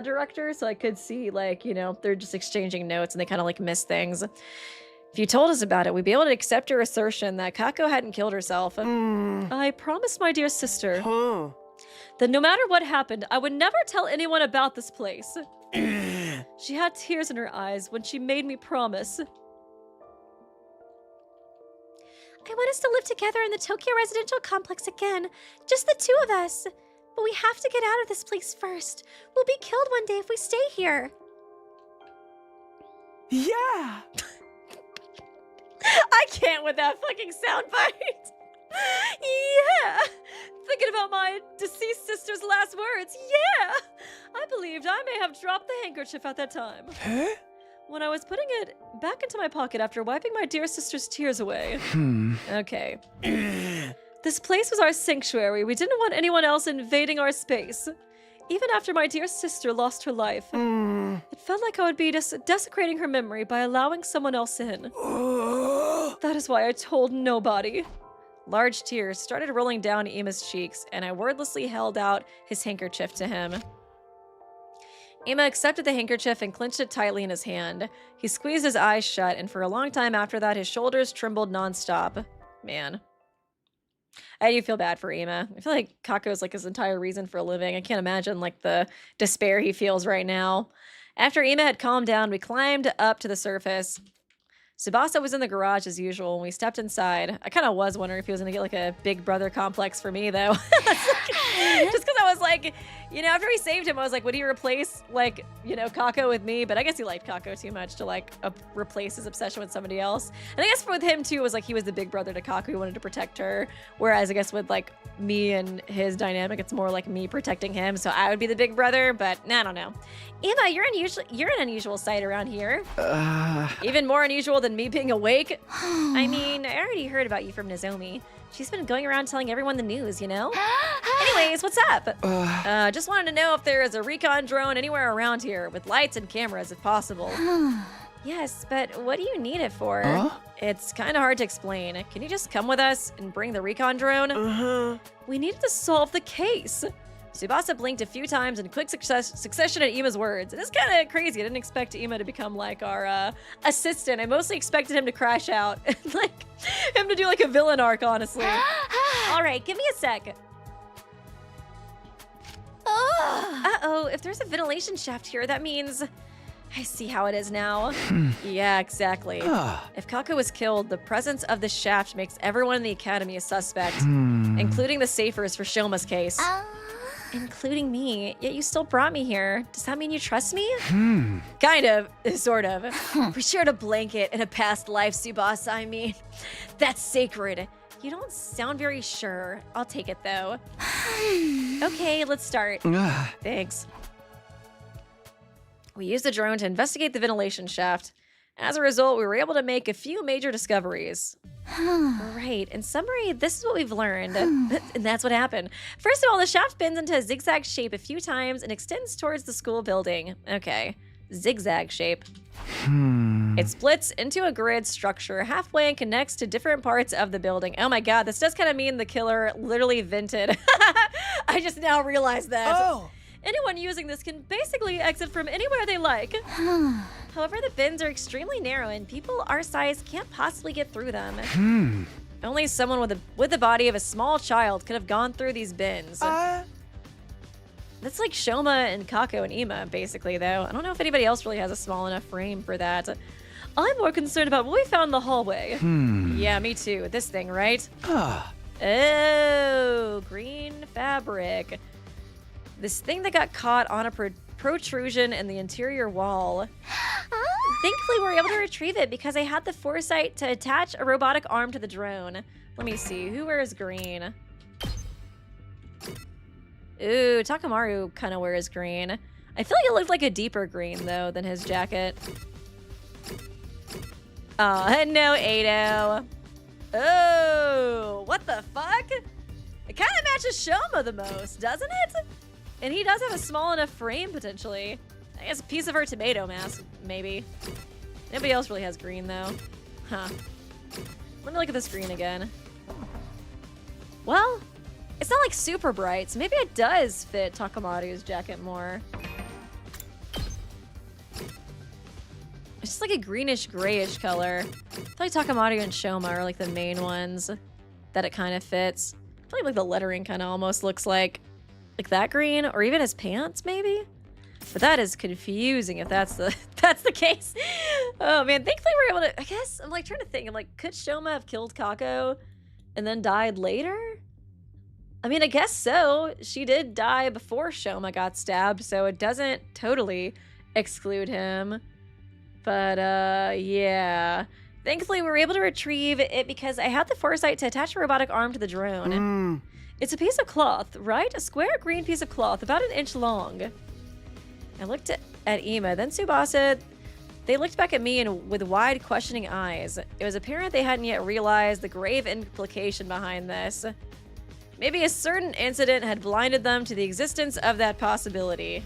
[SPEAKER 1] director, so I could see, like, you know, they're just exchanging notes and they kind of like miss things. If you told us about it, we'd be able to accept your assertion that Kako hadn't killed herself. I promised my dear sister that no matter what happened, I would never tell anyone about this place. She had tears in her eyes when she made me promise.
[SPEAKER 3] I want us to live together in the Tokyo residential complex again. Just the two of us. But we have to get out of this place first. We'll be killed one day if we stay here.
[SPEAKER 11] Yeah!
[SPEAKER 1] I can't with that fucking soundbite. Yeah! Thinking about my deceased sister's last words. Yeah! I believed I may have dropped the handkerchief at that time.
[SPEAKER 11] Huh?
[SPEAKER 1] When I was putting it back into my pocket after wiping my dear sister's tears away. Okay. This place was our sanctuary. We didn't want anyone else invading our space. Even after my dear sister lost her life. It felt like I would be desecrating her memory by allowing someone else in. That is why I told nobody. Large tears started rolling down Ima's cheeks, and I wordlessly held out his handkerchief to him. Ima accepted the handkerchief and clenched it tightly in his hand. He squeezed his eyes shut, and for a long time after that, his shoulders trembled nonstop. Man. I do feel bad for Ima. I feel like Kako's like his entire reason for living. I can't imagine like the despair he feels right now. After Ima had calmed down, we climbed up to the surface. Tsubasa was in the garage as usual when we stepped inside. I kind of was wondering if he was going to get like a big brother complex for me though. Just because I was like, you know, after he saved him, I was like, would he replace like, you know, Kako with me? But I guess he liked Kako too much to like replace his obsession with somebody else. And I guess with him too, it was like he was the big brother to Kako. He wanted to protect her. Whereas I guess with like me and his dynamic, it's more like me protecting him. So I would be the big brother, but I don't know. Ima, you're an unusual sight around here. Even more unusual than me being awake. I mean, I already heard about you from Nozomi. She's been going around telling everyone the news, you know? Anyways, what's up? Just wanted to know if there is a recon drone anywhere around here with lights and cameras if possible. Yes, but what do you need it for? It's kind of hard to explain. Can you just come with us and bring the recon drone? We needed to solve the case. Tsubasa blinked a few times in quick succession at Ima's words. It is kind of crazy. I didn't expect Ima to become like our assistant. I mostly expected him to crash out. Like, him to do like a villain arc, honestly. All right, give me a sec. Uh-oh, if there's a ventilation shaft here, that means... I see how it is now. Yeah, exactly. If Kako was killed, the presence of the shaft makes everyone in the academy a suspect, including the safers for Shouma's case. Including me, yet you still brought me here. Does that mean you trust me? Kind of, sort of. We shared a blanket in a past life, Tsubasa, I mean. That's sacred. You don't sound very sure. I'll take it, though. Okay, let's start. Thanks. We used the drone to investigate the ventilation shaft. As a result, we were able to make a few major discoveries. Right, in summary, this is what we've learned. And that's what happened. First of all, the shaft bends into a zigzag shape a few times and extends towards the school building. Okay, zigzag shape. It splits into a grid structure halfway and connects to different parts of the building. Oh my god, this does kind of mean the killer literally vented. I just now realized that.
[SPEAKER 8] Oh.
[SPEAKER 1] Anyone using this can basically exit from anywhere they like. However, the bins are extremely narrow and people our size can't possibly get through them. Only someone with the body of a small child could have gone through these bins. That's like Shouma and Kako and Ima, basically, though. I don't know if anybody else really has a small enough frame for that. I'm more concerned about what we found in the hallway. Yeah, me too. This thing, right? Oh, green fabric. This thing that got caught on a protrusion in the interior wall. Thankfully, we were able to retrieve it because I had the foresight to attach a robotic arm to the drone. Let me see, who wears green? Ooh, Takamaru kind of wears green. I feel like it looked like a deeper green, though, than his jacket. Oh, no, Ado. Oh, what the fuck? It kind of matches Shouma the most, doesn't it? And he does have a small enough frame, potentially. I guess a piece of her tomato mask, maybe. Nobody else really has green, though. Huh. Let me look at the screen again. Well, it's not like super bright, so maybe it does fit Takamaru's jacket more. It's just like a greenish grayish color. I feel like Takamaru and Shouma are like the main ones that it kind of fits. I feel like the lettering kind of almost looks like that green, or even his pants maybe. But that is confusing if that's the case. Oh man, thankfully we were able to. I guess I'm like trying to think. I'm like, could Shouma have killed Kako and then died later? I mean, I guess so. She did die before Shouma got stabbed, so it doesn't totally exclude him. But yeah. Thankfully we were able to retrieve it because I had the foresight to attach a robotic arm to the drone. It's a piece of cloth, right? A square green piece of cloth, about 1 inch long. I looked at Ima, then Tsubasa. They looked back at me with wide, questioning eyes. It was apparent they hadn't yet realized the grave implication behind this. Maybe a certain incident had blinded them to the existence of that possibility.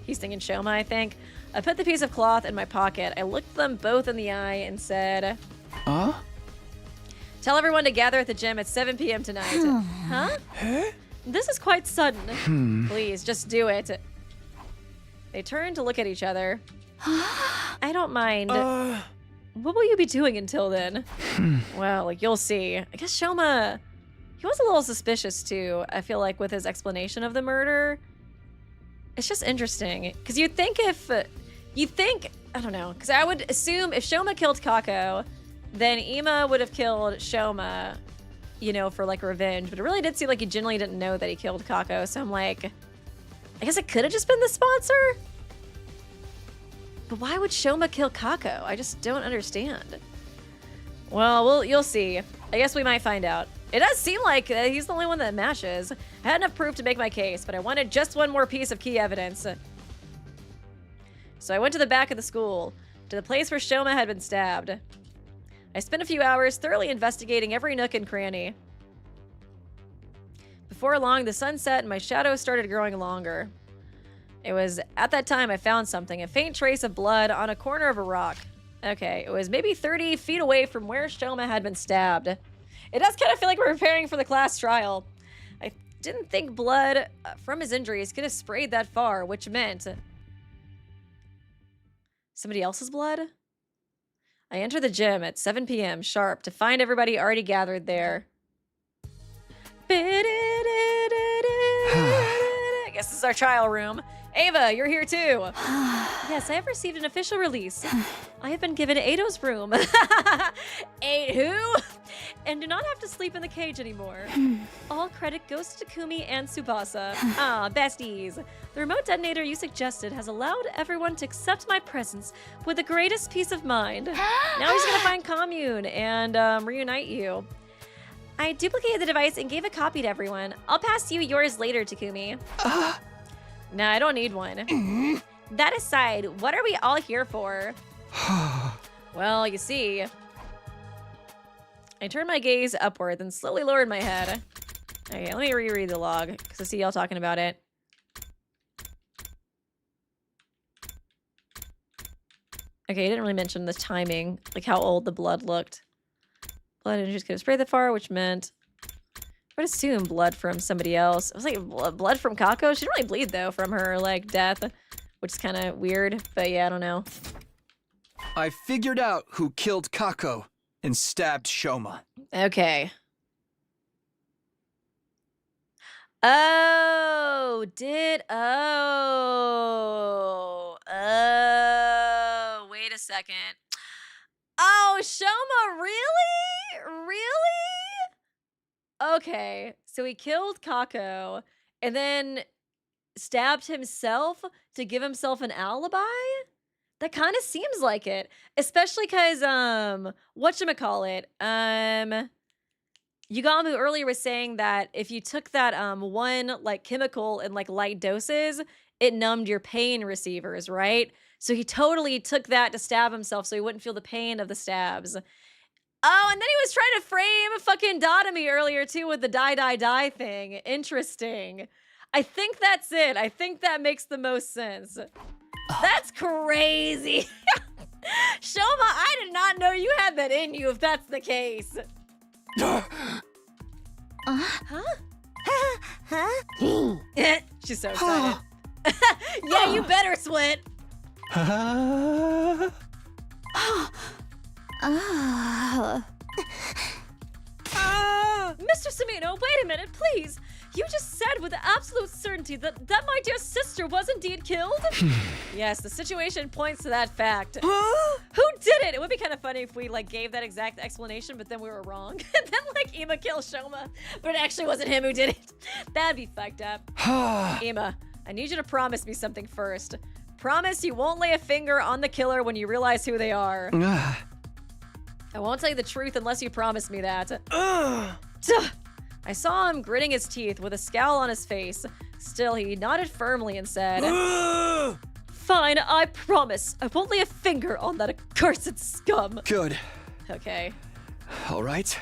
[SPEAKER 1] He's thinking Shouma, I think. I put the piece of cloth in my pocket. I looked them both in the eye and said, Tell everyone to gather at the gym at 7 p.m. tonight. Huh? This is quite sudden. Please, just do it. They turned to look at each other. I don't mind. What will you be doing until then? Well, like, you'll see. I guess Shouma, he was a little suspicious too, I feel like, with his explanation of the murder. It's just interesting. Because I don't know, because I would assume if Shouma killed Kako, then Ima would have killed Shouma, you know, for like revenge. But it really did seem like he genuinely didn't know that he killed Kako. So I'm like, I guess it could have just been the sponsor? But why would Shouma kill Kako? I just don't understand. Well, you'll see. I guess we might find out. It does seem like he's the only one that matches. I had enough proof to make my case, but I wanted just one more piece of key evidence. So I went to the back of the school, to the place where Shouma had been stabbed. I spent a few hours thoroughly investigating every nook and cranny. Before long, the sun set and my shadow started growing longer. It was at that time I found something, a faint trace of blood on a corner of a rock. Okay, it was maybe 30 feet away from where Shouma had been stabbed. It does kind of feel like we're preparing for the class trial. I didn't think blood from his injuries could have sprayed that far, which meant somebody else's blood? I entered the gym at 7 p.m. sharp to find everybody already gathered there. I guess this is our trial room. Ava, you're here too. Yes, I have received an official release. I have been given Eido's room. Eight who? And do not have to sleep in the cage anymore. All credit goes to Takumi and Tsubasa. Ah, besties. The remote detonator you suggested has allowed everyone to accept my presence with the greatest peace of mind. Now he's gonna find commune and reunite you. I duplicated the device and gave a copy to everyone. I'll pass you yours later, Takumi. Nah, I don't need one. That aside, what are we all here for? Well, you see, I turned my gaze upward, then slowly lowered my head. Okay, let me reread the log, because I see y'all talking about it. Okay, I didn't really mention the timing, like how old the blood looked. Blood injuries could have sprayed that far, which meant I would assume blood from somebody else. I was like, blood from Kako? She didn't really bleed, though, from her, like, death, which is kind of weird, but yeah, I don't know.
[SPEAKER 2] I figured out who killed Kako and stabbed Shouma.
[SPEAKER 1] Okay. Oh, wait a second. Oh, Shouma, really? Really? Okay, so he killed Kako and then stabbed himself to give himself an alibi? That kind of seems like it. Especially because, whatchamacallit, Yugamu earlier was saying that if you took that, one, like, chemical in, like, light doses, it numbed your pain receivers, right? So he totally took that to stab himself so he wouldn't feel the pain of the stabs. Oh, and then he was trying to frame fucking Dotomy earlier, too, with the die thing. Interesting. I think that's it. I think that makes the most sense.
[SPEAKER 3] That's crazy. Shouma, I did not know you had that in you if that's the case. Huh? She's so excited. Yeah, you better, Sweat. Mr. Samino, wait a minute, please. You just said with absolute certainty that my dear sister was indeed killed? Yes, the situation points to that fact. Who did it? It would be kind of funny if we gave that exact explanation, but then we were wrong. And then Ima killed Shouma, but it actually wasn't him who did it. That'd be fucked up. Ima, I need you to promise me something first. Promise you won't lay a finger on the killer when you realize who they are. I won't tell you the truth unless you promise me that. I saw him gritting his teeth with a scowl on his face. Still, he nodded firmly and said, Fine, I promise. I won't lay a finger on that accursed scum.
[SPEAKER 2] Good.
[SPEAKER 3] Okay.
[SPEAKER 2] All right.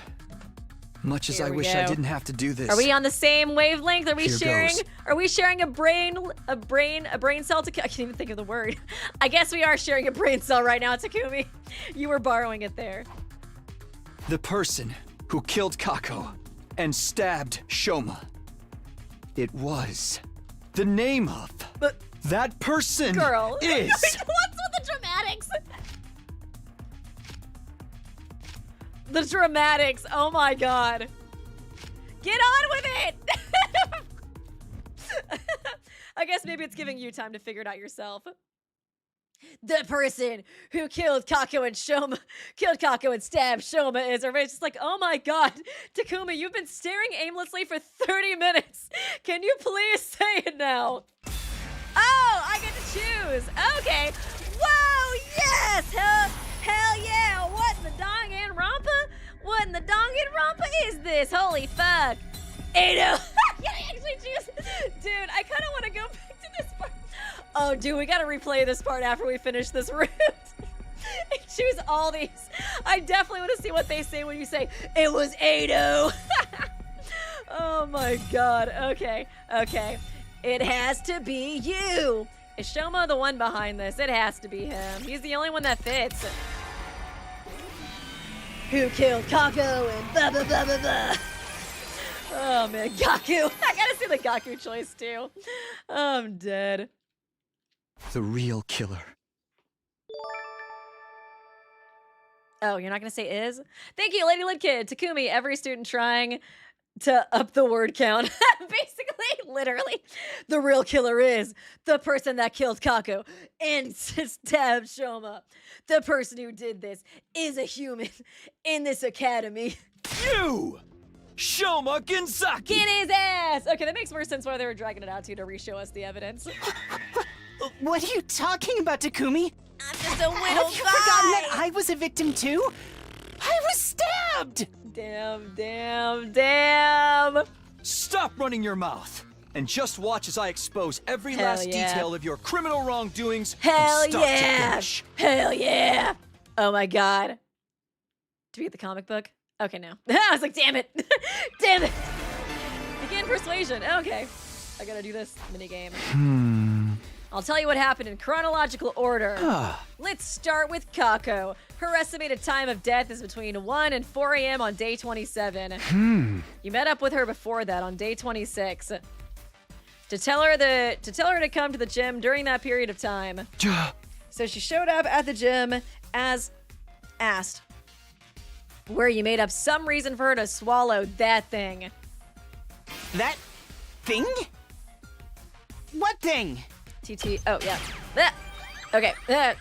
[SPEAKER 2] Much as
[SPEAKER 3] Here
[SPEAKER 2] I
[SPEAKER 3] we
[SPEAKER 2] wish
[SPEAKER 3] go.
[SPEAKER 2] I didn't have to do this.
[SPEAKER 3] Are we on the same wavelength? Are we
[SPEAKER 2] Here
[SPEAKER 3] sharing?
[SPEAKER 2] goes.
[SPEAKER 3] Are we sharing a brain cell? I can't even think of the word. I guess we are sharing a brain cell right now, Takumi. You were borrowing it there.
[SPEAKER 2] The person who killed Kako and stabbed Shouma. It was the name of that person
[SPEAKER 3] Girl.
[SPEAKER 2] is.
[SPEAKER 3] What's with the dramatics? The dramatics. Oh my god. Get on with it. I guess maybe it's giving you time to figure it out yourself. The person who killed Kako and stabbed Shouma is, or it's just oh my god, Takumi, you've been staring aimlessly for 30 minutes. Can you please say it now? Oh, I get to choose. Okay. Whoa, yes. Hell yeah. What in the dong and rompa? What in the dong and rompa is this? Holy fuck. Ado. Can I actually choose? Dude, I kind of want to go back to this part. Oh, dude, we gotta replay this part after we finish this route. Choose all these. I definitely want to see what they say when you say, it was Ado. Oh my god. Okay. It has to be you. Is Shouma the one behind this? It has to be him. He's the only one that fits. Who killed Kako and blah, blah, blah, blah, blah. Oh man, Gaku. I gotta see the Gaku choice too. I'm dead.
[SPEAKER 2] The real killer.
[SPEAKER 3] Oh, you're not gonna say is? Thank you, Lady Lid Kid. Takumi, every student trying to up the word count. Basically, literally, the real killer is the person that killed Kako and stabbed Shouma. The person who did this is a human in this academy.
[SPEAKER 2] You! Shouma Ginzaki!
[SPEAKER 3] Get his ass! Okay, that makes more sense why they were dragging it out to re-show us the evidence.
[SPEAKER 7] What are you talking about, Takumi?
[SPEAKER 3] I'm just a little
[SPEAKER 7] Have you forgotten that I was a victim too? I was stabbed!
[SPEAKER 3] Damn.
[SPEAKER 2] Stop running your mouth and just watch as I expose every
[SPEAKER 3] Hell
[SPEAKER 2] last
[SPEAKER 3] yeah.
[SPEAKER 2] detail of your criminal wrongdoings
[SPEAKER 3] Hell
[SPEAKER 2] from start to
[SPEAKER 3] yeah!
[SPEAKER 2] finish.
[SPEAKER 3] Hell yeah! Oh my god. Do we get the comic book? Okay, no. I was like, damn it! Damn it! Begin persuasion. Okay. I gotta do this minigame. I'll tell you what happened in chronological order. Let's start with Kako. Her estimated time of death is between 1 and 4 a.m. on day 27. You met up with her before that on day 26. To tell her to come to the gym during that period of time. So she showed up at the gym as asked, where you made up some reason for her to swallow that thing.
[SPEAKER 7] That thing? What thing?
[SPEAKER 3] TT. Oh, yeah. That. Okay. I'm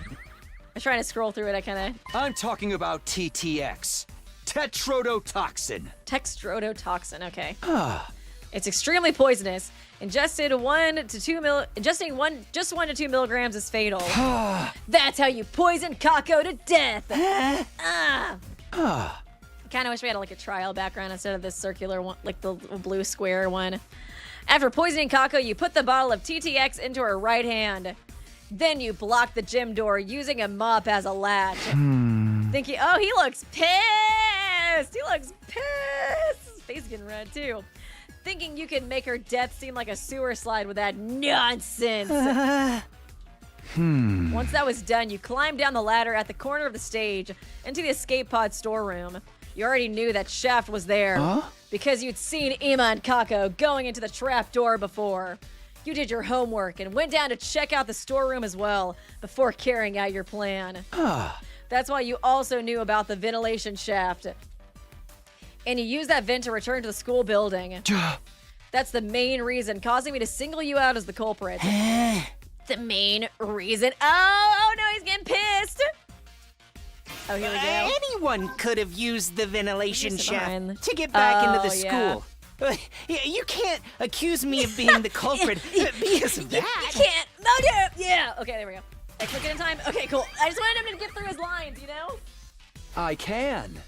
[SPEAKER 3] trying to scroll through it. I kind of.
[SPEAKER 2] I'm talking about TTX. Tetrodotoxin.
[SPEAKER 3] Textrodotoxin. Okay. It's extremely poisonous. Ingesting 1 to 2 milligrams is fatal. That's how you poison Kako to death. Kind of wish we had a trial background instead of this circular one, like the blue square one. After poisoning Kako, you put the bottle of TTX into her right hand. Then you block the gym door using a mop as a latch. Thinking, oh, he looks pissed. He looks pissed. His face is getting red too. Thinking you could make her death seem like a sewer slide with that nonsense.
[SPEAKER 1] Once that was done, you climbed down the ladder at the corner of the stage into the escape pod storeroom. You already knew that Shaft was there because you'd seen Ima and Kako going into the trap door before. You did your homework and went down to check out the storeroom as well before carrying out your plan. That's why you also knew about the ventilation shaft. And you used that vent to return to the school building. That's the main reason causing me to single you out as the culprit. The main reason? Oh no, he's getting pissed. Oh, here we go.
[SPEAKER 7] Anyone could have used the ventilation
[SPEAKER 1] Use
[SPEAKER 7] shaft
[SPEAKER 1] mine.
[SPEAKER 7] to get back into the
[SPEAKER 1] Yeah.
[SPEAKER 7] school. You can't accuse me of being the culprit because of that.
[SPEAKER 1] You can't. No, yeah. Okay, there we go. I click it in time. Okay, cool. I just wanted him to get through his lines, you know?
[SPEAKER 2] I can.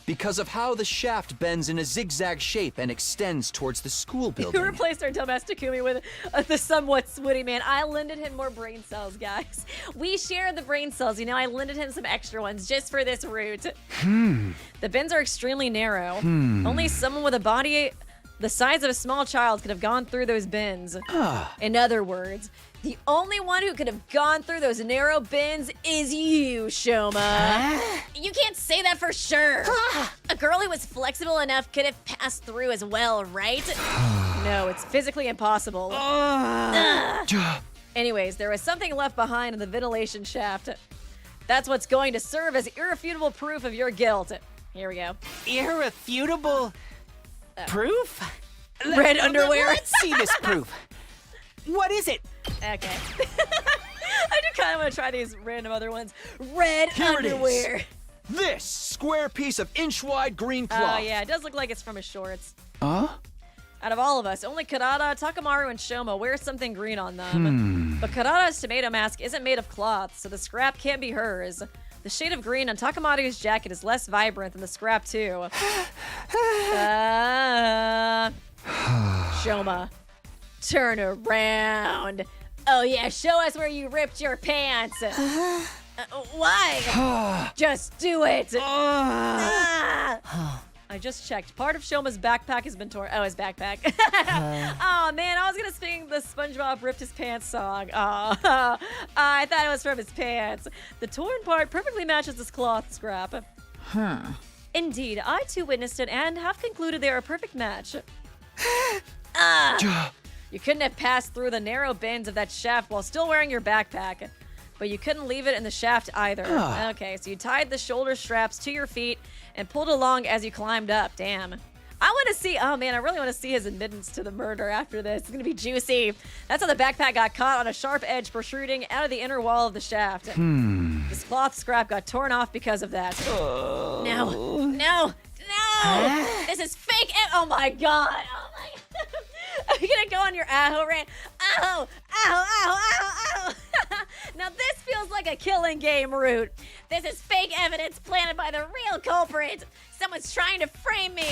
[SPEAKER 2] Because of how the shaft bends in a zigzag shape and extends towards the school building.
[SPEAKER 1] You replaced our dumbass Takumi with the somewhat witty man. I lended him more brain cells, guys. We share the brain cells, you know? I lended him some extra ones just for this route. The bends are extremely narrow. Only someone with a body the size of a small child could have gone through those bends. In other words, the only one who could have gone through those narrow bends is you, Shouma. You can't say that for sure. A girl who was flexible enough could have passed through as well, right? No, it's physically impossible. Anyways, there was something left behind in the ventilation shaft. That's what's going to serve as irrefutable proof of your guilt. Here we go.
[SPEAKER 7] Irrefutable proof?
[SPEAKER 1] Red underwear.
[SPEAKER 7] Let's see this proof. What is it?
[SPEAKER 1] Okay. I do kind of want to try these random other ones. Red
[SPEAKER 2] Here it is.
[SPEAKER 1] underwear.
[SPEAKER 2] This square piece of inch-wide green cloth.
[SPEAKER 1] Oh, yeah, it does look like it's from his shorts.
[SPEAKER 2] Huh?
[SPEAKER 1] Out of all of us, only Karada, Takamaru, and Shouma wear something green on them. But Karada's tomato mask isn't made of cloth, so the scrap can't be hers. The shade of green on Takamaru's jacket is less vibrant than the scrap, too. Shouma, turn around. Oh, yeah, show us where you ripped your pants. Why? Just do it. I just checked. Part of Shoma's backpack has been torn. Oh, his backpack. Oh, man, I was going to sing the SpongeBob ripped his pants song. Oh, I thought it was from his pants. The torn part perfectly matches this cloth scrap. Indeed, I too witnessed it and have concluded they are a perfect match. You couldn't have passed through the narrow bends of that shaft while still wearing your backpack. But you couldn't leave it in the shaft either. Okay, so you tied the shoulder straps to your feet and pulled along as you climbed up. Damn. I want to see, oh man, I really want to see his admittance to the murder after this. It's going to be juicy. That's how the backpack got caught on a sharp edge protruding out of the inner wall of the shaft. This cloth scrap got torn off because of that. No. This is fake. Oh my god. Oh my god. Are you gonna go on your Aho rant? Ow! Now this feels like a killing game route. This is fake evidence planted by the real culprit. Someone's trying to frame me.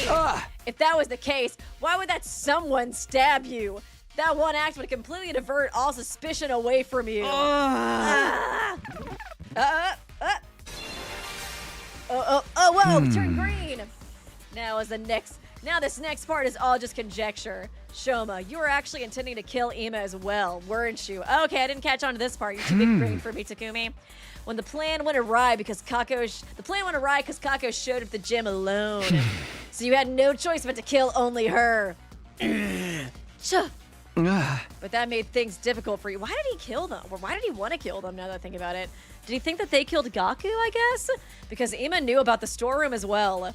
[SPEAKER 1] If that was the case, why would that someone stab you? That one act would completely divert all suspicion away from you. Whoa, turn green. Now this next part is all just conjecture. Shouma, you were actually intending to kill Ima as well, weren't you? Okay, I didn't catch on to this part. You're too big brain for me, Takumi. When the plan went awry because Kako showed up at the gym alone. So you had no choice but to kill only her. But that made things difficult for you. Why did he kill them? Or why did he want to kill them now that I think about it? Did he think that they killed Gaku, I guess? Because Ima knew about the storeroom as well.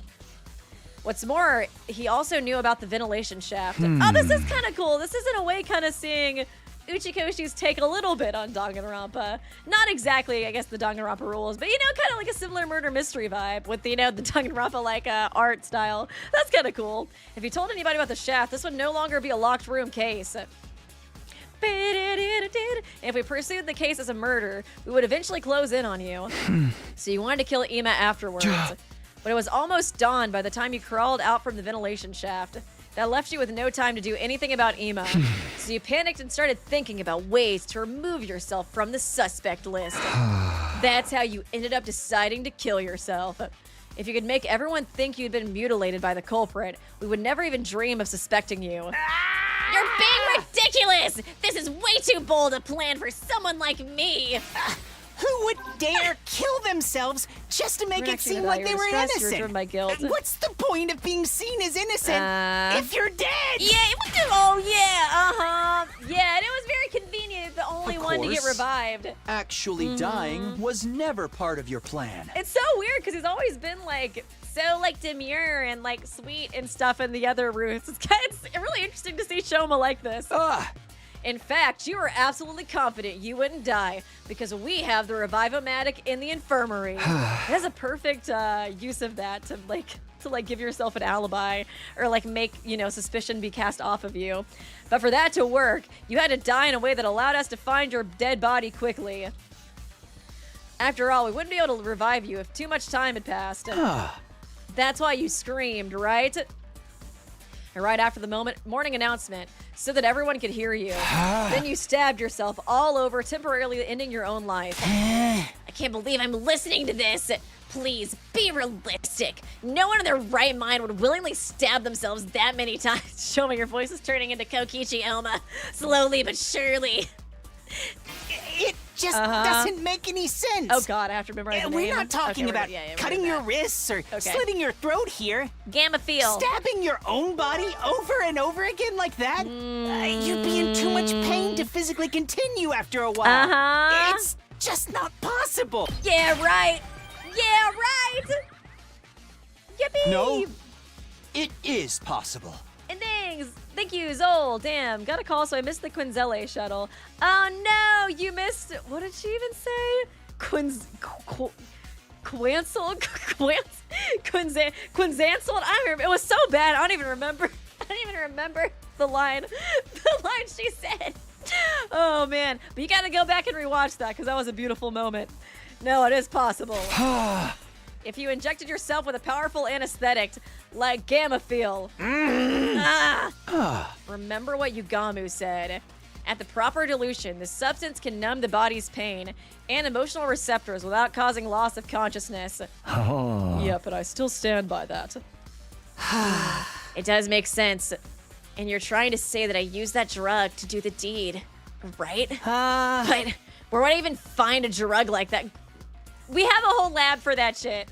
[SPEAKER 1] What's more, he also knew about the ventilation shaft. Oh, this is kind of cool. This is in a way kind of seeing Uchikoshi's take a little bit on Danganronpa. Not exactly, I guess, the Danganronpa rules, but, kind of like a similar murder mystery vibe with, the Danganronpa, art style. That's kind of cool. If you told anybody about the shaft, this would no longer be a locked room case. If we pursued the case as a murder, we would eventually close in on you. So you wanted to kill Ima afterwards. But it was almost dawn by the time you crawled out from the ventilation shaft. That left you with no time to do anything about Ima. So you panicked and started thinking about ways to remove yourself from the suspect list. That's how you ended up deciding to kill yourself. If you could make everyone think you'd been mutilated by the culprit, we would never even dream of suspecting you. You're
[SPEAKER 3] being ridiculous! This is way too bold a plan for someone like me!
[SPEAKER 7] Who would dare kill themselves just to make it seem like they were innocent?
[SPEAKER 1] By guilt.
[SPEAKER 7] What's the point of being seen as innocent if you're dead?
[SPEAKER 3] Yeah, it was oh yeah, yeah, and it was very convenient, the only one to get
[SPEAKER 2] course.
[SPEAKER 3] revived.
[SPEAKER 2] Actually dying was never part of your plan.
[SPEAKER 1] It's so weird because he's always been like so like demure and like sweet and stuff in the other roots. It's really interesting to see Shouma like this. In fact, you were absolutely confident you wouldn't die because we have the Revive-O-Matic in the infirmary. That's a perfect use of that to give yourself an alibi or like make, suspicion be cast off of you. But for that to work, you had to die in a way that allowed us to find your dead body quickly. After all, we wouldn't be able to revive you if too much time had passed. That's why you screamed, right? Right after the morning announcement, so that everyone could hear you. Then you stabbed yourself all over, temporarily ending your own life.
[SPEAKER 3] I can't believe I'm listening to this. Please, be realistic. No one in their right mind would willingly stab themselves that many times. Show me your voice is turning into Kokichi Elma. Slowly but surely.
[SPEAKER 7] It just doesn't make any sense.
[SPEAKER 1] Oh god, I have to memorize the name.
[SPEAKER 7] We're not talking about cutting your wrists or slitting your throat here.
[SPEAKER 3] Gamma-feel.
[SPEAKER 7] Stabbing your own body over and over again like that? You'd be in too much pain to physically continue after a while. It's just not possible.
[SPEAKER 3] Yeah, right. Yeah, right. Yippee.
[SPEAKER 2] No, it is possible.
[SPEAKER 1] And thank you, Zol. Damn, got a call, so I missed the Quenzelle shuttle. Oh no, you missed. What did she even say? Quenzelle? Quenzancel? I don't remember. It was so bad. I don't even remember. I don't even remember the line. The line she said. Oh man, but you gotta go back and rewatch that because that was a beautiful moment. No, it is possible. If you injected yourself with a powerful anesthetic like Gamma-feel. Remember what Yugamu said. At the proper dilution, the substance can numb the body's pain and emotional receptors without causing loss of consciousness. Yeah, but I still stand by that. It does make sense. And you're trying to say that I used that drug to do the deed, right? But where would I even find a drug like that? We have a whole lab for that shit.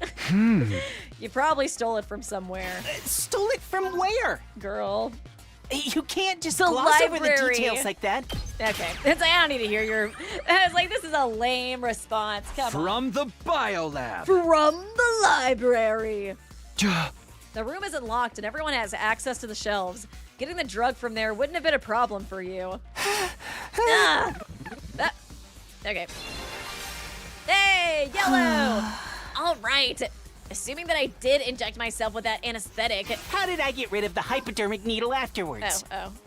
[SPEAKER 1] You probably stole it from somewhere.
[SPEAKER 7] Stole it from where?
[SPEAKER 1] Girl.
[SPEAKER 7] You can't just
[SPEAKER 1] The
[SPEAKER 7] gloss over the
[SPEAKER 1] library.
[SPEAKER 7] details like that.
[SPEAKER 1] Okay. I don't need to hear your... I was like, this is a lame response. Come on.
[SPEAKER 2] From the biolab.
[SPEAKER 1] From the library. The room isn't locked and everyone has access to the shelves. Getting the drug from there wouldn't have been a problem for you. Okay. Hey, Yellow! All right. Assuming that I did inject myself with that anesthetic.
[SPEAKER 7] How did I get rid of the hypodermic needle afterwards?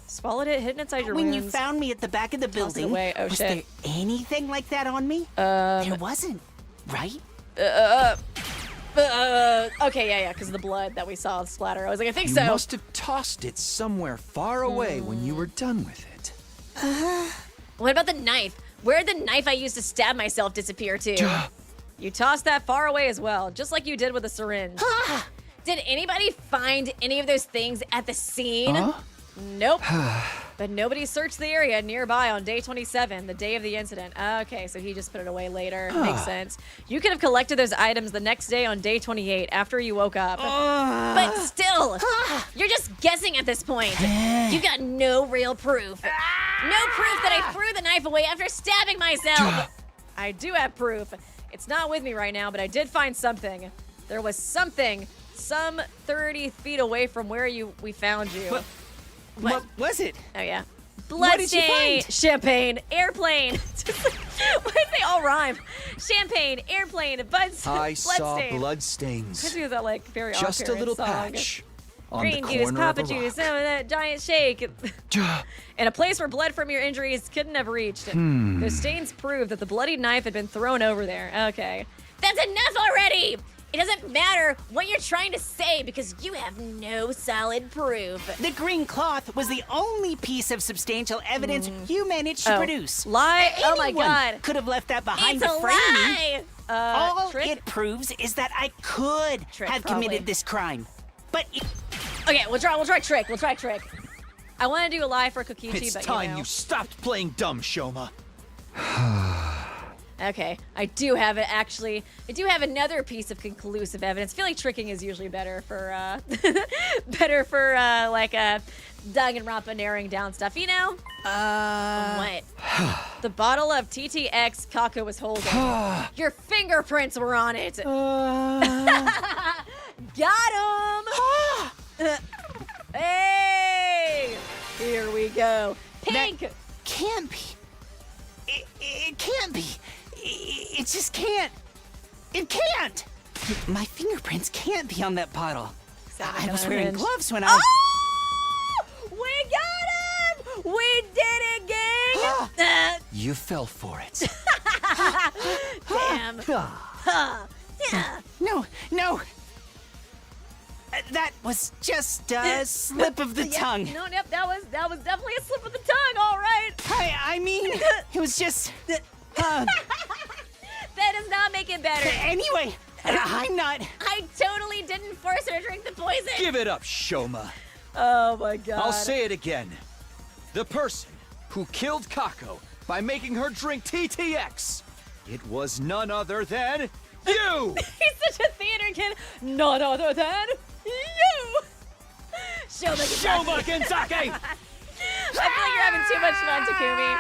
[SPEAKER 1] Swallowed it, hidden inside your
[SPEAKER 7] When
[SPEAKER 1] wounds.
[SPEAKER 7] you found me at the back of the building,
[SPEAKER 1] away. Oh,
[SPEAKER 7] was
[SPEAKER 1] shit.
[SPEAKER 7] there anything like that on me? There wasn't, right?
[SPEAKER 1] Okay, yeah, because of the blood that we saw splatter. I was like, I think
[SPEAKER 2] You
[SPEAKER 1] so.
[SPEAKER 2] must have tossed it somewhere far away when you were done with it.
[SPEAKER 3] What about the knife? Where'd the knife I used to stab myself disappear to?
[SPEAKER 1] You tossed that far away as well, just like you did with the syringe.
[SPEAKER 3] Did anybody find any of those things at the scene?
[SPEAKER 1] Nope. But nobody searched the area nearby on day 27, the day of the incident. Okay, so he just put it away later. Makes sense. You could have collected those items the next day on day 28 after you woke up.
[SPEAKER 3] But still, you're just guessing at this point. You got no real proof. No proof that I threw the knife away after stabbing myself.
[SPEAKER 1] I do have proof. It's not with me right now, but I did find something. There was something some 30 feet away from where we found you.
[SPEAKER 7] What was it?
[SPEAKER 1] Oh, yeah.
[SPEAKER 7] What did you
[SPEAKER 1] Bloodstain,
[SPEAKER 7] find?
[SPEAKER 1] champagne, airplane. Why did they all rhyme? Champagne, airplane,
[SPEAKER 2] I saw
[SPEAKER 1] bloodstain.
[SPEAKER 2] bloodstains.
[SPEAKER 1] Could do that like very
[SPEAKER 2] Just a
[SPEAKER 1] off-parent
[SPEAKER 2] little
[SPEAKER 1] song.
[SPEAKER 2] patch on
[SPEAKER 1] Green
[SPEAKER 2] the
[SPEAKER 1] juice,
[SPEAKER 2] corner
[SPEAKER 1] papa
[SPEAKER 2] of a
[SPEAKER 1] juice,
[SPEAKER 2] rock.
[SPEAKER 1] that giant shake. And a place where blood from your injuries couldn't have reached. The stains prove that the bloody knife had been thrown over there. Okay.
[SPEAKER 3] That's enough already! It doesn't matter what you're trying to say because you have no solid proof.
[SPEAKER 7] The green cloth was the only piece of substantial evidence you managed to produce.
[SPEAKER 1] Lie? Oh my
[SPEAKER 7] Anyone
[SPEAKER 1] god.
[SPEAKER 7] could have left that behind
[SPEAKER 3] It's
[SPEAKER 7] to
[SPEAKER 3] a
[SPEAKER 7] frame
[SPEAKER 3] lie!
[SPEAKER 7] me. All
[SPEAKER 1] Trick?
[SPEAKER 7] it proves is that I could
[SPEAKER 1] Trick,
[SPEAKER 7] have
[SPEAKER 1] probably.
[SPEAKER 7] committed this crime. But
[SPEAKER 3] Okay, we'll try trick. We'll try trick.
[SPEAKER 1] I want to do a lie for Kokichi,
[SPEAKER 2] It's
[SPEAKER 1] but
[SPEAKER 2] time
[SPEAKER 1] you know.
[SPEAKER 2] you stopped playing dumb, Shouma.
[SPEAKER 1] Okay, I do have it actually. I do have another piece of conclusive evidence. I feel like tricking is usually better for like Danganronpa narrowing down stuff, you know? What? The bottle of TTX Kako was holding. Your fingerprints were on it. Got him! Hey! Here we go. Pink!
[SPEAKER 7] That can't be. It can't be. It just can't. It can't. My fingerprints can't be on that bottle. I was wearing gloves when I...
[SPEAKER 1] Oh! We got him! We did it, gang!
[SPEAKER 2] You fell for it.
[SPEAKER 1] Damn.
[SPEAKER 7] No. That was just a slip of the tongue.
[SPEAKER 1] No, yep, that was definitely a slip of the tongue, all right.
[SPEAKER 7] I mean, it was just...
[SPEAKER 1] That does not make it better.
[SPEAKER 7] Anyway, I'm not...
[SPEAKER 1] I totally didn't force her to drink the poison.
[SPEAKER 2] Give it up, Shouma.
[SPEAKER 1] Oh my god.
[SPEAKER 2] I'll say it again. The person who killed Kako by making her drink TTX, it was none other than you!
[SPEAKER 1] He's such a theater kid. None other than you!
[SPEAKER 2] Shouma Genzake!
[SPEAKER 1] I feel like you're having too much fun, Takumi.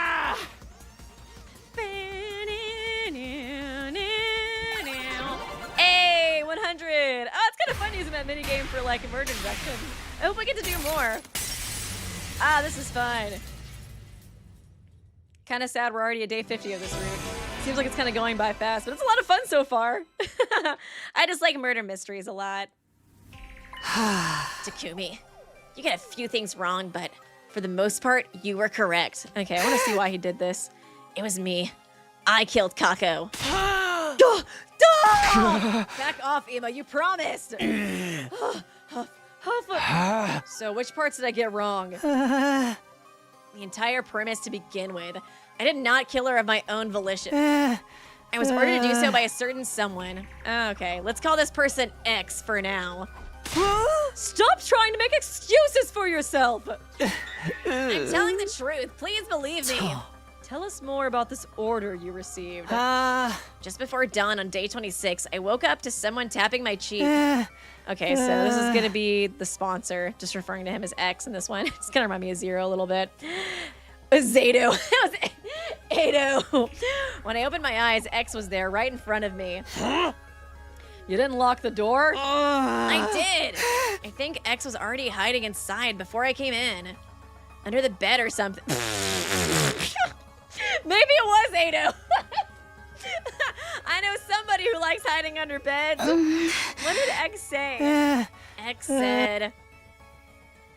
[SPEAKER 1] Hey, 100. Oh, it's kind of fun using that mini game for like a murder induction. I hope I get to do more. Ah, this is fun. Kind of sad we're already at day 50 of this route. Seems like it's kind of going by fast, but it's a lot of fun so far. I just like murder mysteries a lot. Takumi, you got a few things wrong, but for the most part, you were correct. Okay, I want to see why he did this. It was me. I killed Kako. Back off, Ema, you promised. So which parts did I get wrong? The entire premise to begin with. I did not kill her of my own volition. I was ordered to do so by a certain someone. Okay, let's call this person X for now. Stop trying to make excuses for yourself! I'm telling the truth. Please believe me. Tell us more about this order you received. Just before dawn on day 26, I woke up to someone tapping my cheek. Okay, so this is gonna be the sponsor, just referring to him as X in this one. It's gonna remind me of Zero a little bit. It was Zato. It was Ado. When I opened my eyes, X was there right in front of me. You didn't lock the door? I did. I think X was already hiding inside before I came in. Under the bed or something. Maybe it was Ado. I know somebody who likes hiding under beds. What did X say? X said...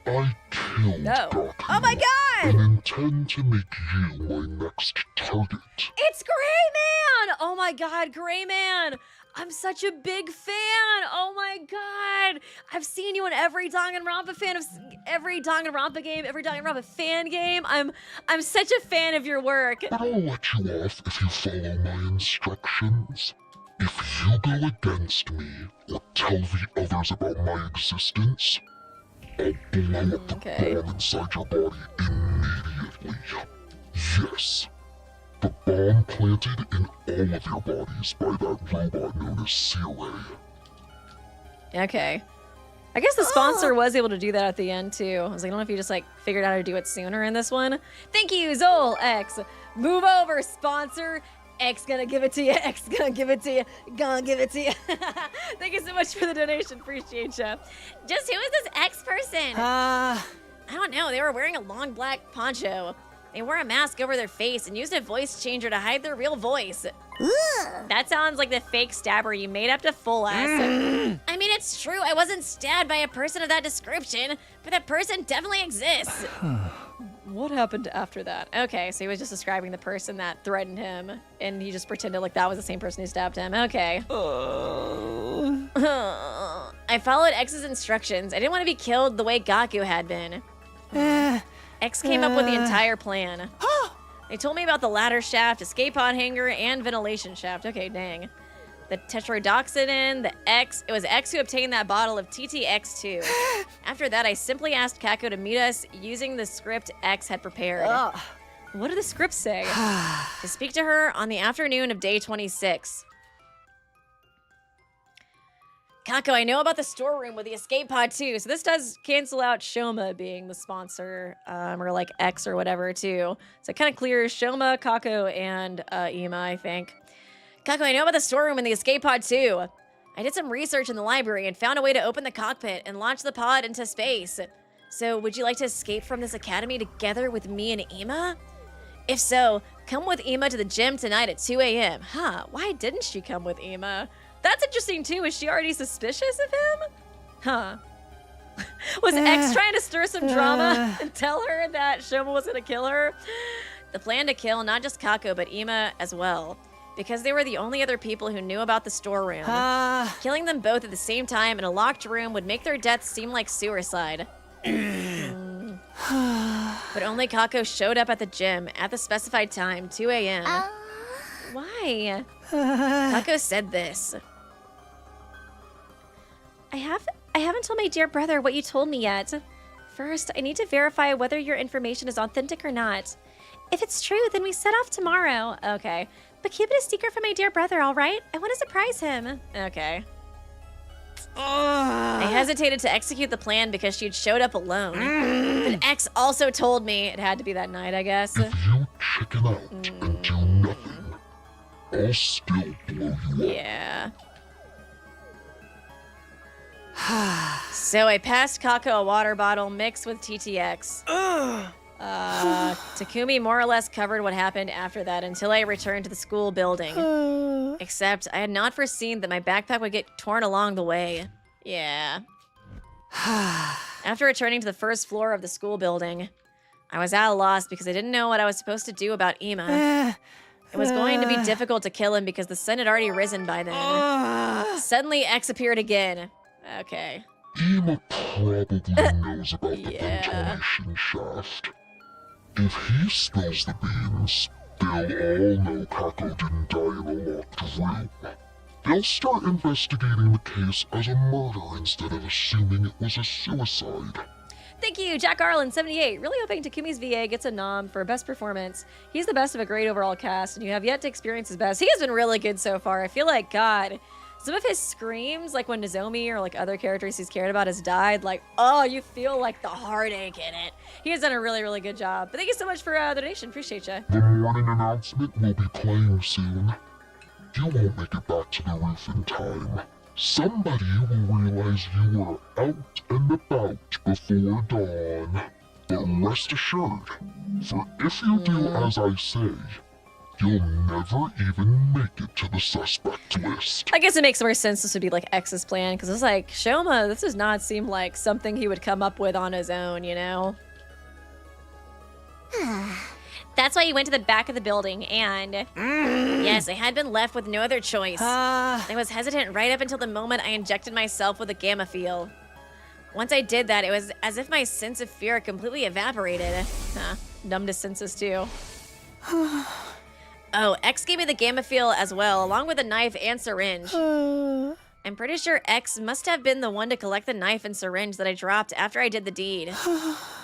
[SPEAKER 12] I killed
[SPEAKER 1] No. Oh my god!
[SPEAKER 12] and intend to make you my next target.
[SPEAKER 1] It's Gray Man! Oh my god, Gray Man! I'm such a big fan! Oh my god! I've seen you in every Danganronpa fan of every Danganronpa game, every Danganronpa fan game. I'm such a fan of your work.
[SPEAKER 12] But I'll let you off if you follow my instructions. If you go against me or tell the others about my existence, I'll blow up the bomb inside your body immediately. Yes. The bomb planted in all of your bodies by that robot known as C-Ray.
[SPEAKER 1] Okay. I guess the sponsor was able to do that at the end too. I was like, I don't know if you just like figured out how to do it sooner in this one. Thank you, Zol X. Move over, sponsor. X gonna give it to you. X gonna give it to you. Gonna give it to you. Thank you so much for the donation. Appreciate you. Just who is this X person? I don't know. They were wearing a long black poncho. They wore a mask over their face and used a voice changer to hide their real voice. That sounds like the fake stabber you made up to fool us. I mean, it's true. I wasn't stabbed by a person of that description, but that person definitely exists. What happened after that? Okay, so he was just describing the person that threatened him, and he just pretended like that was the same person who stabbed him. Okay. I followed X's instructions. I didn't want to be killed the way Gaku had been. X came up with the entire plan. They told me about the ladder shaft, escape pod hanger, and ventilation shaft. Okay, dang.
[SPEAKER 3] the tetrodotoxin, the X. It was X who obtained that bottle of TTX2. After that, I simply asked Kako to meet us using the script X had prepared.
[SPEAKER 1] Ugh. What did the script say?
[SPEAKER 3] To speak to her on the afternoon of day 26. Kako, I know about the storeroom with the escape pod too, so this does cancel out Shouma being the sponsor, or like X or whatever too. So it kind of clears Shouma, Kako, and Ima, I think. Kako, I know about the storeroom and the escape pod too. I did some research in the library and found a way to open the cockpit and launch the pod into space. So would you like to escape from this academy together with me and Ima? If so, come with Ima to the gym tonight at 2 a.m. Huh, why didn't she come with Ima? That's interesting too. Is she already suspicious of him? Huh. Was X trying to stir some drama and tell her that Shouma was gonna kill her? The plan to kill not just Kako, but Ima as well. Because they were the only other people who knew about the storeroom. Killing them both at the same time in a locked room would make their deaths seem like suicide. But only Kako showed up at the gym at the specified time, 2 a.m. Why? Kako said this. I haven't told my dear brother what you told me yet. First, I need to verify whether your information is authentic or not. If it's true, then we set off tomorrow. Okay. But keep it a secret from my dear brother, all right? I want to surprise him. Okay. I hesitated to execute the plan because she'd showed up alone. But X also told me it had to be that night, I guess.
[SPEAKER 12] If you chicken out and do nothing, I'll still blow you up.
[SPEAKER 3] Yeah. So I passed Kako a water bottle mixed with TTX. Takumi more or less covered what happened after that until I returned to the school building. Except I had not foreseen that my backpack would get torn along the way. Yeah. After returning to the first floor of the school building, I was at a loss because I didn't know what I was supposed to do about Ima. It was going to be difficult to kill him because the sun had already risen by then. Suddenly, X appeared again. Okay.
[SPEAKER 12] Ima probably knows about the ventilation shaft. If he spills the beans, they'll all know Kako didn't die in a locked room. They'll start investigating the case as a murder instead of assuming it was a suicide.
[SPEAKER 1] Thank you, Jack Garland, 78. Really hoping Takumi's VA gets a nom for best performance. He's the best of a great overall cast, and you have yet to experience his best. He has been really good so far. I feel like, God, some of his screams, like when Nozomi or like other characters he's cared about has died, like, oh, you feel like the heartache in it. He has done a really, really good job. But thank you so much for the donation. Appreciate you.
[SPEAKER 12] The morning announcement will be playing soon. You won't make it back to the roof in time. Somebody will realize you were out and about before dawn. But rest assured, for if you do as I say, you'll never even make it to the suspect list.
[SPEAKER 1] I guess it makes more sense this would be like X's plan, because it's like, Shouma, this does not seem like something he would come up with on his own, you know?
[SPEAKER 3] That's why he went to the back of the building and... Yes, I had been left with no other choice. I was hesitant right up until the moment I injected myself with a gamma field. Once I did that, it was as if my sense of fear completely evaporated.
[SPEAKER 1] Numb to senses too.
[SPEAKER 3] Oh, X gave me the gamma field as well, along with a knife and syringe. I'm pretty sure X must have been the one to collect the knife and syringe that I dropped after I did the deed.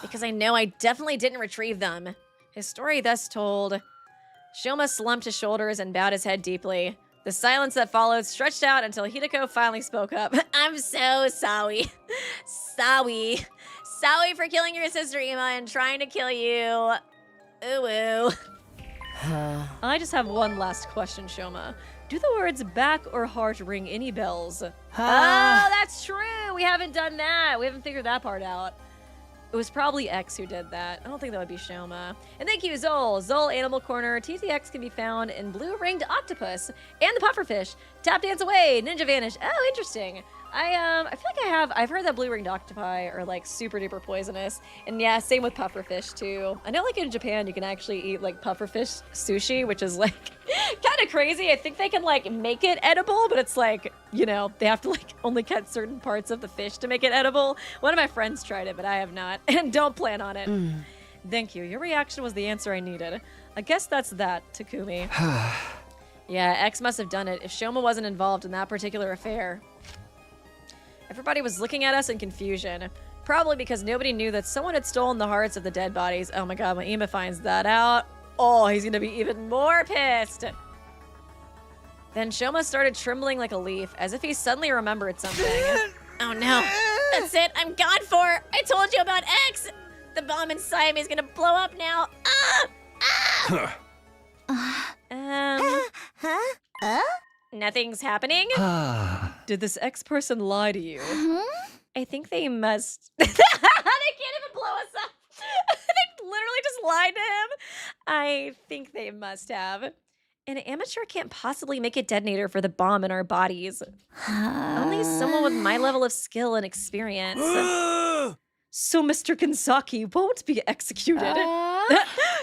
[SPEAKER 3] Because I know I definitely didn't retrieve them. His story thus told, Shouma slumped his shoulders and bowed his head deeply. The silence that followed stretched out until Hideko finally spoke up. I'm so sorry. Sorry. Sorry for killing your sister, Ima, and trying to kill you. Ooh.
[SPEAKER 1] I just have one last question, Shouma. Do the words back or heart ring any bells? Oh, that's true. We haven't done that. We haven't figured that part out. It was probably X who did that. I don't think that would be Shouma. And thank you, Zol. Zol Animal Corner. TTX can be found in Blue Ringed Octopus and the Pufferfish. Tap Dance Away. Ninja Vanish. Oh, interesting. I feel like I've heard that Blue Ringed Octopi are like super duper poisonous. And yeah, same with pufferfish too. I know like in Japan you can actually eat like pufferfish sushi, which is like kind of crazy. I think they can like make it edible, but it's like, you know, they have to like only cut certain parts of the fish to make it edible. One of my friends tried it, but I have not and don't plan on it. Thank you. Your reaction was the answer I needed. I guess that's that, Takumi. Yeah, X must have done it if Shouma wasn't involved in that particular affair. Everybody was looking at us in confusion. Probably because nobody knew that someone had stolen the hearts of the dead bodies. Oh my god, when Ima finds that out, oh, he's gonna be even more pissed. Then Shouma started trembling like a leaf, as if he suddenly remembered something. Oh no, that's it, I'm gone for. I told you about X. The bomb inside me is gonna blow up now. Nothing's happening? Did this X person lie to you? I think they must. They can't even blow us up. They literally just lied to him. I think they must have. An amateur can't possibly make a detonator for the bomb in our bodies. Only someone with my level of skill and experience. So Mr. Kansaki won't be executed.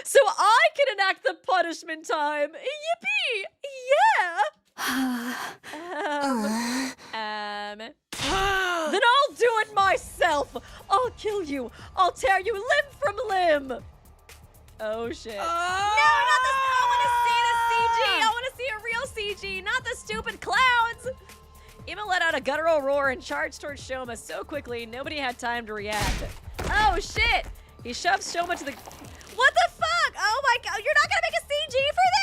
[SPEAKER 1] So I can enact the punishment time. Yippee! Yeah! Then I'll do it myself. I'll kill you. I'll tear you limb from limb. Oh shit. No, not this. I want to see the CG. I want to see a real CG, not the stupid clouds. Ima let out a guttural roar and charged towards Shouma so quickly nobody had time to react. Oh shit! He shoves Shouma to the... What the fuck? Oh my god, you're not gonna make a CG for this!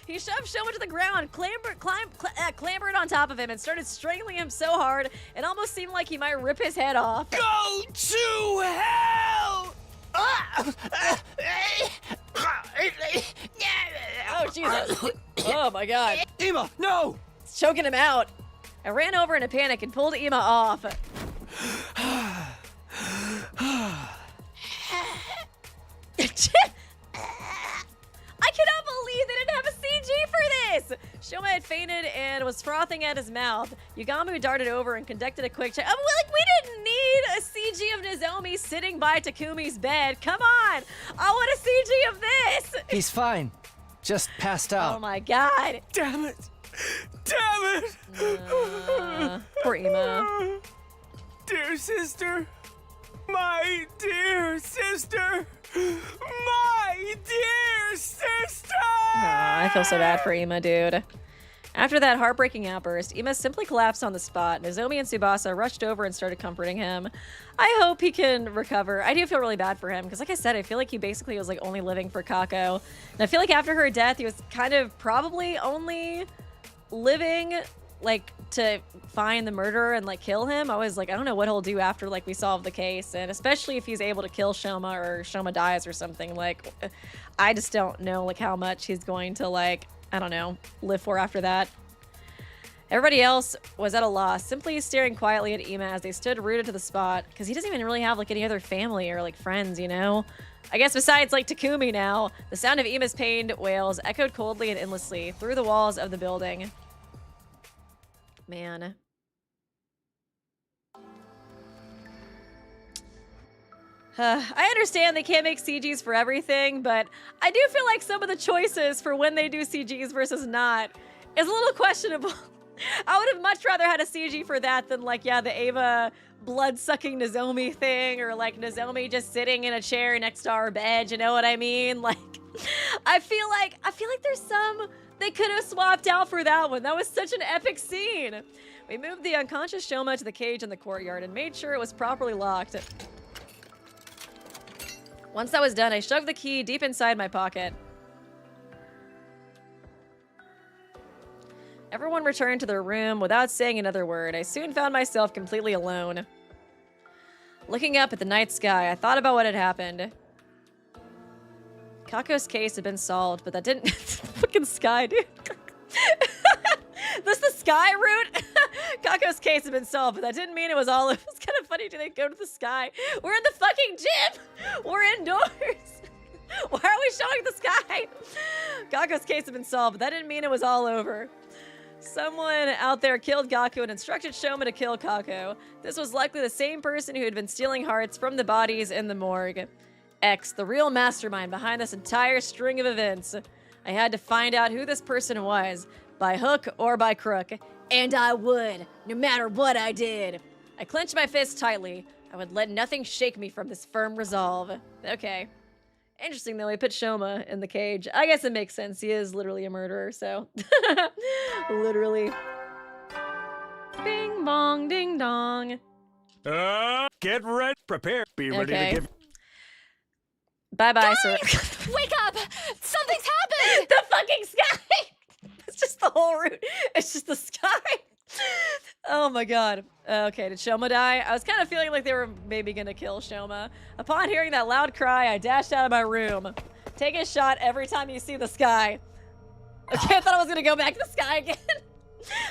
[SPEAKER 1] He shoved Shouma to the ground, clambered on top of him, and started strangling him so hard, it almost seemed like he might rip his head off.
[SPEAKER 7] Go to hell!
[SPEAKER 1] Oh Jesus! Oh my god.
[SPEAKER 2] Ima, no!
[SPEAKER 1] It's choking him out. I ran over in a panic and pulled Ima off. I cannot believe they didn't have a CG for this! Shouma had fainted and was frothing at his mouth. Yugamu darted over and conducted a quick check. We didn't need a CG of Nozomi sitting by Takumi's bed. Come on! I want a CG of this!
[SPEAKER 13] He's fine. Just passed out.
[SPEAKER 1] Oh my god.
[SPEAKER 11] Damn it! Damn it!
[SPEAKER 1] Poor Ima.
[SPEAKER 11] Dear sister! My dear sister! My dear sister!
[SPEAKER 1] I feel so bad for Ima, dude. After that heartbreaking outburst, Ima simply collapsed on the spot. Nozomi and Tsubasa rushed over and started comforting him. I hope he can recover. I do feel really bad for him, because like I said, I feel like he basically was like only living for Kako. And I feel like after her death, he was kind of probably only living like to find the murderer and like kill him. I was like, I don't know what he'll do after like we solve the case, and especially if he's able to kill Shouma or Shouma dies or something. Like, I just don't know like how much he's going to like, I don't know, live for after that. Everybody else was at a loss, simply staring quietly at Ima as they stood rooted to the spot, because he doesn't even really have like any other family or like friends, you know? I guess besides like Takumi now. The sound of Ima's pained wails echoed coldly and endlessly through the walls of the building. Man. I understand they can't make CGs for everything, but I do feel like some of the choices for when they do CGs versus not is a little questionable. I would have much rather had a CG for that than like, yeah, the Ava blood-sucking Nozomi thing, or like Nozomi just sitting in a chair next to our bed, you know what I mean? Like, I feel like there's some they could have swapped out for that one. That was such an epic scene. We moved the unconscious Shouma to the cage in the courtyard and made sure it was properly locked. Once that was done, I shoved the key deep inside my pocket. Everyone returned to their room without saying another word. I soon found myself completely alone. Looking up at the night sky, I thought about what had happened. Kako's case had been solved, but that didn't... Fucking sky, dude. This the sky route? Kako's case had been solved, but that didn't mean it was all... It was kind of funny. Do they go to the sky? We're in the fucking gym! We're indoors! Why are we showing the sky? Kako's case had been solved, but that didn't mean it was all over. Someone out there killed Kako and instructed Shouma to kill Kako. This was likely the same person who had been stealing hearts from the bodies in the morgue. X, the real mastermind behind this entire string of events. I had to find out who this person was, by hook or by crook. And I would, no matter what I did. I clenched my fist tightly. I would let nothing shake me from this firm resolve. Okay. Interesting, though. He put Shouma in the cage. I guess it makes sense. He is literally a murderer, so. Literally. Bing bong ding dong.
[SPEAKER 5] Get ready. Prepare. Be ready to give.
[SPEAKER 1] Bye-bye, sir.
[SPEAKER 3] Wake up! Something's happened!
[SPEAKER 1] The fucking sky! It's just the whole route. It's just the sky. Oh my god. Okay, did Shouma die? I was kind of feeling like they were maybe gonna kill Shouma. Upon hearing that loud cry, I dashed out of my room. Take a shot every time you see the sky. Okay, I thought I was gonna go back to the sky again.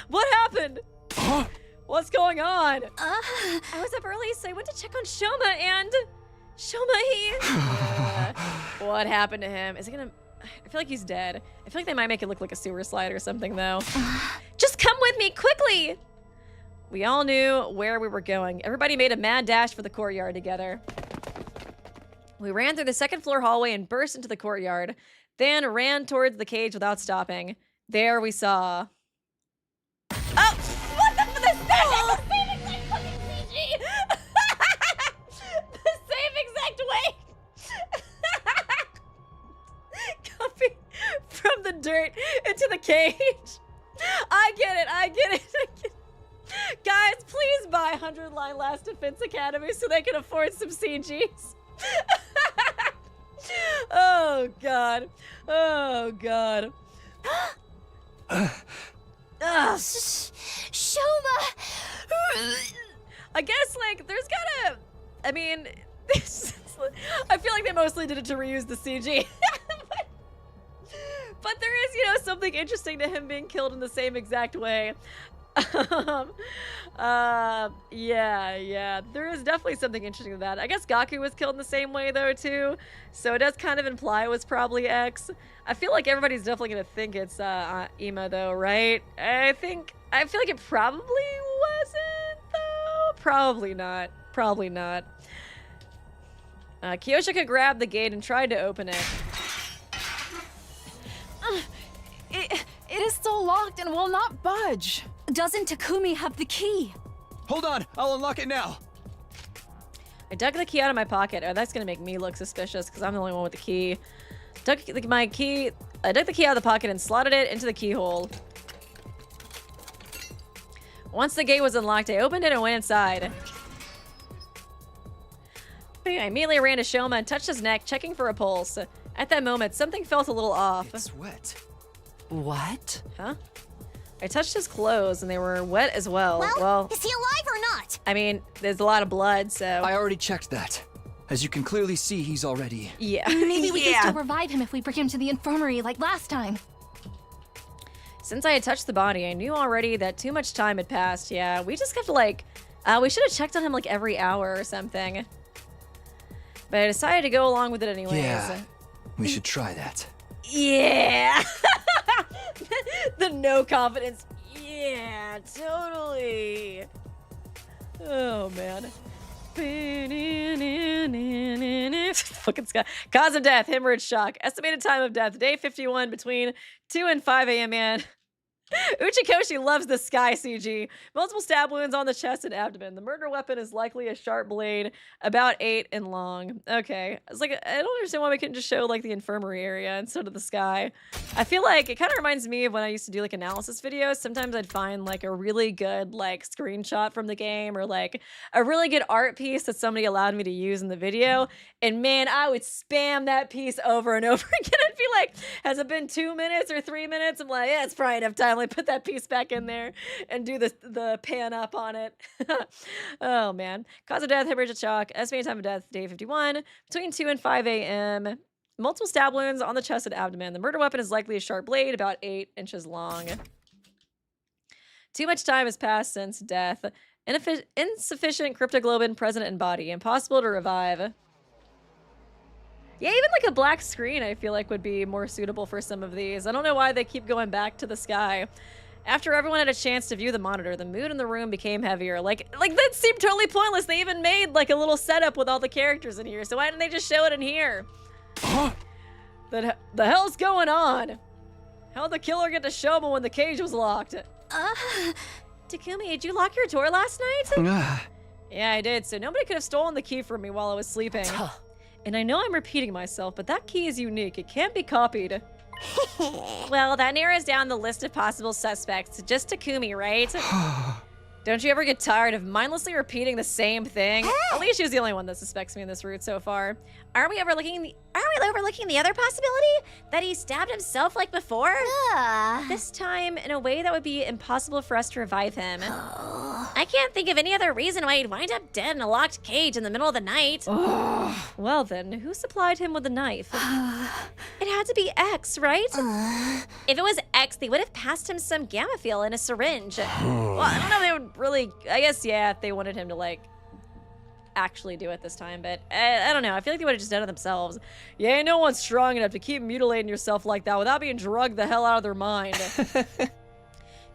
[SPEAKER 1] What happened? What's going on?
[SPEAKER 3] I was up early, so I went to check on Shouma, and Shouma,
[SPEAKER 1] What happened to him? Is it gonna... I feel like he's dead. I feel like they might make it look like a sewer slide or something, though.
[SPEAKER 3] Just come with me, quickly!
[SPEAKER 1] We all knew where we were going. Everybody made a mad dash for the courtyard together. We ran through the second floor hallway and burst into the courtyard, then ran towards the cage without stopping. There we saw... Oh! What the same exact fucking CG! The same exact way! Coming from the dirt into the cage. I get it, I get it. Guys, please buy 100 Line Last Defense Academy so they can afford some CGs. Oh, God. Oh, God.
[SPEAKER 3] Shouma!
[SPEAKER 1] I guess, like, there's gotta... I mean, I feel like they mostly did it to reuse the CG. But there is, you know, something interesting to him being killed in the same exact way. Yeah, there is definitely something interesting to that. I guess Gaku was killed in the same way, though, too. So it does kind of imply it was probably X. I feel like everybody's definitely gonna think it's Ima, though, right? I feel like it probably wasn't, though. Probably not. Probably not. Kyoshika grabbed the gate and tried to open it.
[SPEAKER 6] It is still locked and will not budge.
[SPEAKER 9] Doesn't Takumi have the key?
[SPEAKER 2] Hold on, I'll unlock it now.
[SPEAKER 1] I dug the key out of my pocket. Oh, that's gonna make me look suspicious because I'm the only one with the key. I dug the key out of the pocket and slotted it into the keyhole. Once the gate was unlocked, I opened it and went inside. I immediately ran to Shouma and touched his neck, checking for a pulse. At that moment, something felt a little off.
[SPEAKER 2] It's wet.
[SPEAKER 4] What?
[SPEAKER 1] Huh? I touched his clothes and they were wet as well. Well,
[SPEAKER 10] is he alive or not?
[SPEAKER 1] I mean, there's a lot of blood, so...
[SPEAKER 2] I already checked that. As you can clearly see, he's already...
[SPEAKER 1] Yeah.
[SPEAKER 3] Maybe we can still revive him if we bring him to the infirmary like last time.
[SPEAKER 1] Since I had touched the body, I knew already that too much time had passed. Yeah, we just have to, like... we should have checked on him, like, every hour or something. But I decided to go along with it anyways.
[SPEAKER 2] Yeah, we should try that.
[SPEAKER 1] Yeah! The no confidence. Yeah, totally. Oh, man. Fucking Scott. Cause of death, hemorrhage shock. Estimated time of death, day 51 between 2 and 5 a.m. man. Uchikoshi loves the sky CG. Multiple stab wounds on the chest and abdomen. The murder weapon is likely a sharp blade, about 8 in long. Okay. I was like, I don't understand why we couldn't just show like the infirmary area instead of the sky. I feel like it kind of reminds me of when I used to do like analysis videos. Sometimes I'd find like a really good like screenshot from the game or like a really good art piece that somebody allowed me to use in the video. And man, I would spam that piece over and over again. I'd be like, has it been 2 minutes or 3 minutes? I'm like, yeah, it's probably enough time. Like, put that piece back in there and do the pan up on it. Oh, man. Cause of death, hemorrhage shock. Estimated time of death, day 51. Between 2 and 5 a.m. Multiple stab wounds on the chest and abdomen. The murder weapon is likely a sharp blade, about 8 inches long. Too much time has passed since death. Insufficient cryptoglobin present in body. Impossible to revive. Yeah, even like a black screen I feel like would be more suitable for some of these. I don't know why they keep going back to the sky. After everyone had a chance to view the monitor, the mood in the room became heavier. Like that seemed totally pointless. They even made like a little setup with all the characters in here. So why didn't they just show it in here? Huh? The hell's going on? How'd the killer get to Shouma when the cage was locked? Takumi, did you lock your door last night? Yeah, I did. So nobody could have stolen the key from me while I was sleeping. And I know I'm repeating myself, but that key is unique. It can't be copied.
[SPEAKER 3] Well, that narrows down the list of possible suspects to just Takumi, right?
[SPEAKER 1] Don't you ever get tired of mindlessly repeating the same thing? At least she's the only one that suspects me in this route so far.
[SPEAKER 3] Are we overlooking the other possibility? That he stabbed himself like before?
[SPEAKER 1] This time in a way that would be impossible for us to revive him.
[SPEAKER 3] I can't think of any other reason why he'd wind up dead in a locked cage in the middle of the night.
[SPEAKER 1] Well then, who supplied him with the knife? It had to be X, right?
[SPEAKER 3] If it was X, they would have passed him some gamma fuel in a syringe.
[SPEAKER 1] Well, I don't know if they would really, I guess, yeah, if they wanted him to, like, actually do it this time, but I don't know. I feel like they would have just done it themselves. Yeah, no one's strong enough to keep mutilating yourself like that without being drugged the hell out of their mind.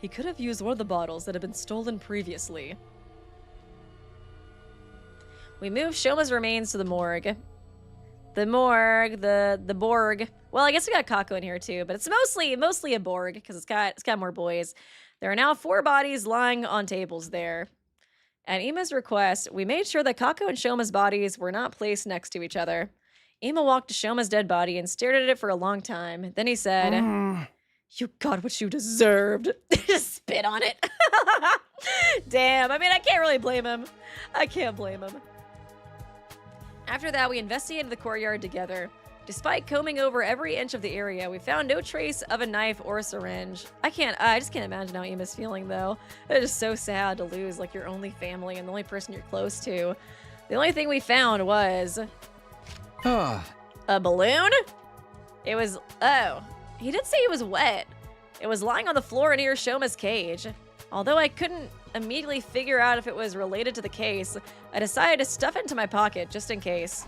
[SPEAKER 1] He could have used one of the bottles that had been stolen previously. We moved Shouma's remains to the morgue. The morgue, the Borg. Well, I guess we got Kako in here too, but it's mostly a Borg because it's got more boys. There are now 4 bodies lying on tables there. At Ima's request, we made sure that Kako and Shouma's bodies were not placed next to each other. Ima walked to Shouma's dead body and stared at it for a long time. Then he said, "You got what you deserved."
[SPEAKER 3] Just spit on it.
[SPEAKER 1] Damn, I mean, I can't really blame him. I can't blame him. After that, we investigated the courtyard together. Despite combing over every inch of the area, we found no trace of a knife or a syringe. I just can't imagine how Ima's feeling, though. It's just so sad to lose, like, your only family and the only person you're close to. The only thing we found was... a balloon? It was... Oh. He did say it was wet. It was lying on the floor near Shouma's cage. Although I couldn't immediately figure out if it was related to the case, I decided to stuff it into my pocket, just in case.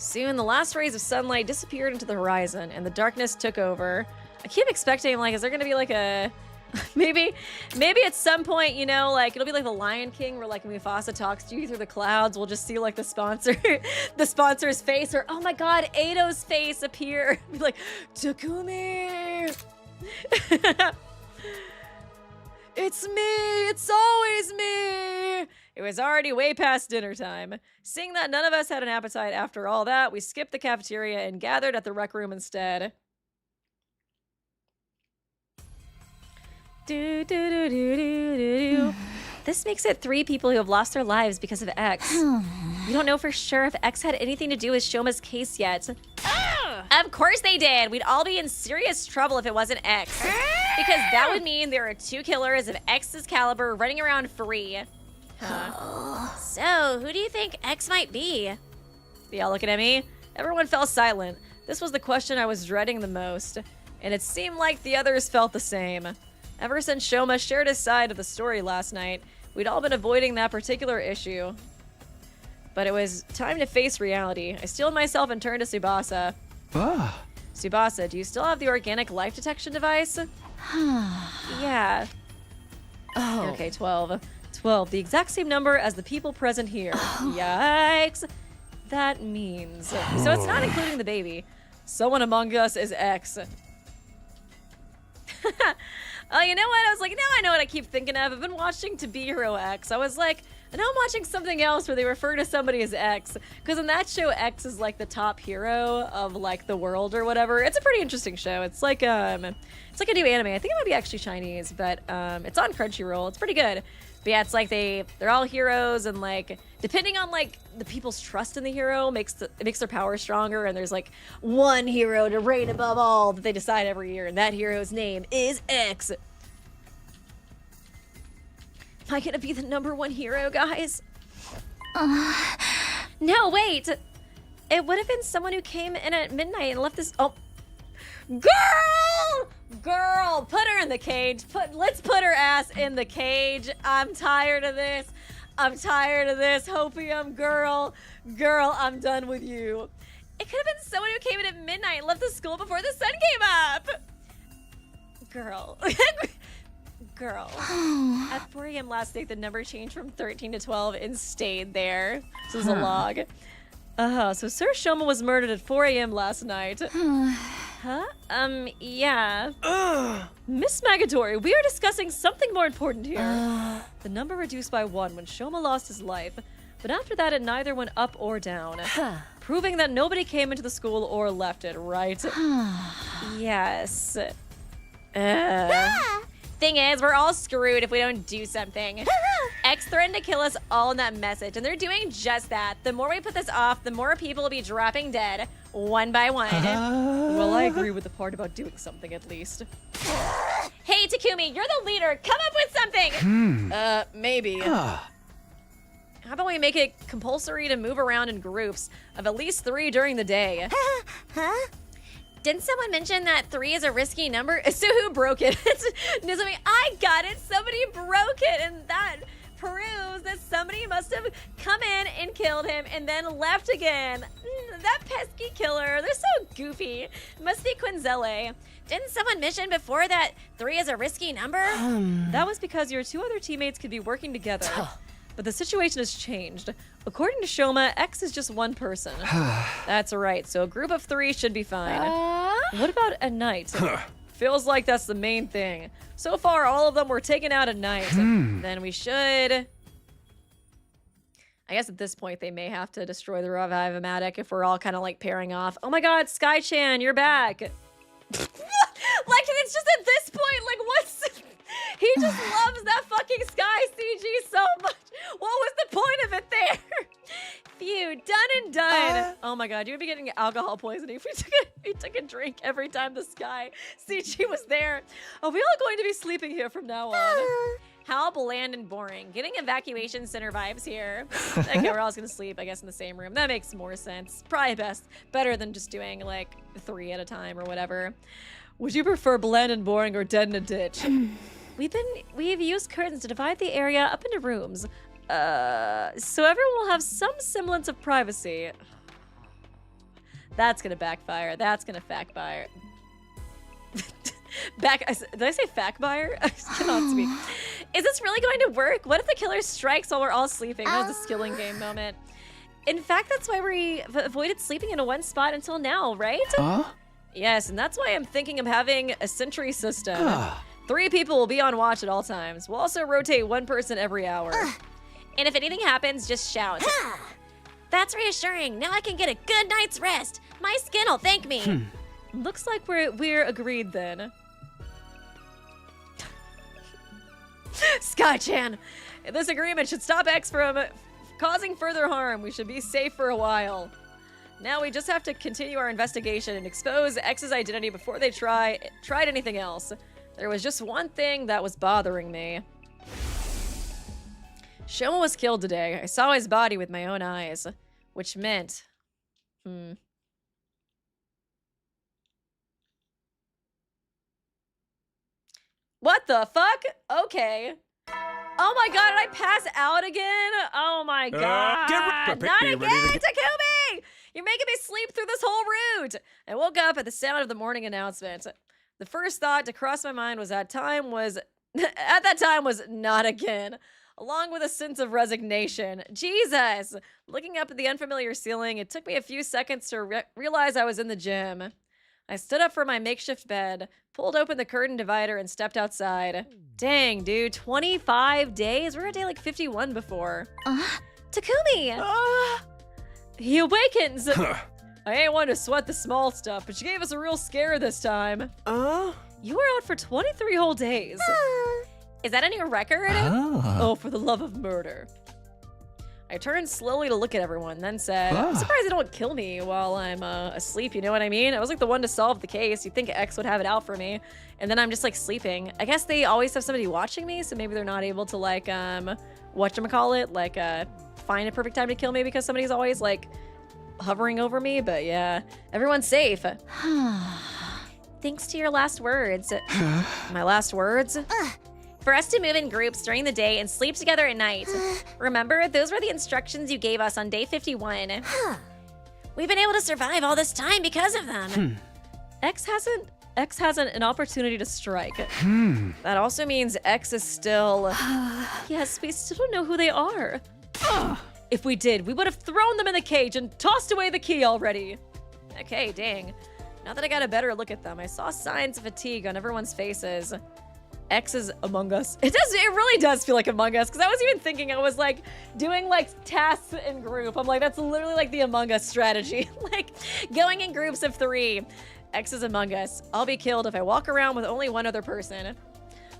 [SPEAKER 1] Soon, the last rays of sunlight disappeared into the horizon, and the darkness took over. I keep expecting, like, is there gonna be, like, a... maybe at some point, you know, like, it'll be like the Lion King, where, like, Mufasa talks to you through the clouds. We'll just see, like, the sponsor's face, or, oh my god, Eido's face appear. Be like, Takumi! It's me! It's always me! It was already way past dinner time. Seeing that none of us had an appetite after all that, we skipped the cafeteria and gathered at the rec room instead. This makes it 3 people who have lost their lives because of X. We don't know for sure if X had anything to do with Shouma's case yet.
[SPEAKER 3] Of course they did. We'd all be in serious trouble if it wasn't X. Because that would mean there are 2 killers of X's caliber running around free. So, who do you think X might be?
[SPEAKER 1] Y'all looking at me? Everyone fell silent. This was the question I was dreading the most. And it seemed like the others felt the same. Ever since Shouma shared his side of the story last night, we'd all been avoiding that particular issue. But it was time to face reality. I steeled myself and turned to Tsubasa. Tsubasa, do you still have the organic life detection device? Yeah.
[SPEAKER 4] Oh.
[SPEAKER 1] Okay, 12. 12, the exact same number as the people present here. Yikes. That means... So it's not including the baby. Someone among us is X. Oh, you know what? I was like, now I know what I keep thinking of. I've been watching To Be Hero X. I was like, and now I'm watching something else where they refer to somebody as X. Because in that show, X is like the top hero of like the world or whatever. It's a pretty interesting show. It's like a new anime. I think it might be actually Chinese, but it's on Crunchyroll. It's pretty good. But yeah, it's like they're all heroes, and like depending on like the people's trust in the hero makes their power stronger, and there's like one hero to reign above all that they decide every year, and that hero's name is X. Am I gonna be the #1 hero, guys? No, wait. It would have been someone who came in at midnight and left this. Oh, girl, put her in the cage. Let's put her ass in the cage. I'm tired of this. Hopium, girl, I'm done with you. It could have been someone who came in at midnight and left the school before the sun came up. Girl. At 4 a.m. last night, the number changed from 13 to 12 and stayed there. So there's a log. So Sir Shouma was murdered at 4 a.m. last night. Yeah. Miss Magatori, we are discussing something more important here. The number reduced by 1 when Shouma lost his life. but after that it neither went up or down, proving that nobody came into the school or left it, right? Yes.
[SPEAKER 3] Thing is, we're all screwed if we don't do something. X threatened to kill us all in that message, and they're doing just that. The more we put this off, the more people will be dropping dead, one by one.
[SPEAKER 1] Well, I agree with the part about doing something, at least.
[SPEAKER 3] Hey, Takumi, you're the leader. Come up with something.
[SPEAKER 1] Maybe. How about we make it compulsory to move around in groups of at least 3 during the day?
[SPEAKER 3] Didn't someone mention that 3 is a risky number? So who broke it? It's Nizumi. I got it. Somebody broke it, and that proves that somebody must have come in and killed him and then left again. That pesky killer. They're so goofy. Must be Quenzelle. Didn't someone mention before that 3 is a risky number?
[SPEAKER 1] That was because your 2 other teammates could be working together. But the situation has changed. According to Shouma, X is just one person. That's right, so a group of 3 should be fine. What about at night? Feels like that's the main thing. So far, all of them were taken out at night. Then we should... I guess at this point, they may have to destroy the Revive-O-Matic if we're all kind of like pairing off. Oh my god, Sky-chan, you're back! Like, it's just at this point, like, what's... He just loves that fucking Sky CG so much. What was the point of it there? Phew, done and done. Oh my god, you would be getting alcohol poisoning if we took a drink every time the Sky CG was there. Are we all going to be sleeping here from now on? How bland and boring. Getting evacuation center vibes here. Okay, we're all just gonna sleep, I guess, in the same room. That makes more sense. Probably better than just doing like 3 at a time or whatever. Would you prefer bland and boring or dead in a ditch? We've used curtains to divide the area up into rooms. So everyone will have some semblance of privacy. That's gonna backfire. That's gonna backfire. Did I say backfire? I cannot speak. Is this really going to work? What if the killer strikes while we're all sleeping? That was a skilling game moment. In fact, that's why we avoided sleeping in one spot until now, right? Yes, and that's why I'm thinking of having a sentry system. 3 people will be on watch at all times. We'll also rotate 1 person every hour.
[SPEAKER 3] And if anything happens, just shout. That's reassuring. Now I can get a good night's rest. My skin will thank me.
[SPEAKER 1] Looks like we're agreed then. Sky-chan, this agreement should stop X from causing further harm. We should be safe for a while. Now we just have to continue our investigation and expose X's identity before they tried anything else. There was just one thing that was bothering me. Shouma was killed today. I saw his body with my own eyes, which meant... What the fuck? Okay. Oh my god, did I pass out again? Oh my god. Not again, Takumi! You're making me sleep through this whole route! I woke up at the sound of the morning announcement. The first thought to cross my mind was at that time was not again, along with a sense of resignation. Jesus! Looking up at the unfamiliar ceiling, it took me a few seconds to realize I was in the gym. I stood up from my makeshift bed, pulled open the curtain divider, and stepped outside. Dang, dude, 25 days? We were at day like 51 before. Takumi! He awakens! I ain't one to sweat the small stuff, but she gave us a real scare this time. You were out for 23 whole days.
[SPEAKER 3] Is that a new record?
[SPEAKER 1] Oh, for the love of murder. I turned slowly to look at everyone, then said, I'm surprised they don't kill me while I'm asleep, you know what I mean? I was like the one to solve the case. You'd think X would have it out for me. And then I'm just like sleeping. I guess they always have somebody watching me, so maybe they're not able to like, whatchamacallit, like find a perfect time to kill me because somebody's always like hovering over me, but yeah. Everyone's safe.
[SPEAKER 3] Thanks to your last words.
[SPEAKER 1] My last words?
[SPEAKER 3] For us to move in groups during the day and sleep together at night. Remember, those were the instructions you gave us on day 51. We've been able to survive all this time because of them.
[SPEAKER 1] X hasn't an opportunity to strike. That also means X is still... Yes, we still don't know who they are. If we did, we would have thrown them in the cage and tossed away the key already. Okay, dang. Now that I got a better look at them, I saw signs of fatigue on everyone's faces. X is Among Us. It really does feel like Among Us, because I was even thinking, I was like doing like tasks in group. I'm like, that's literally like the Among Us strategy. Like going in groups of 3. X is Among Us. I'll be killed if I walk around with only one other person.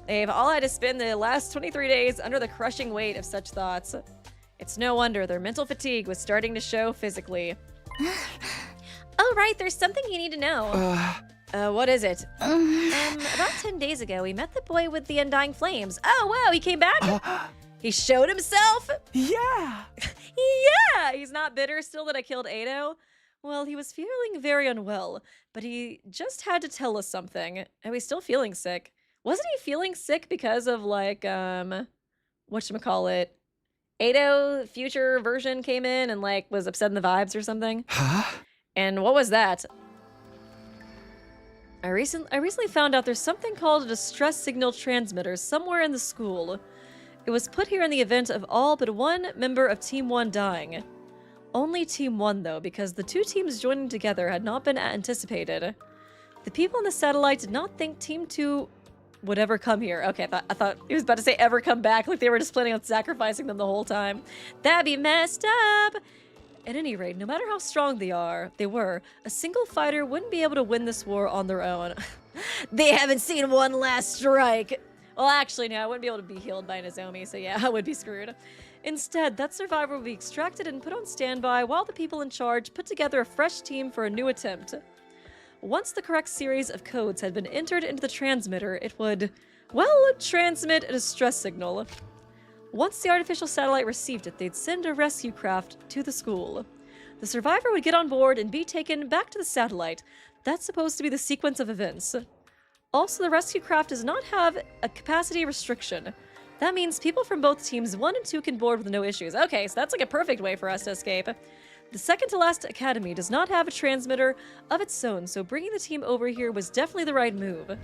[SPEAKER 1] They've all had to spend the last 23 days under the crushing weight of such thoughts. It's no wonder their mental fatigue was starting to show physically. Oh, right, there's something you need to know. What is it? About 10 days ago, we met the boy with the undying flames. Oh, wow, he came back? He showed himself?
[SPEAKER 7] Yeah.
[SPEAKER 1] Yeah! He's not bitter still that I killed Ado? Well, he was feeling very unwell, but he just had to tell us something. And he's still feeling sick. Wasn't he feeling sick because of, like, whatchamacallit? Ado future version came in and, like, was upset in the vibes or something?
[SPEAKER 11] Huh?
[SPEAKER 1] And what was that? I recently found out there's something called a distress signal transmitter somewhere in the school. It was put here in the event of all but one member of Team 1 dying. Only Team 1, though, because the 2 teams joining together had not been anticipated. The people on the satellite did not think Team 2 would ever come here. Okay, I thought he was about to say ever come back, like they were just planning on sacrificing them the whole time. That'd be messed up! At any rate, no matter how strong they were, a single fighter wouldn't be able to win this war on their own. They haven't seen one last strike! Well, actually, no, I wouldn't be able to be healed by Nozomi, so yeah, I would be screwed. Instead, that survivor would be extracted and put on standby while the people in charge put together a fresh team for a new attempt. Once the correct series of codes had been entered into the transmitter, it would, well, transmit a distress signal. Once the artificial satellite received it, they'd send a rescue craft to the school. The survivor would get on board and be taken back to the satellite. That's supposed to be the sequence of events. Also, the rescue craft does not have a capacity restriction. That means people from both teams 1 and 2 can board with no issues. Okay, so that's like a perfect way for us to escape. The second to last academy does not have a transmitter of its own, so bringing the team over here was definitely the right move.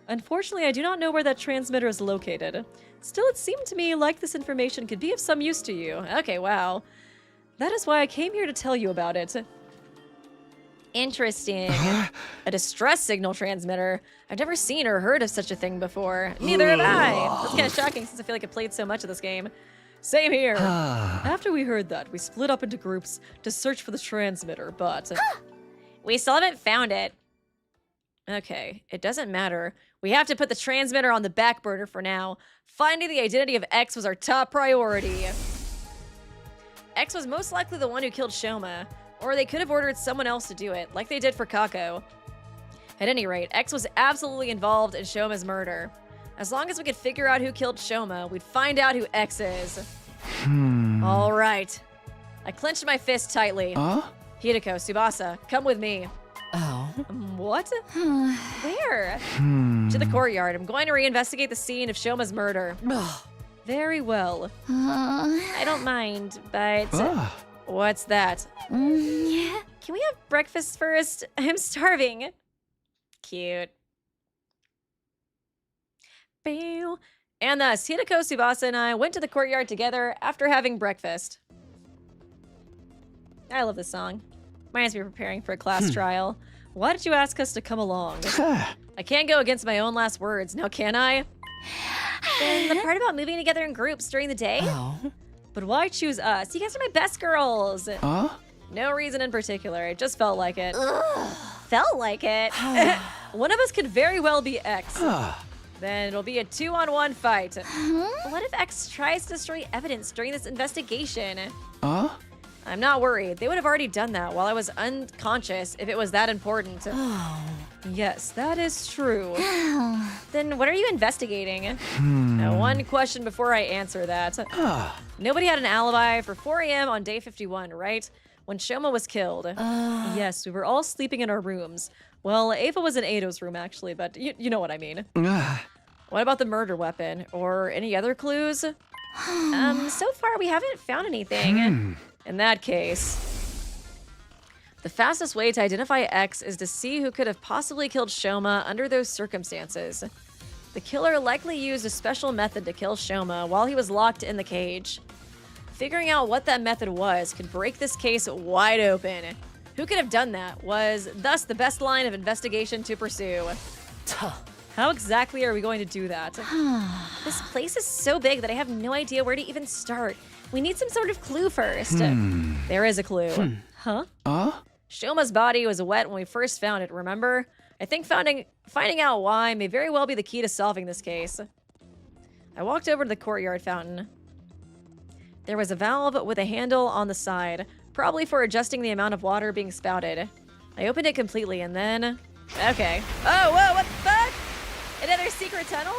[SPEAKER 1] Unfortunately, I do not know where that transmitter is located. Still, it seemed to me like this information could be of some use to you. Okay, wow. That is why I came here to tell you about it. Interesting. A distress signal transmitter. I've never seen or heard of such a thing before. Neither have I. That's kind of shocking since I feel like I played so much of this game. Same here. After we heard that, we split up into groups to search for the transmitter, but...
[SPEAKER 3] We still haven't found it.
[SPEAKER 1] Okay, it doesn't matter. We have to put the transmitter on the back burner for now. Finding the identity of X was our top priority. X was most likely the one who killed Shouma, or they could have ordered someone else to do it, like they did for Kako. At any rate, X was absolutely involved in Shouma's murder. As long as we could figure out who killed Shouma, we'd find out who X is. All right. I clenched my fist tightly. Hideko, Tsubasa, come with me.
[SPEAKER 4] Oh.
[SPEAKER 1] What? Where? To the courtyard. I'm going to reinvestigate the scene of Shouma's murder. Very well. I don't mind, but... What's that? Can we have breakfast first? I'm starving. Cute. And thus, Hideko, Tsubasa, and I went to the courtyard together after having breakfast. I love this song. Reminds me of preparing for a class trial. Why did you ask us to come along? I can't go against my own last words, now can I?
[SPEAKER 3] And the part about moving together in groups during the day?
[SPEAKER 1] But why choose us? You guys are my best girls. No reason in particular, it just felt like it.
[SPEAKER 3] Felt like it.
[SPEAKER 1] One of us could very well be X. Then it'll be a 2-on-1 fight.
[SPEAKER 3] What if X tries to destroy evidence during this investigation?
[SPEAKER 1] I'm not worried. They would have already done that while I was unconscious if it was that important. Yes, that is true.
[SPEAKER 3] Then what are you investigating?
[SPEAKER 1] Now, one question before I answer that. Nobody had an alibi for 4 a.m. on day 51, right? When Shouma was killed. Yes, we wwere all sleeping in our rooms. Well, Ava was in Ado's room, actually, but you know what I mean. What about the murder weapon? Or any other clues?
[SPEAKER 3] So far we haven't found anything.
[SPEAKER 1] In that case, the fastest way to identify X is to see who could have possibly killed Shouma under those circumstances. The killer likely used a special method to kill Shouma while he was locked in the cage. Figuring out what that method was could break this case wide open. Who could have done that was thus the best line of investigation to pursue. How exactly are we going to do that? This place is so big that I have no idea where to even start. We need some sort of clue first. There is a clue. Huh? Shouma's body was wet when we first found it, remember? I think finding out why may very well be the key to solving this case. I walked over to the courtyard fountain. There was a valve with a handle on the side, probably for adjusting the amount of water being spouted. I opened it completely and then... Okay. Oh, whoa, what the fuck? Another secret tunnel?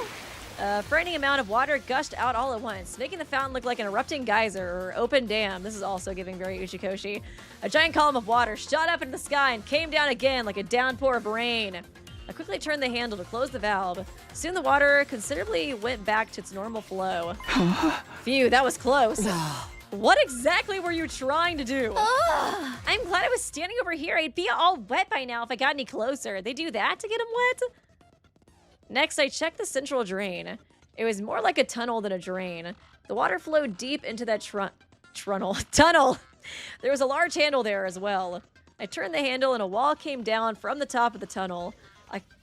[SPEAKER 1] A frightening amount of water gushed out all at once, making the fountain look like an erupting geyser or open dam. This is also giving very Uchikoshi. A giant column of water shot up into the sky and came down again like a downpour of rain. I quickly turned the handle to close the valve. Soon the water considerably went back to its normal flow. Phew, that was close. What exactly were you trying to do?
[SPEAKER 3] I'm glad I was standing over here. I'd be all wet by now if I got any closer. They do that to get them wet?
[SPEAKER 1] Next, I checked the central drain. It was more like a tunnel than a drain. The water flowed deep into that tunnel. There was a large handle there as well. I turned the handle and a wall came down from the top of the tunnel,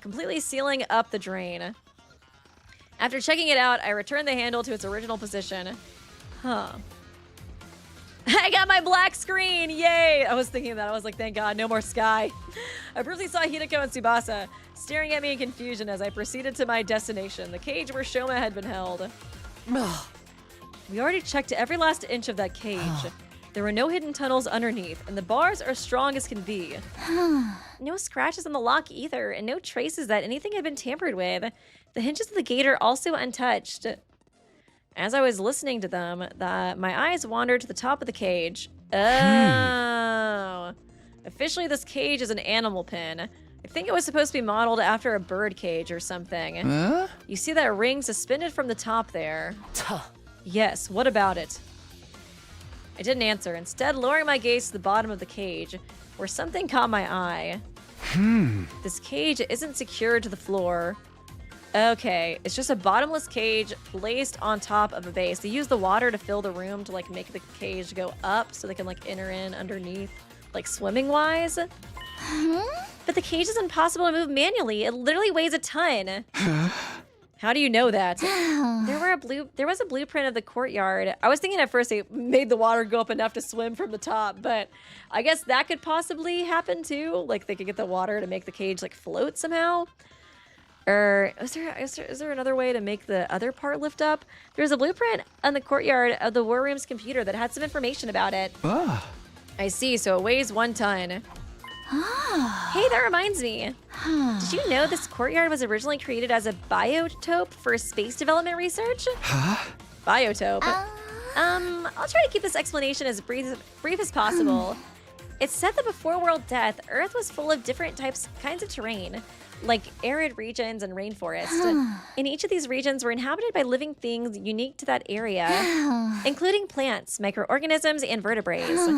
[SPEAKER 1] completely sealing up the drain. After checking it out, I returned the handle to its original position. I got my black screen! Yay! I was thinking that. I was like, thank God, no more sky. I briefly saw Hideko and Tsubasa staring at me in confusion as I proceeded to my destination, the cage where Shouma had been held. We already checked every last inch of that cage. There were no hidden tunnels underneath, and the bars are strong as can be.
[SPEAKER 3] No scratches on the lock either, and no traces that anything had been tampered with. The hinges of the gate are also untouched.
[SPEAKER 1] As I was listening to them, my eyes wandered to the top of the cage. Oh. Officially, this cage is an animal pen. I think it was supposed to be modeled after a bird cage or something. You see that ring suspended from the top there? Yes, what about it? I didn't answer, instead lowering my gaze to the bottom of the cage, where something caught my eye. This cage isn't secured to the floor. Okay, it's just a bottomless cage placed on top of a base. They use the water to fill the room to like make the cage go up so they can like enter in underneath, like swimming wise.
[SPEAKER 3] But the cage is impossible to move manually. It literally weighs a ton.
[SPEAKER 1] How do you know that?
[SPEAKER 3] There was a blueprint of the courtyard.
[SPEAKER 1] I was thinking at first they made the water go up enough to swim from the top, but I guess that could possibly happen too. Like they could get the water to make the cage like float somehow. Or is there another way to make the other part lift up? There's a blueprint on the courtyard of the war room's computer that had some information about it. I see, so it weighs 1 ton.
[SPEAKER 3] Hey, that reminds me. Did you know this courtyard was originally created as a biotope for space development research?
[SPEAKER 1] Biotope?
[SPEAKER 3] I'll try to keep this explanation as brief as possible. It's said that before world death, Earth was full of different kinds of terrain, like arid regions and rainforest. And each of these regions were inhabited by living things unique to that area, including plants, microorganisms, and vertebrates.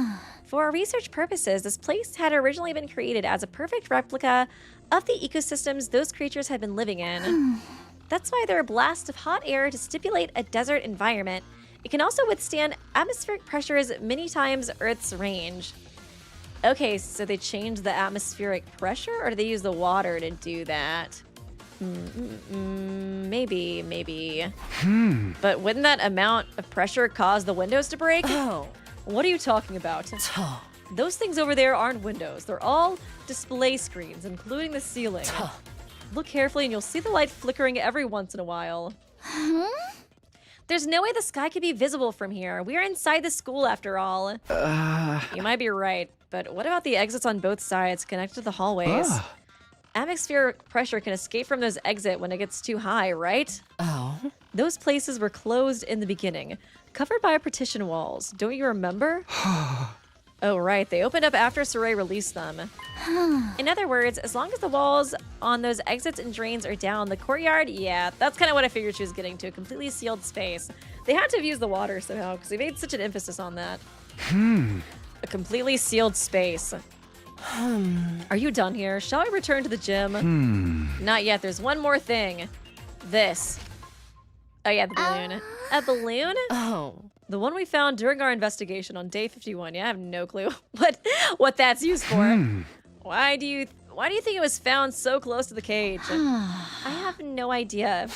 [SPEAKER 3] For our research purposes, this place had originally been created as a perfect replica of the ecosystems those creatures had been living in. That's why there are blasts of hot air to stipulate a desert environment. It can also withstand atmospheric pressures many times Earth's range. Okay, so they changed the atmospheric pressure, or do they use the water to do that? Maybe. But wouldn't that amount of pressure cause the windows to break? What are you talking about? Those things over there aren't windows. They're all display screens, including the ceiling. Look carefully and you'll see the light flickering every once in a while. There's no way the sky could be visible from here. We are inside the school after all.
[SPEAKER 1] You might be right, but what about the exits on both sides connected to the hallways? Atmospheric pressure can escape from those exits when it gets too high, right? Those places were closed in the beginning, covered by partition walls. Don't you remember? Oh, right. They opened up after Saray released them.
[SPEAKER 3] In other words, as long as the walls on those exits and drains are down, the courtyard, yeah, that's kind of what I figured she was getting to, a completely sealed space.
[SPEAKER 1] They had to have used the water somehow because they made such an emphasis on that. A completely sealed space. Are you done here? Shall I return to the gym? Not yet. There's one more thing. This. Oh yeah, the balloon.
[SPEAKER 3] A balloon?
[SPEAKER 1] The one we found during our investigation on day 51. Yeah, I have no clue what that's used for. Why Why do you think it was found so close to the cage? I have no idea.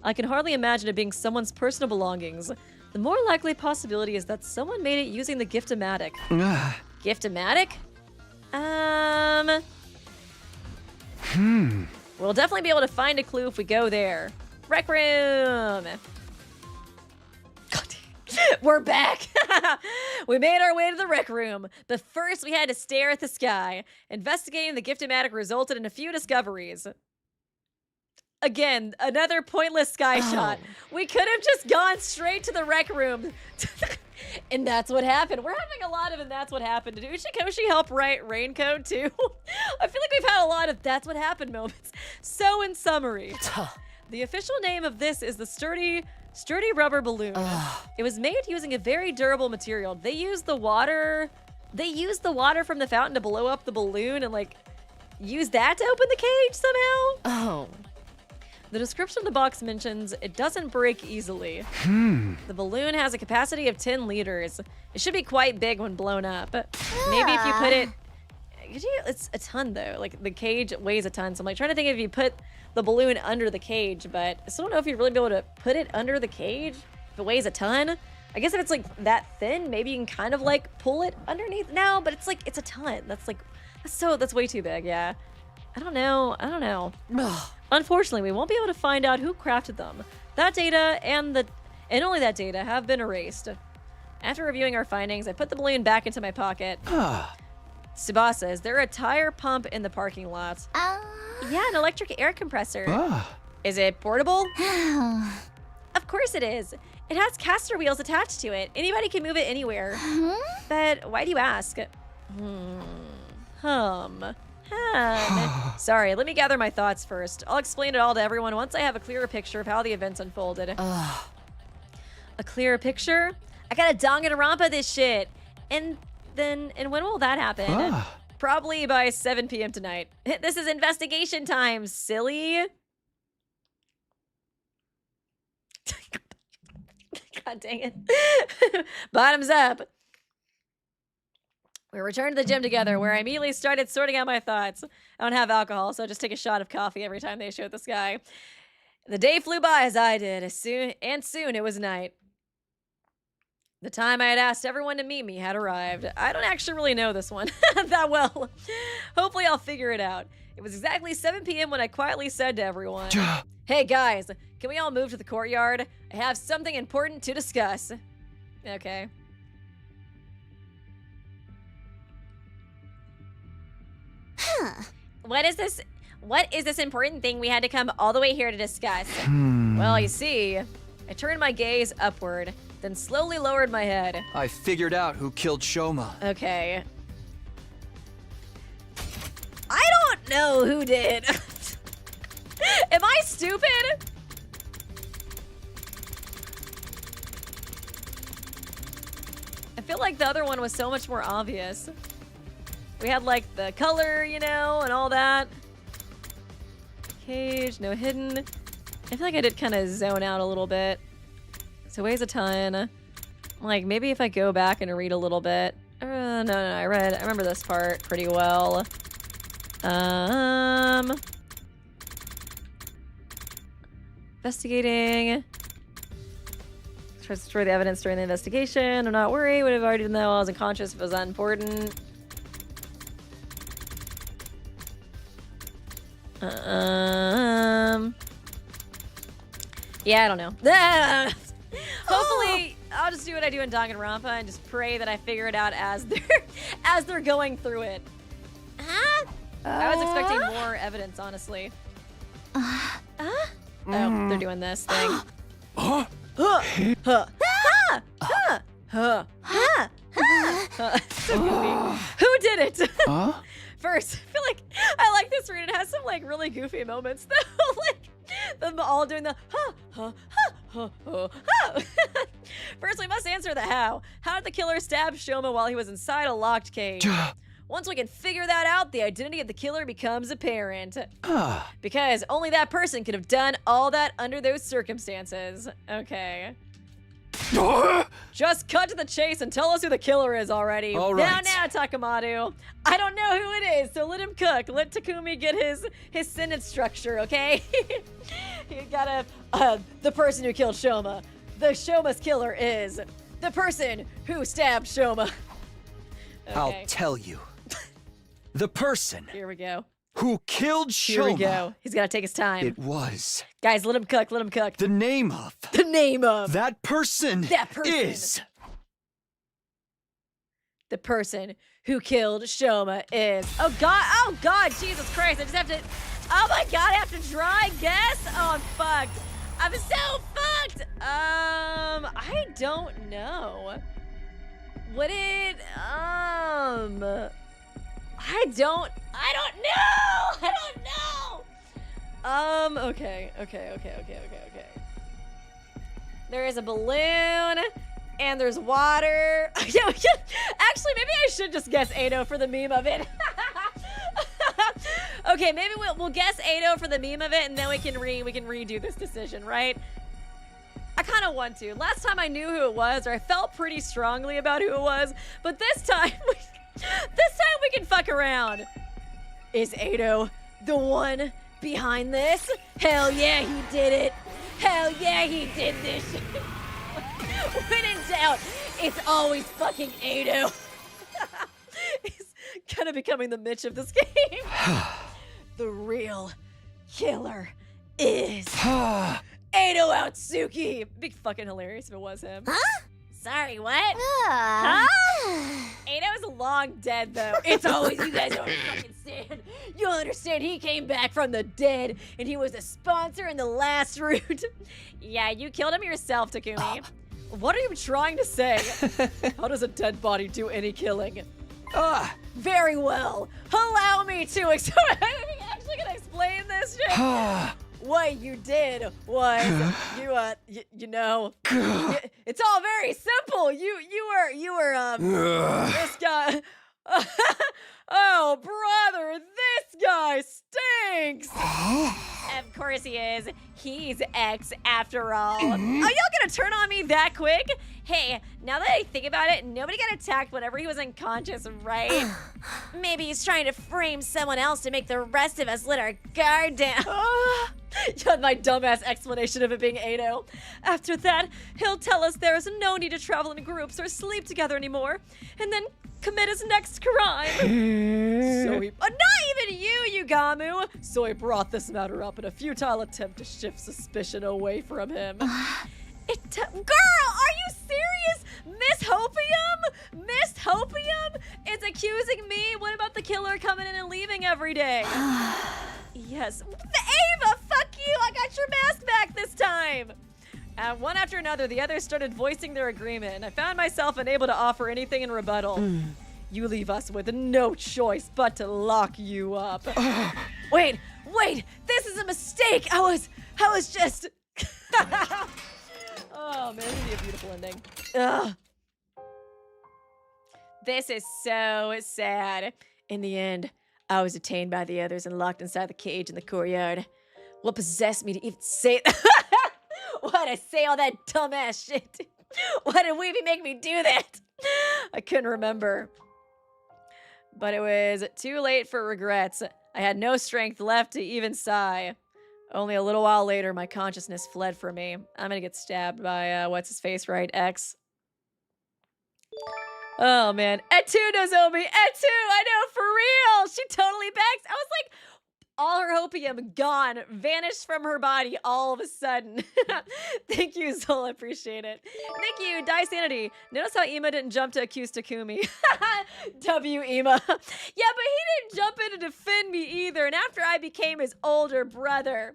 [SPEAKER 1] I can hardly imagine it being someone's personal belongings. The more likely possibility is that someone made it using the Gift-O-Matic. Gift-O-Matic? We'll definitely be able to find a clue if we go there. Rec room! We're back! We made our way to the rec room, but first we had to stare at the sky. Investigating the Gift-O-Matic resulted in a few discoveries. Again, another pointless sky shot. We could have just gone straight to the rec room. And that's what happened. We're having a lot of and that's what happened. Did Uchikoshi help write Raincoat too? I feel like we've had a lot of that's what happened moments. So in summary, the official name of this is the sturdy rubber balloon. It was made using a very durable material. They used the water from the fountain to blow up the balloon and like use that to open the cage somehow. The description of the box mentions it doesn't break easily. The balloon has a capacity of 10 liters. It should be quite big when blown up. Maybe if you put it, it's a ton though. Like the cage weighs a ton. So I'm like trying to think if you put the balloon under the cage, but I still don't know if you'd really be able to put it under the cage if it weighs a ton. I guess if it's like that thin, maybe you can kind of like pull it underneath. No, but it's like, it's a ton. That's way too big. Yeah. I don't know. Unfortunately, we won't be able to find out who crafted them. That data and only that data have been erased. After reviewing our findings, I put the balloon back into my pocket. Tsubasa, is there a tire pump in the parking lot? Yeah, an electric air compressor. Is it portable? Of course it is. It has caster wheels attached to it. Anybody can move it anywhere. But why do you ask? Sorry, let me gather my thoughts first. I'll explain it all to everyone once I have a clearer picture of how the events unfolded. A clearer picture? I gotta Danganronpa this shit. And when will that happen? Probably by 7 p.m. tonight. This is investigation time, silly. God dang it. Bottoms up. We returned to the gym together, where I immediately started sorting out my thoughts. I don't have alcohol, so I just take a shot of coffee every time they showed the sky. The day flew by as I did. Soon it was night. The time I had asked everyone to meet me had arrived. I don't actually really know this one that well. Hopefully I'll figure it out. It was exactly 7 p.m. when I quietly said to everyone, "Hey guys, can we all move to the courtyard? I have something important to discuss." Okay. What is this important thing we had to come all the way here to discuss? Well, you see, I turned my gaze upward, then slowly lowered my head.
[SPEAKER 2] I figured out who killed Shouma.
[SPEAKER 1] Okay. I don't know who did. Am I stupid? I feel like the other one was so much more obvious. We had like the color, you know, and all that. Cage, no hidden. I feel like I did kind of zone out a little bit. So it weighs a ton. Like maybe if I go back and read a little bit. No, I remember this part pretty well. Investigating. Tries to destroy the evidence during the investigation. I'm not worried. Would have already known I wasn't conscious if it was that important. Yeah, I don't know. Hopefully, I'll just do what I do in Danganronpa and just pray that I figure it out as they're going through it. I was expecting more evidence, honestly. Oh, they're doing this thing. So goofy. Who did it? First, I feel like I like this read. It has some like really goofy moments though. Like them all doing the First, we must answer the how. How did the killer stab Shouma while he was inside a locked cage? Once we can figure that out, the identity of the killer becomes apparent. Because only that person could have done all that under those circumstances. Okay. Just cut to the chase and tell us who the killer is already.
[SPEAKER 2] All right.
[SPEAKER 1] Now, Takamadu. I don't know who it is, so let him cook. Let Takumi get his sentence structure, okay? You gotta, the person who killed Shouma. The Shouma's killer is the person who stabbed Shouma. Okay.
[SPEAKER 2] I'll tell you. The person
[SPEAKER 1] Here we go.
[SPEAKER 2] who killed
[SPEAKER 1] Here
[SPEAKER 2] Shouma.
[SPEAKER 1] we go. He's gotta take his time.
[SPEAKER 2] It was
[SPEAKER 1] Guys, let him cook. Let him cook.
[SPEAKER 2] the name of
[SPEAKER 1] The name of
[SPEAKER 2] that person.
[SPEAKER 1] That person.
[SPEAKER 2] Is
[SPEAKER 1] the person who killed Shouma is. Oh God, Jesus Christ! I just have to. Oh my God, I have to try guess. Oh, I'm fucked. I'm so fucked. I don't know. What did I don't know. Okay. There is a balloon, and there's water. Yeah, actually, maybe I should just guess Ado for the meme of it. Okay, maybe we'll guess Ado for the meme of it, and then we can redo this decision, right? I kind of want to. Last time I knew who it was, or I felt pretty strongly about who it was, but this time we can fuck around. Is Ado the one behind this? Hell yeah, he did it. Hell yeah, he did this shit. When in doubt, it's always fucking Ado. He's kind of becoming the Mitch of this game. The real killer is Ado Outsuki. It'd be fucking hilarious if it was him.
[SPEAKER 10] Huh?
[SPEAKER 3] Sorry, what?
[SPEAKER 10] Huh?
[SPEAKER 3] Ado's long dead, though.
[SPEAKER 1] It's always, you guys don't fucking understand. You'll understand he came back from the dead, and he was a sponsor in the last route.
[SPEAKER 3] Yeah, you killed him yourself, Takumi.
[SPEAKER 1] What are you trying to say? How does a dead body do any killing? Very well. Allow me to. Are we actually gonna explain this shit? What you did was you know, it's all very simple. You were this guy. Oh, brother, this guy stinks.
[SPEAKER 3] Of course he is. He's X after all.
[SPEAKER 1] Are y'all gonna turn on me that quick?
[SPEAKER 3] Hey, now that I think about it, nobody got attacked whenever he was unconscious, right? Maybe he's trying to frame someone else to make the rest of us let our guard down.
[SPEAKER 1] My dumbass explanation of it being Ado. After that, he'll tell us there is no need to travel in groups or sleep together anymore, and then commit his next crime. So he, not even you, Yugamu. So he brought this matter up in a futile attempt to shift suspicion away from him. Girl, are you serious? Miss Hopium? Miss Hopium is accusing me? What about the killer coming in and leaving every day? Yes. Ava, fuck you! I got your mask back this time! One after another, the others started voicing their agreement, and I found myself unable to offer anything in rebuttal. You leave us with no choice but to lock you up. Wait, this is a mistake! I was just... Oh man, this would be a beautiful ending. Ugh. This is so sad. In the end, I was detained by the others and locked inside the cage in the courtyard. What possessed me to even say Why'd I say all that dumbass shit? Why did Weeby make me do that? I couldn't remember. But it was too late for regrets. I had no strength left to even sigh. Only a little while later, my consciousness fled from me. I'm gonna get stabbed by, what's-his-face, right? X. Oh, man. Etu Nozomi! Etu! I know, for real! She totally backs. I was like, all her hopium gone, vanished from her body all of a sudden. Thank you, Zol. I appreciate it. Thank you, Die Sanity. Notice how Ima didn't jump to accuse Takumi. W, Ima. Yeah, but he didn't jump in to defend me either, and after I became his older brother.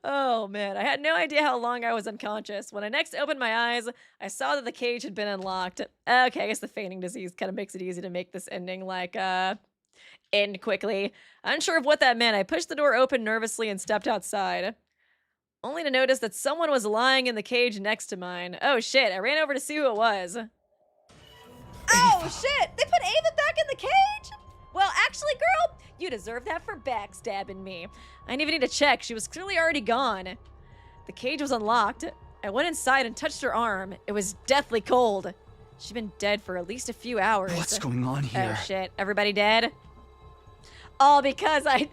[SPEAKER 1] Oh, man. I had no idea how long I was unconscious. When I next opened my eyes, I saw that the cage had been unlocked. Okay, I guess the feigning disease kind of makes it easy to make this ending, like, end quickly. Unsure of what that meant, I pushed the door open nervously and stepped outside. Only to notice that someone was lying in the cage next to mine. Oh shit, I ran over to see who it was. Oh shit, they put Ava back in the cage? Well, actually, girl, you deserve that for backstabbing me. I didn't even need to check, she was clearly already gone. The cage was unlocked. I went inside and touched her arm. It was deathly cold. She'd been dead for at least a few hours.
[SPEAKER 7] What's going on here?
[SPEAKER 1] Oh shit, everybody dead? All because I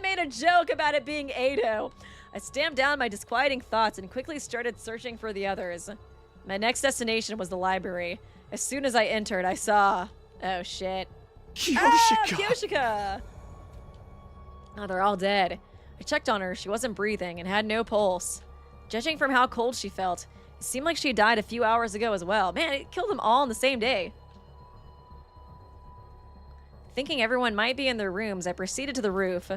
[SPEAKER 1] made a joke about it being Ado. I stamped down my disquieting thoughts and quickly started searching for the others. My next destination was the library. As soon as I entered, I saw... Oh shit.
[SPEAKER 7] Kyoshika!
[SPEAKER 1] Ah, Kyoshika! Oh, they're all dead. I checked on her. She wasn't breathing and had no pulse. Judging from how cold she felt, it seemed like she died a few hours ago as well. Man, it killed them all on the same day. Thinking everyone might be in their rooms, I proceeded to the roof.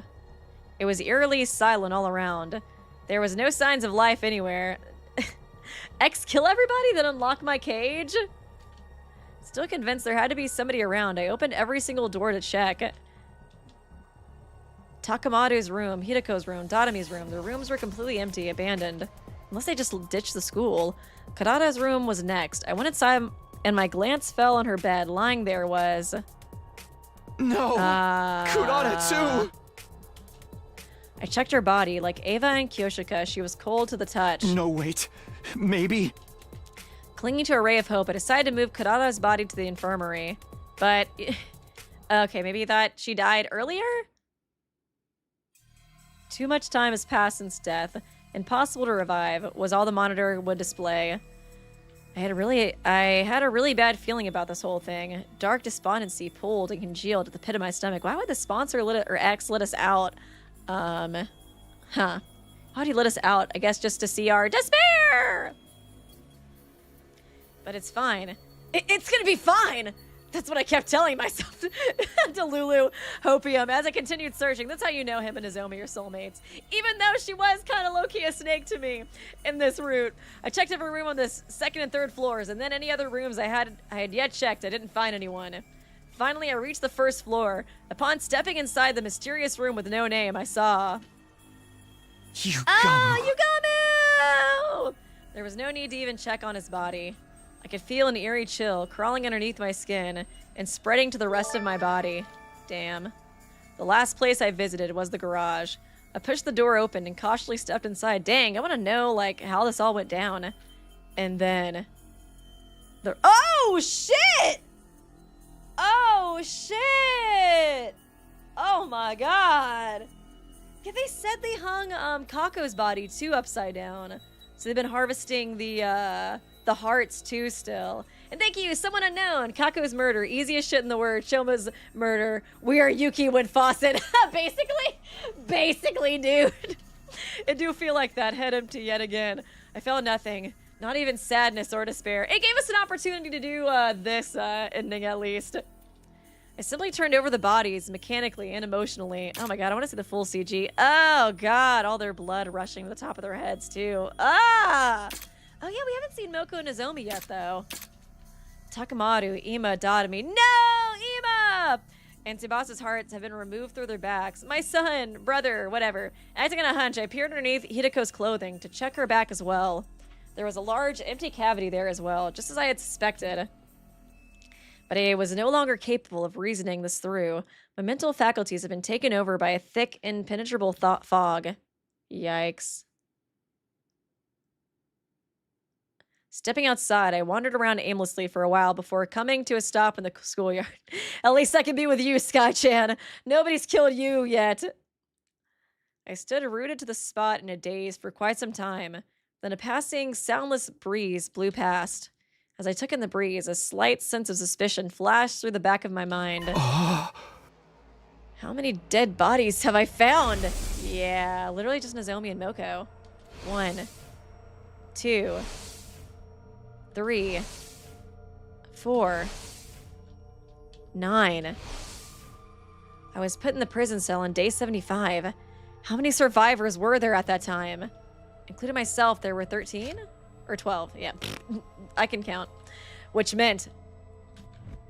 [SPEAKER 1] It was eerily silent all around. There was no signs of life anywhere. X kill everybody, then unlock my cage? Still convinced there had to be somebody around. I opened every single door to check. Takamaru's room, Hideko's room, Datomi's room. The rooms were completely empty, abandoned. Unless they just ditched the school. Kadata's room was next. I went inside and my glance fell on her bed. Lying there was...
[SPEAKER 7] No! Kurata too!
[SPEAKER 1] I checked her body. Like Eva and Kyoshika, she was cold to the touch.
[SPEAKER 7] No, wait. Maybe.
[SPEAKER 1] Clinging to a ray of hope, I decided to move Kadata's body to the infirmary. But... Okay, maybe you thought she died earlier? Too much time has passed since death. Impossible to revive, was all the monitor would display. I had a really bad feeling about this whole thing. Dark despondency pulled and congealed at the pit of my stomach. Why would the sponsor or X let us out? How'd he let us out? I guess just to see our despair! But it's fine. It's gonna be fine! That's what I kept telling myself. Delulu Hopium as I continued searching. That's how you know him and Nozomi are soulmates. Even though she was kind of low-key a snake to me in this route. I checked every room on this second and third floors, and then any other rooms I had yet checked. I didn't find anyone. Finally, I reached the first floor. Upon stepping inside the mysterious room with no name, I saw...
[SPEAKER 7] Yugamu!
[SPEAKER 1] Ah, Yugamu! There was no need to even check on his body. I could feel an eerie chill crawling underneath my skin and spreading to the rest of my body. Damn. The last place I visited was the garage. I pushed the door open and cautiously stepped inside. Dang, I want to know, like, how this all went down. And then... Oh, shit! Oh, shit! Oh, my God. Yeah, they said they hung Kako's body, too, upside down. So they've been harvesting the hearts, too, still. And thank you, someone unknown. Kako's murder, easiest shit in the word. Shouma's murder. We are Yuki when Fawcett. Basically, dude. It do feel like that. Head empty yet again. I felt nothing. Not even sadness or despair. It gave us an opportunity to do this ending, at least. I simply turned over the bodies, mechanically and emotionally. Oh my god, I want to see the full CG. Oh god, all their blood rushing to the top of their heads, too. Ah! Oh yeah, we haven't seen Moko and Nozomi yet, though. Takamaru, Ima, Datomi. No! Ima! And Tsubasa's hearts have been removed through their backs. My son, brother, whatever. Acting on a hunch, I peered underneath Hideko's clothing to check her back as well. There was a large, empty cavity there as well, just as I had suspected. But I was no longer capable of reasoning this through. My mental faculties have been taken over by a thick, impenetrable fog. Yikes. Stepping outside, I wandered around aimlessly for a while before coming to a stop in the schoolyard. At least I can be with you, Sky-chan. Nobody's killed you yet. I stood rooted to the spot in a daze for quite some time. Then a passing, soundless breeze blew past. As I took in the breeze, a slight sense of suspicion flashed through the back of my mind. How many dead bodies have I found? Yeah, literally just Nozomi and Moko. 1, 2, 3, 4, 9. I was put in the prison cell on day 75. How many survivors were there at that time? Including myself, there were 13? Or 12, yeah. I can count. Which meant...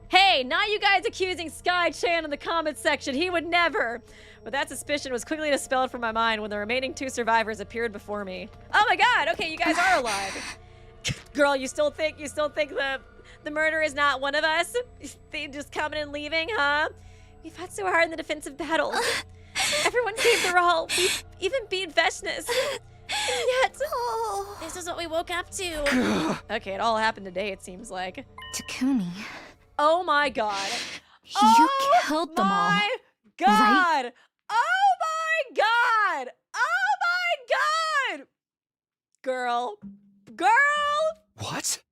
[SPEAKER 1] Hey, not you guys accusing Sky-chan in the comments section. He would never. But that suspicion was quickly dispelled from my mind when the remaining 2 survivors appeared before me. Oh my god, okay, you guys are alive. Girl, you still think the murderer is not one of us? They just coming and leaving, huh? We fought so hard in the defensive battles. Everyone gave their all. We even beat Veshnis.
[SPEAKER 3] yet, this is what we woke up to. Okay, it all happened today, it seems like.
[SPEAKER 9] Takumi.
[SPEAKER 3] Oh my god.
[SPEAKER 9] You killed them all.
[SPEAKER 3] My god.
[SPEAKER 9] right?
[SPEAKER 3] Oh my god. Oh my god. Girl. Girl.
[SPEAKER 2] What?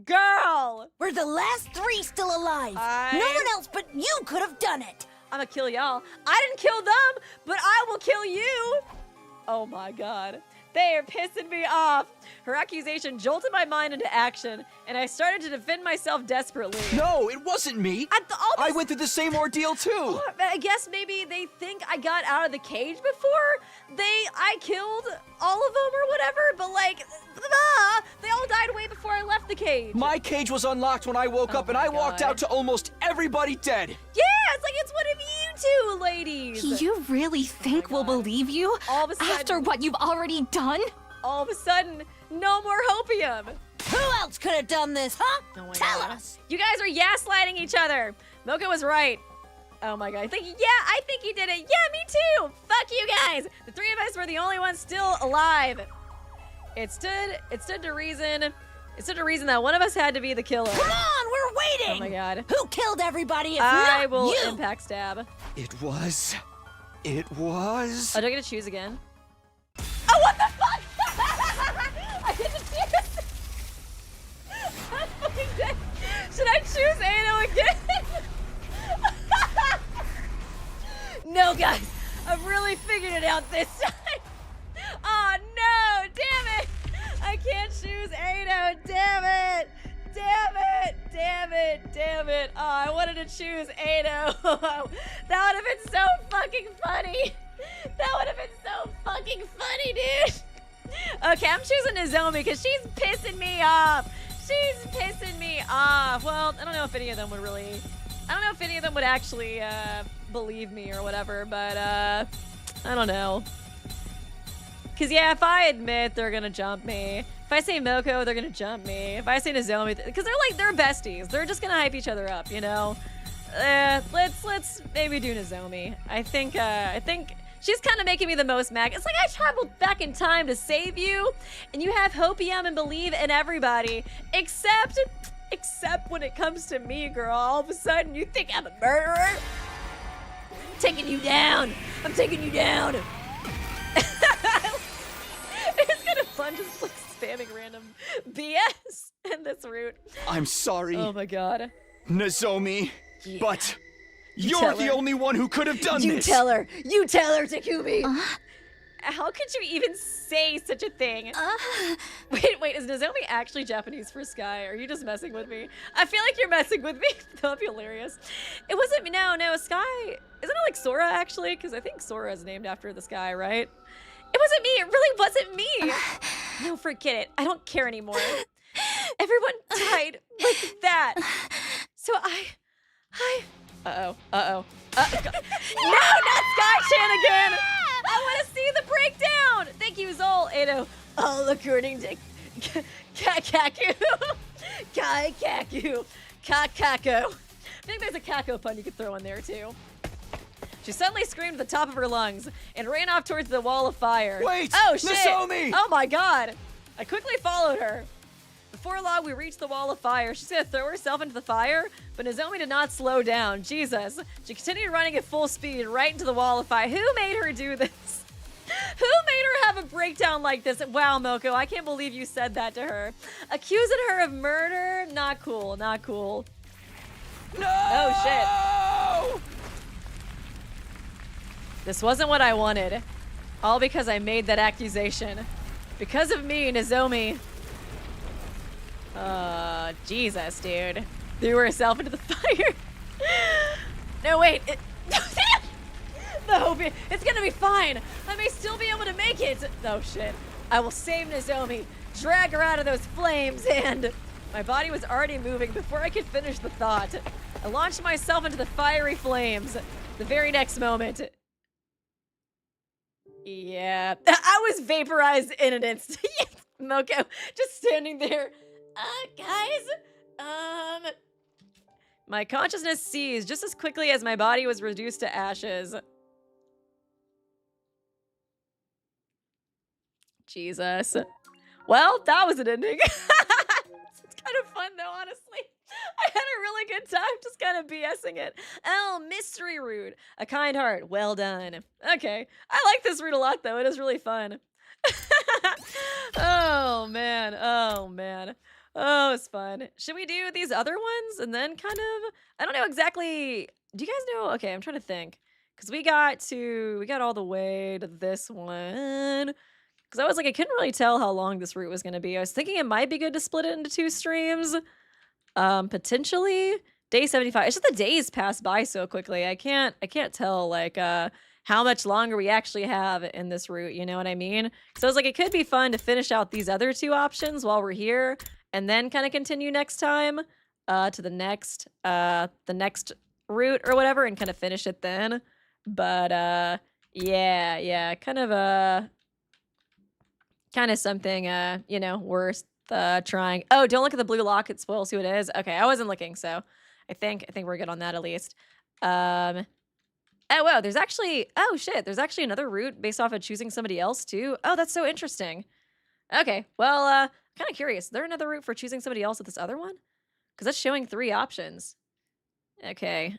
[SPEAKER 3] Girl.
[SPEAKER 8] We're the last 3 still alive. No one else but you could have done it.
[SPEAKER 3] I'm gonna kill y'all. I didn't kill them, but I will kill you. Oh my god. They are pissing me off. Her accusation jolted my mind into action, and I started to defend myself desperately.
[SPEAKER 2] No, it wasn't me. I went through the same ordeal too.
[SPEAKER 3] I guess maybe they think I got out of the cage before. I killed all of them or whatever, but like, they all died way before I left the cage.
[SPEAKER 2] My cage was unlocked when I woke up, and I walked out to almost everybody dead.
[SPEAKER 3] Yeah, it's like it's one of you two ladies.
[SPEAKER 9] You really think we'll believe you?
[SPEAKER 3] All of a sudden,
[SPEAKER 9] after what you've already done?
[SPEAKER 3] All of a sudden, no more hopium.
[SPEAKER 8] Who else could have done this, huh?
[SPEAKER 3] Oh my
[SPEAKER 8] Tell
[SPEAKER 3] God.
[SPEAKER 8] us.
[SPEAKER 3] You guys are gaslighting each other. Mocha was right. Oh my god. I think he did it. Yeah, me too. Fuck you guys. The 3 of us were the only ones still alive. It stood to reason that one of us had to be the killer.
[SPEAKER 8] Come on, we're waiting.
[SPEAKER 3] Oh my god.
[SPEAKER 8] Who killed everybody if
[SPEAKER 3] I
[SPEAKER 8] not
[SPEAKER 3] will
[SPEAKER 8] you?
[SPEAKER 3] impact stab.
[SPEAKER 2] It was. Oh,
[SPEAKER 3] do I get to choose again? Oh, what the fuck? I get to choose. I'm fucking dead. Should I choose Ano again? No, guys. I've really figured it out this time. Oh, no. Damn it. I can't choose Ano. Damn it. Damn it. Damn it. Damn it. Oh, I wanted to choose Ano. That would have been so fucking funny. That would have been so fucking funny, dude. Okay, I'm choosing Nozomi because she's pissing me off. She's pissing me off. Well, I don't know if any of them would actually believe me or whatever, but I don't know. Because yeah, if I admit, they're gonna jump me. If I say Moko, they're gonna jump me. If I say Nozomi, because they're besties. They're just gonna hype each other up, you know? Let's maybe do Nozomi. I think she's kind of making me the most mad. It's like I traveled back in time to save you, and you have hopium and believe in everybody, except when it comes to me, girl. All of a sudden, you think I'm a murderer? Taking you down. I'm taking you down. It's kind of fun just like spamming random BS in this route.
[SPEAKER 2] I'm sorry.
[SPEAKER 3] Oh my god.
[SPEAKER 2] Nozomi,
[SPEAKER 3] Yeah.
[SPEAKER 2] but
[SPEAKER 3] You
[SPEAKER 2] you're
[SPEAKER 3] tell
[SPEAKER 2] the
[SPEAKER 3] her.
[SPEAKER 2] only one who could have done
[SPEAKER 3] You
[SPEAKER 2] this.
[SPEAKER 3] tell her, Takumi. How could you even say such a thing? Wait, is Nozomi actually Japanese for sky? Are you just messing with me? I feel like you're messing with me. That would be hilarious. It wasn't me. No, sky. Isn't it like Sora actually? Because I think Sora is named after the sky, right? It wasn't me. It really wasn't me. No, forget it. I don't care anymore. Everyone died like that. So Uh-oh. No, not Sky-chan again! I want to see the breakdown! Thank you, Zol. Ano. All according to Kako. Kako. Kako. I think there's a Kako pun you could throw in there, too. She suddenly screamed at the top of her lungs and ran off towards the wall of fire.
[SPEAKER 2] Wait!
[SPEAKER 3] Oh, shit!
[SPEAKER 2] Nozomi!
[SPEAKER 3] Oh, my God. I quickly followed her. Before long, we reached the wall of fire. She's gonna throw herself into the fire, but Nozomi did not slow down. Jesus. She continued running at full speed right into the wall of fire. Who made her do this? Who made her have a breakdown like this? Wow, Moko, I can't believe you said that to her. Accusing her of murder? Not cool, not cool.
[SPEAKER 2] No!
[SPEAKER 3] Oh, shit. This wasn't what I wanted. All because I made that accusation. Because of me, Nozomi. Jesus, dude. Threw herself into the fire. No, wait. The hope it's gonna be fine. I may still be able to make it. Oh, shit. I will save Nozomi, drag her out of those flames, and my body was already moving before I could finish the thought. I launched myself into the fiery flames. The very next moment. Yeah. I was vaporized in an instant. Moko just standing there. Guys, my consciousness seized just as quickly as my body was reduced to ashes.
[SPEAKER 1] Jesus. Well, that was an ending. It's kind of fun though, honestly. I had a really good time just kind of BSing it. Oh, mystery route. A kind heart. Well done. Okay. I like this route a lot though. It is really fun. Oh, man. Oh, man. Oh, it's fun. Should we do these other ones and then kind of, I don't know exactly. Do you guys know? Okay, I'm trying to think. Because we got all the way to this one. Because I was like, I couldn't really tell how long this route was going to be. I was thinking it might be good to split it into 2 streams. Potentially. Day 75. It's just the days pass by so quickly. I can't tell like how much longer we actually have in this route, you know what I mean? So I was like, it could be fun to finish out these other 2 options while we're here and then kind of continue next time to the next route or whatever and kind of finish it then. But yeah, kind of something you know, worth trying. Oh, don't look at the blue lock, it spoils who it is. Okay, I wasn't looking, so I think we're good on that at least. Oh, wow, there's actually another route based off of choosing somebody else, too. Oh, that's so interesting. Okay, well, kind of curious. Is there another route for choosing somebody else with this other one? Because that's showing 3 options. Okay.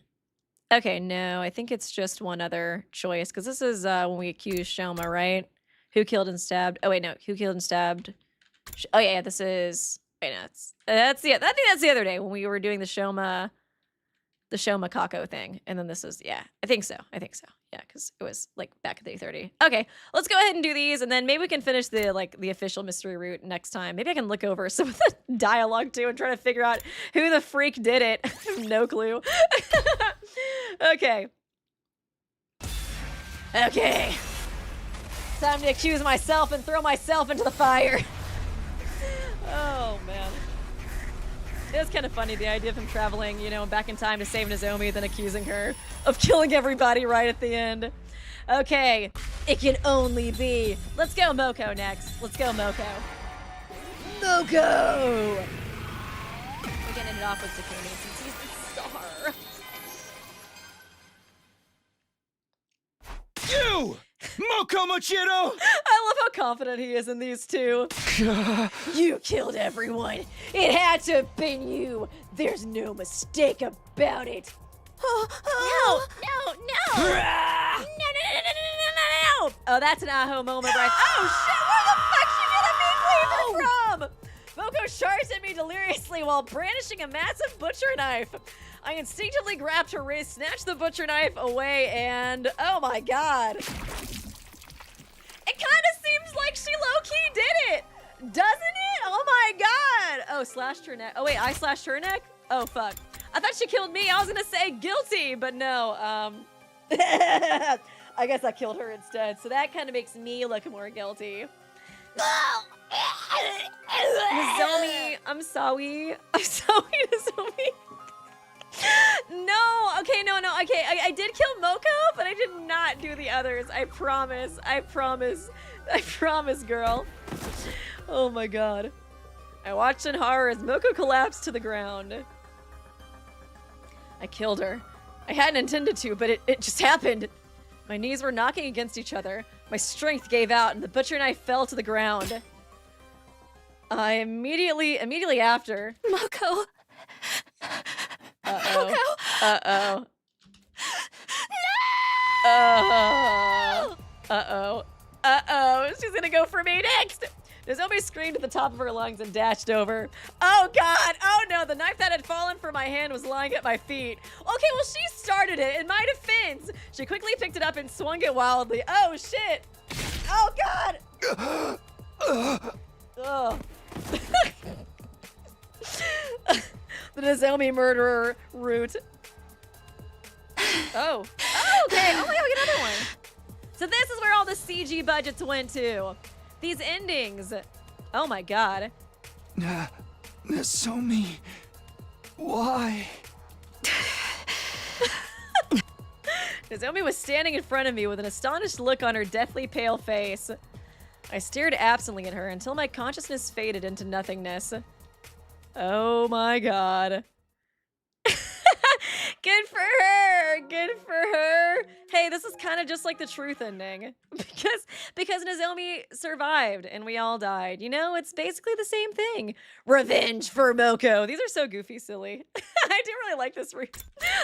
[SPEAKER 1] Okay, no, I think it's just one other choice. Because this is when we accuse Shouma, right? Who killed and stabbed? Oh, wait, no. Who killed and stabbed? Oh, yeah, this is... Wait, no, I think that's the other day when we were doing the Shouma Kako thing. And then this is, yeah, I think so. Yeah, because it was like back at 3:30. Okay, let's go ahead and do these, and then maybe we can finish the official mystery route next time. Maybe I can look over some of the dialogue too and try to figure out who the freak did it. I have no clue. Okay. Okay. Time to accuse myself and throw myself into the fire. Oh, man. It was kind of funny, the idea of him traveling, you know, back in time to save Nozomi, then accusing her of killing everybody right at the end. Okay, it can only be. Let's go Moko next. Let's go Moko. Moko! We're getting it off with Takumi since he's the star.
[SPEAKER 2] You! Moko Mochiro!
[SPEAKER 1] I love how confident he is in these 2. You killed everyone. It had to have been you. There's no mistake about it.
[SPEAKER 3] No!
[SPEAKER 1] Oh, that's an Aho moment, right? Oh, shit! Where the fuck she get a meat cleaver from? Moko charged at me deliriously while brandishing a massive butcher knife. I instinctively grabbed her wrist, snatched the butcher knife away, and oh my god. It kind of seems like she low-key did it, doesn't it? Oh my god. Oh, slashed her neck. Oh wait, I slashed her neck? Oh fuck. I thought she killed me. I was gonna say guilty, but no. I guess I killed her instead, so that kind of makes me look more guilty. Nozomi, I'm sorry. I'm sorry, Nozomi. No, okay, no, okay, I did kill Moko, but I did not do the others. I promise, girl. Oh my god. I watched in horror as Moko collapsed to the ground. I killed her. I hadn't intended to, but it just happened. My knees were knocking against each other. My strength gave out, and the butcher knife fell to the ground. I immediately after...
[SPEAKER 9] Moko!
[SPEAKER 1] Uh-oh.
[SPEAKER 9] Moko!
[SPEAKER 1] Uh-oh.
[SPEAKER 9] No!
[SPEAKER 1] Uh-oh. Uh-oh. She's gonna go for me next! Nozomi screamed at the top of her lungs and dashed over. Oh god! Oh no! The knife that had fallen from my hand was lying at my feet. Okay, well she started it, in my defense! She quickly picked it up and swung it wildly. Oh shit! Oh god! Ugh. The Nozomi murderer route. Oh. Oh, okay. Oh my god, we get another one. So this is where all the CG budgets went to. These endings. Oh my god.
[SPEAKER 11] Nozomi. Why?
[SPEAKER 1] Nozomi was standing in front of me with an astonished look on her deathly pale face. I stared absently at her until my consciousness faded into nothingness. Oh my god. Good for her! Good for her. Hey, this is kind of just like the truth ending. Because Nozomi survived and we all died. You know, it's basically the same thing. Revenge for Moko. These are so goofy silly. I do really like this route.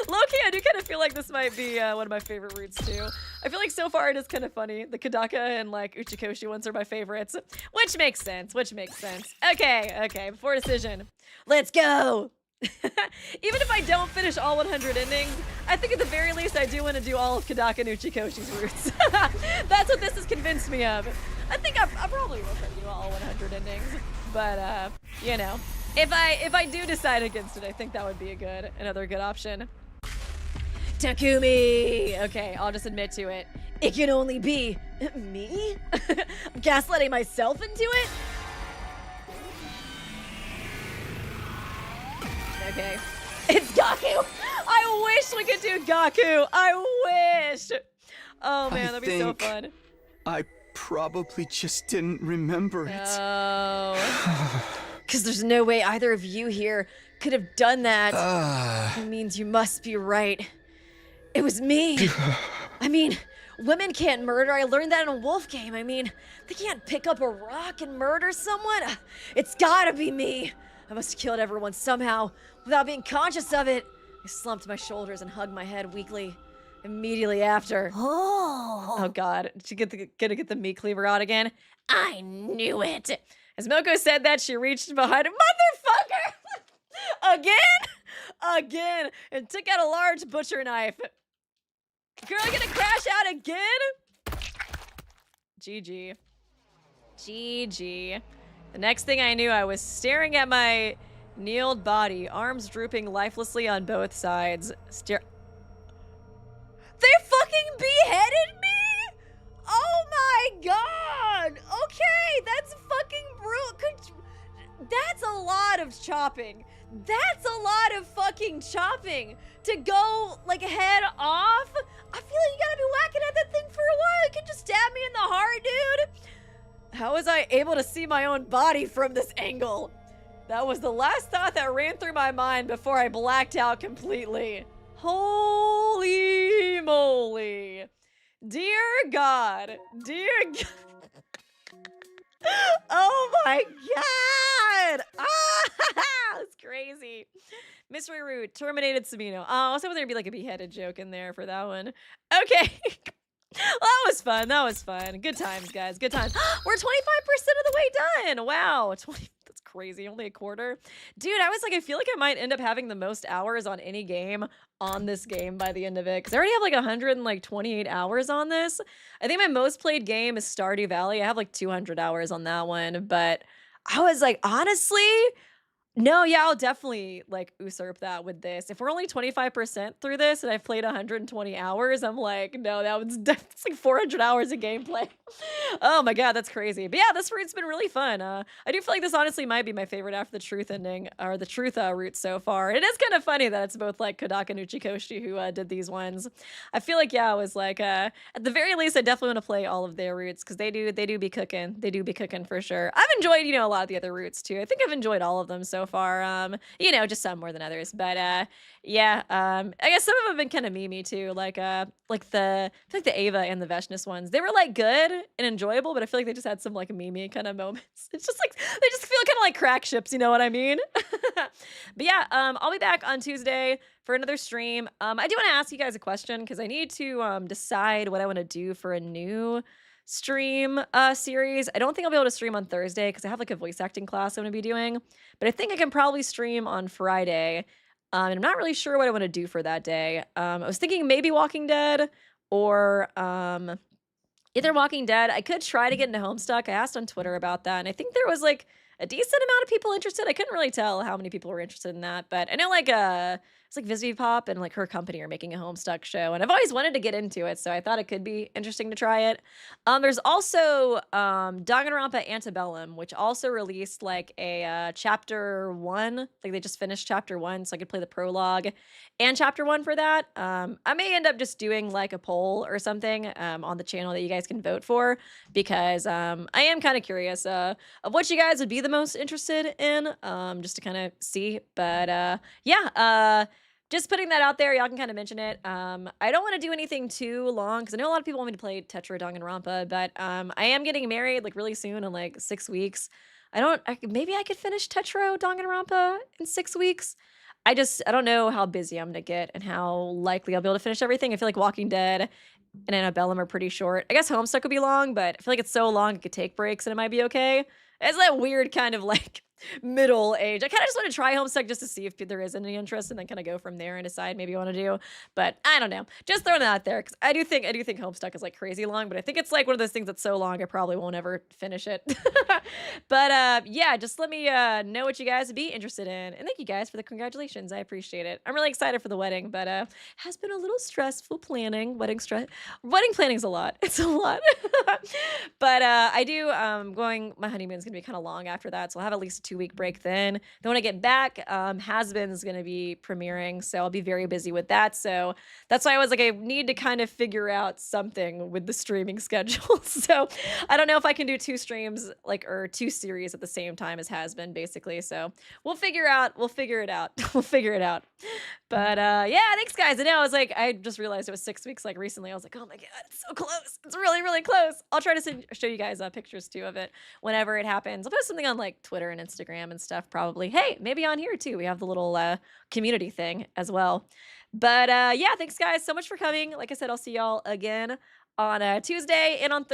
[SPEAKER 1] Low-key, I do kind of feel like this might be one of my favorite routes too. I feel like so far it is kind of funny. The Kadaka and like Uchikoshi ones are my favorites. Which makes sense. Okay, before decision. Let's go! Even if I don't finish all 100 endings, I think at the very least I do want to do all of Kadaka and Uchikoshi's routes. That's what this has convinced me of. I think I probably will try to do all 100 endings, but you know, if I do decide against it, I think that would be another good option. Takumi! Okay, I'll just admit to it. It can only be me? I'm gaslighting myself into it? Okay. It's Gaku! I wish we could do Gaku! I wish! Oh man, that'd be so fun.
[SPEAKER 7] I probably just didn't remember it.
[SPEAKER 1] Oh. Because there's no way either of you here could have done that. It means you must be right. It was me. I mean, women can't murder. I learned that in a wolf game. I mean, they can't pick up a rock and murder someone. It's gotta be me. I must have killed everyone somehow without being conscious of it. I slumped my shoulders and hugged my head weakly. Immediately after. Oh God, did you gonna get the meat cleaver out again? I knew it. As Moko said that, she reached behind him. Motherfucker! Again, and took out a large butcher knife. Girl, gonna crash out again? GG. The next thing I knew, I was staring at my kneeled body, arms drooping lifelessly on both sides. They fucking beheaded me? Oh my God! Okay, that's fucking brutal. That's a lot of chopping. That's a lot of fucking chopping. To go, like, head off? I feel like you gotta be whacking at that thing for a while. You can just stab me in the heart, dude. How was I able to see my own body from this angle? That was the last thought that ran through my mind before I blacked out completely. Holy moly. Dear God. Oh my God. That's crazy. Mystery Route, terminated Sabino. Oh, I was hoping there'd be like a beheaded joke in there for that one. Okay. Well, that was fun. Good times, guys. Good times. We're 25% of the way done. Wow. That's crazy. Only a quarter. Dude, I feel like I might end up having the most hours on any game on this game by the end of it. Because I already have like 128 hours on this. I think my most played game is Stardew Valley. I have like 200 hours on that one. But I was like, honestly... No, yeah, I'll definitely like usurp that with this. If we're only 25% through this and I've played 120 hours, I'm like, no, that's like 400 hours of gameplay. Oh my God, that's crazy. But yeah, this route's been really fun. I do feel like this honestly might be my favorite after the truth ending, or the truth route so far. It is kind of funny that it's both like Kodaka and Uchikoshi who did these ones. I feel like, yeah, I was like, at the very least, I definitely want to play all of their routes because they do be cooking. They do be cooking for sure. I've enjoyed, a lot of the other routes too. I think I've enjoyed all of them so far. Just some more than others, but yeah, I guess some of them have been kind of memey too, like the Ava and the Veshness ones. They were like good and enjoyable, but I feel like they just had some like memey kind of moments. It's just like they just feel kind of like crack ships, you know what I mean? But yeah, I'll be back on Tuesday for another stream. I do want to ask you guys a question because I need to decide what I want to do for a new stream series. I don't think I'll be able to stream on Thursday because I have like a voice acting class I'm gonna be doing, but I think I can probably stream on Friday. And I'm not really sure what I want to do for that day. I was thinking maybe Walking Dead or either Walking Dead. I could try to get into Homestuck. I asked on Twitter about that, and I think there was like a decent amount of people interested. I couldn't really tell how many people were interested in that, but I know like it's like Visivipop and like her company are making a Homestuck show, and I've always wanted to get into it, so I thought it could be interesting to try it. There's also Danganronpa Antebellum, which also released like a chapter 1. Like they just finished chapter 1, so I could play the prologue and chapter 1 for that. I may end up just doing like a poll or something on the channel that you guys can vote for, because I am kind of curious of what you guys would be the most interested in, just to kind of see. But yeah, just putting that out there. Y'all can kind of mention it. I don't want to do anything too long because I know a lot of people want me to play Tetra Danganronpa, but I am getting married like really soon in like 6 weeks. Maybe I could finish Tetra Danganronpa in 6 weeks. I don't know how busy I'm gonna get and how likely I'll be able to finish everything. I feel like Walking Dead and Annabellum are pretty short. I guess Homestuck would be long, but I feel like it's so long it could take breaks and it might be okay. It's that weird kind of like middle age. I kind of just want to try Homestuck just to see if there is any interest and then kind of go from there and decide maybe I want to do. But I don't know. Just throwing that out there because I do think Homestuck is like crazy long, but I think it's like one of those things that's so long I probably won't ever finish it. But yeah, just let me know what you guys would be interested in. And thank you guys for the congratulations. I appreciate it. I'm really excited for the wedding, but has been a little stressful planning. Wedding planning's a lot. It's a lot. But I do my honeymoon's gonna be kind of long after that, so I'll have at least a 2-week break then. Then when I get back, Has-Been's gonna be premiering, so I'll be very busy with that. So that's why I was like, I need to kind of figure out something with the streaming schedule. So I don't know if I can do 2 streams or 2 series at the same time as Has-Been, basically. So we'll figure it out. We'll figure it out. But yeah, thanks guys. I just realized it was 6 weeks like recently. I was like, oh my god, it's so close. It's really, really close. I'll try to show you guys pictures too of it whenever it happens. I'll post something on like Twitter and Instagram and stuff probably. Hey, maybe on here too. We have the little community thing as well. But yeah, thanks guys so much for coming. Like I said, I'll see y'all again on Tuesday and on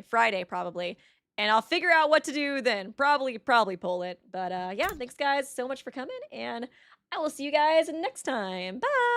[SPEAKER 1] Friday probably. And I'll figure out what to do then. Probably pull it. But yeah, thanks guys so much for coming, and I will see you guys next time. Bye.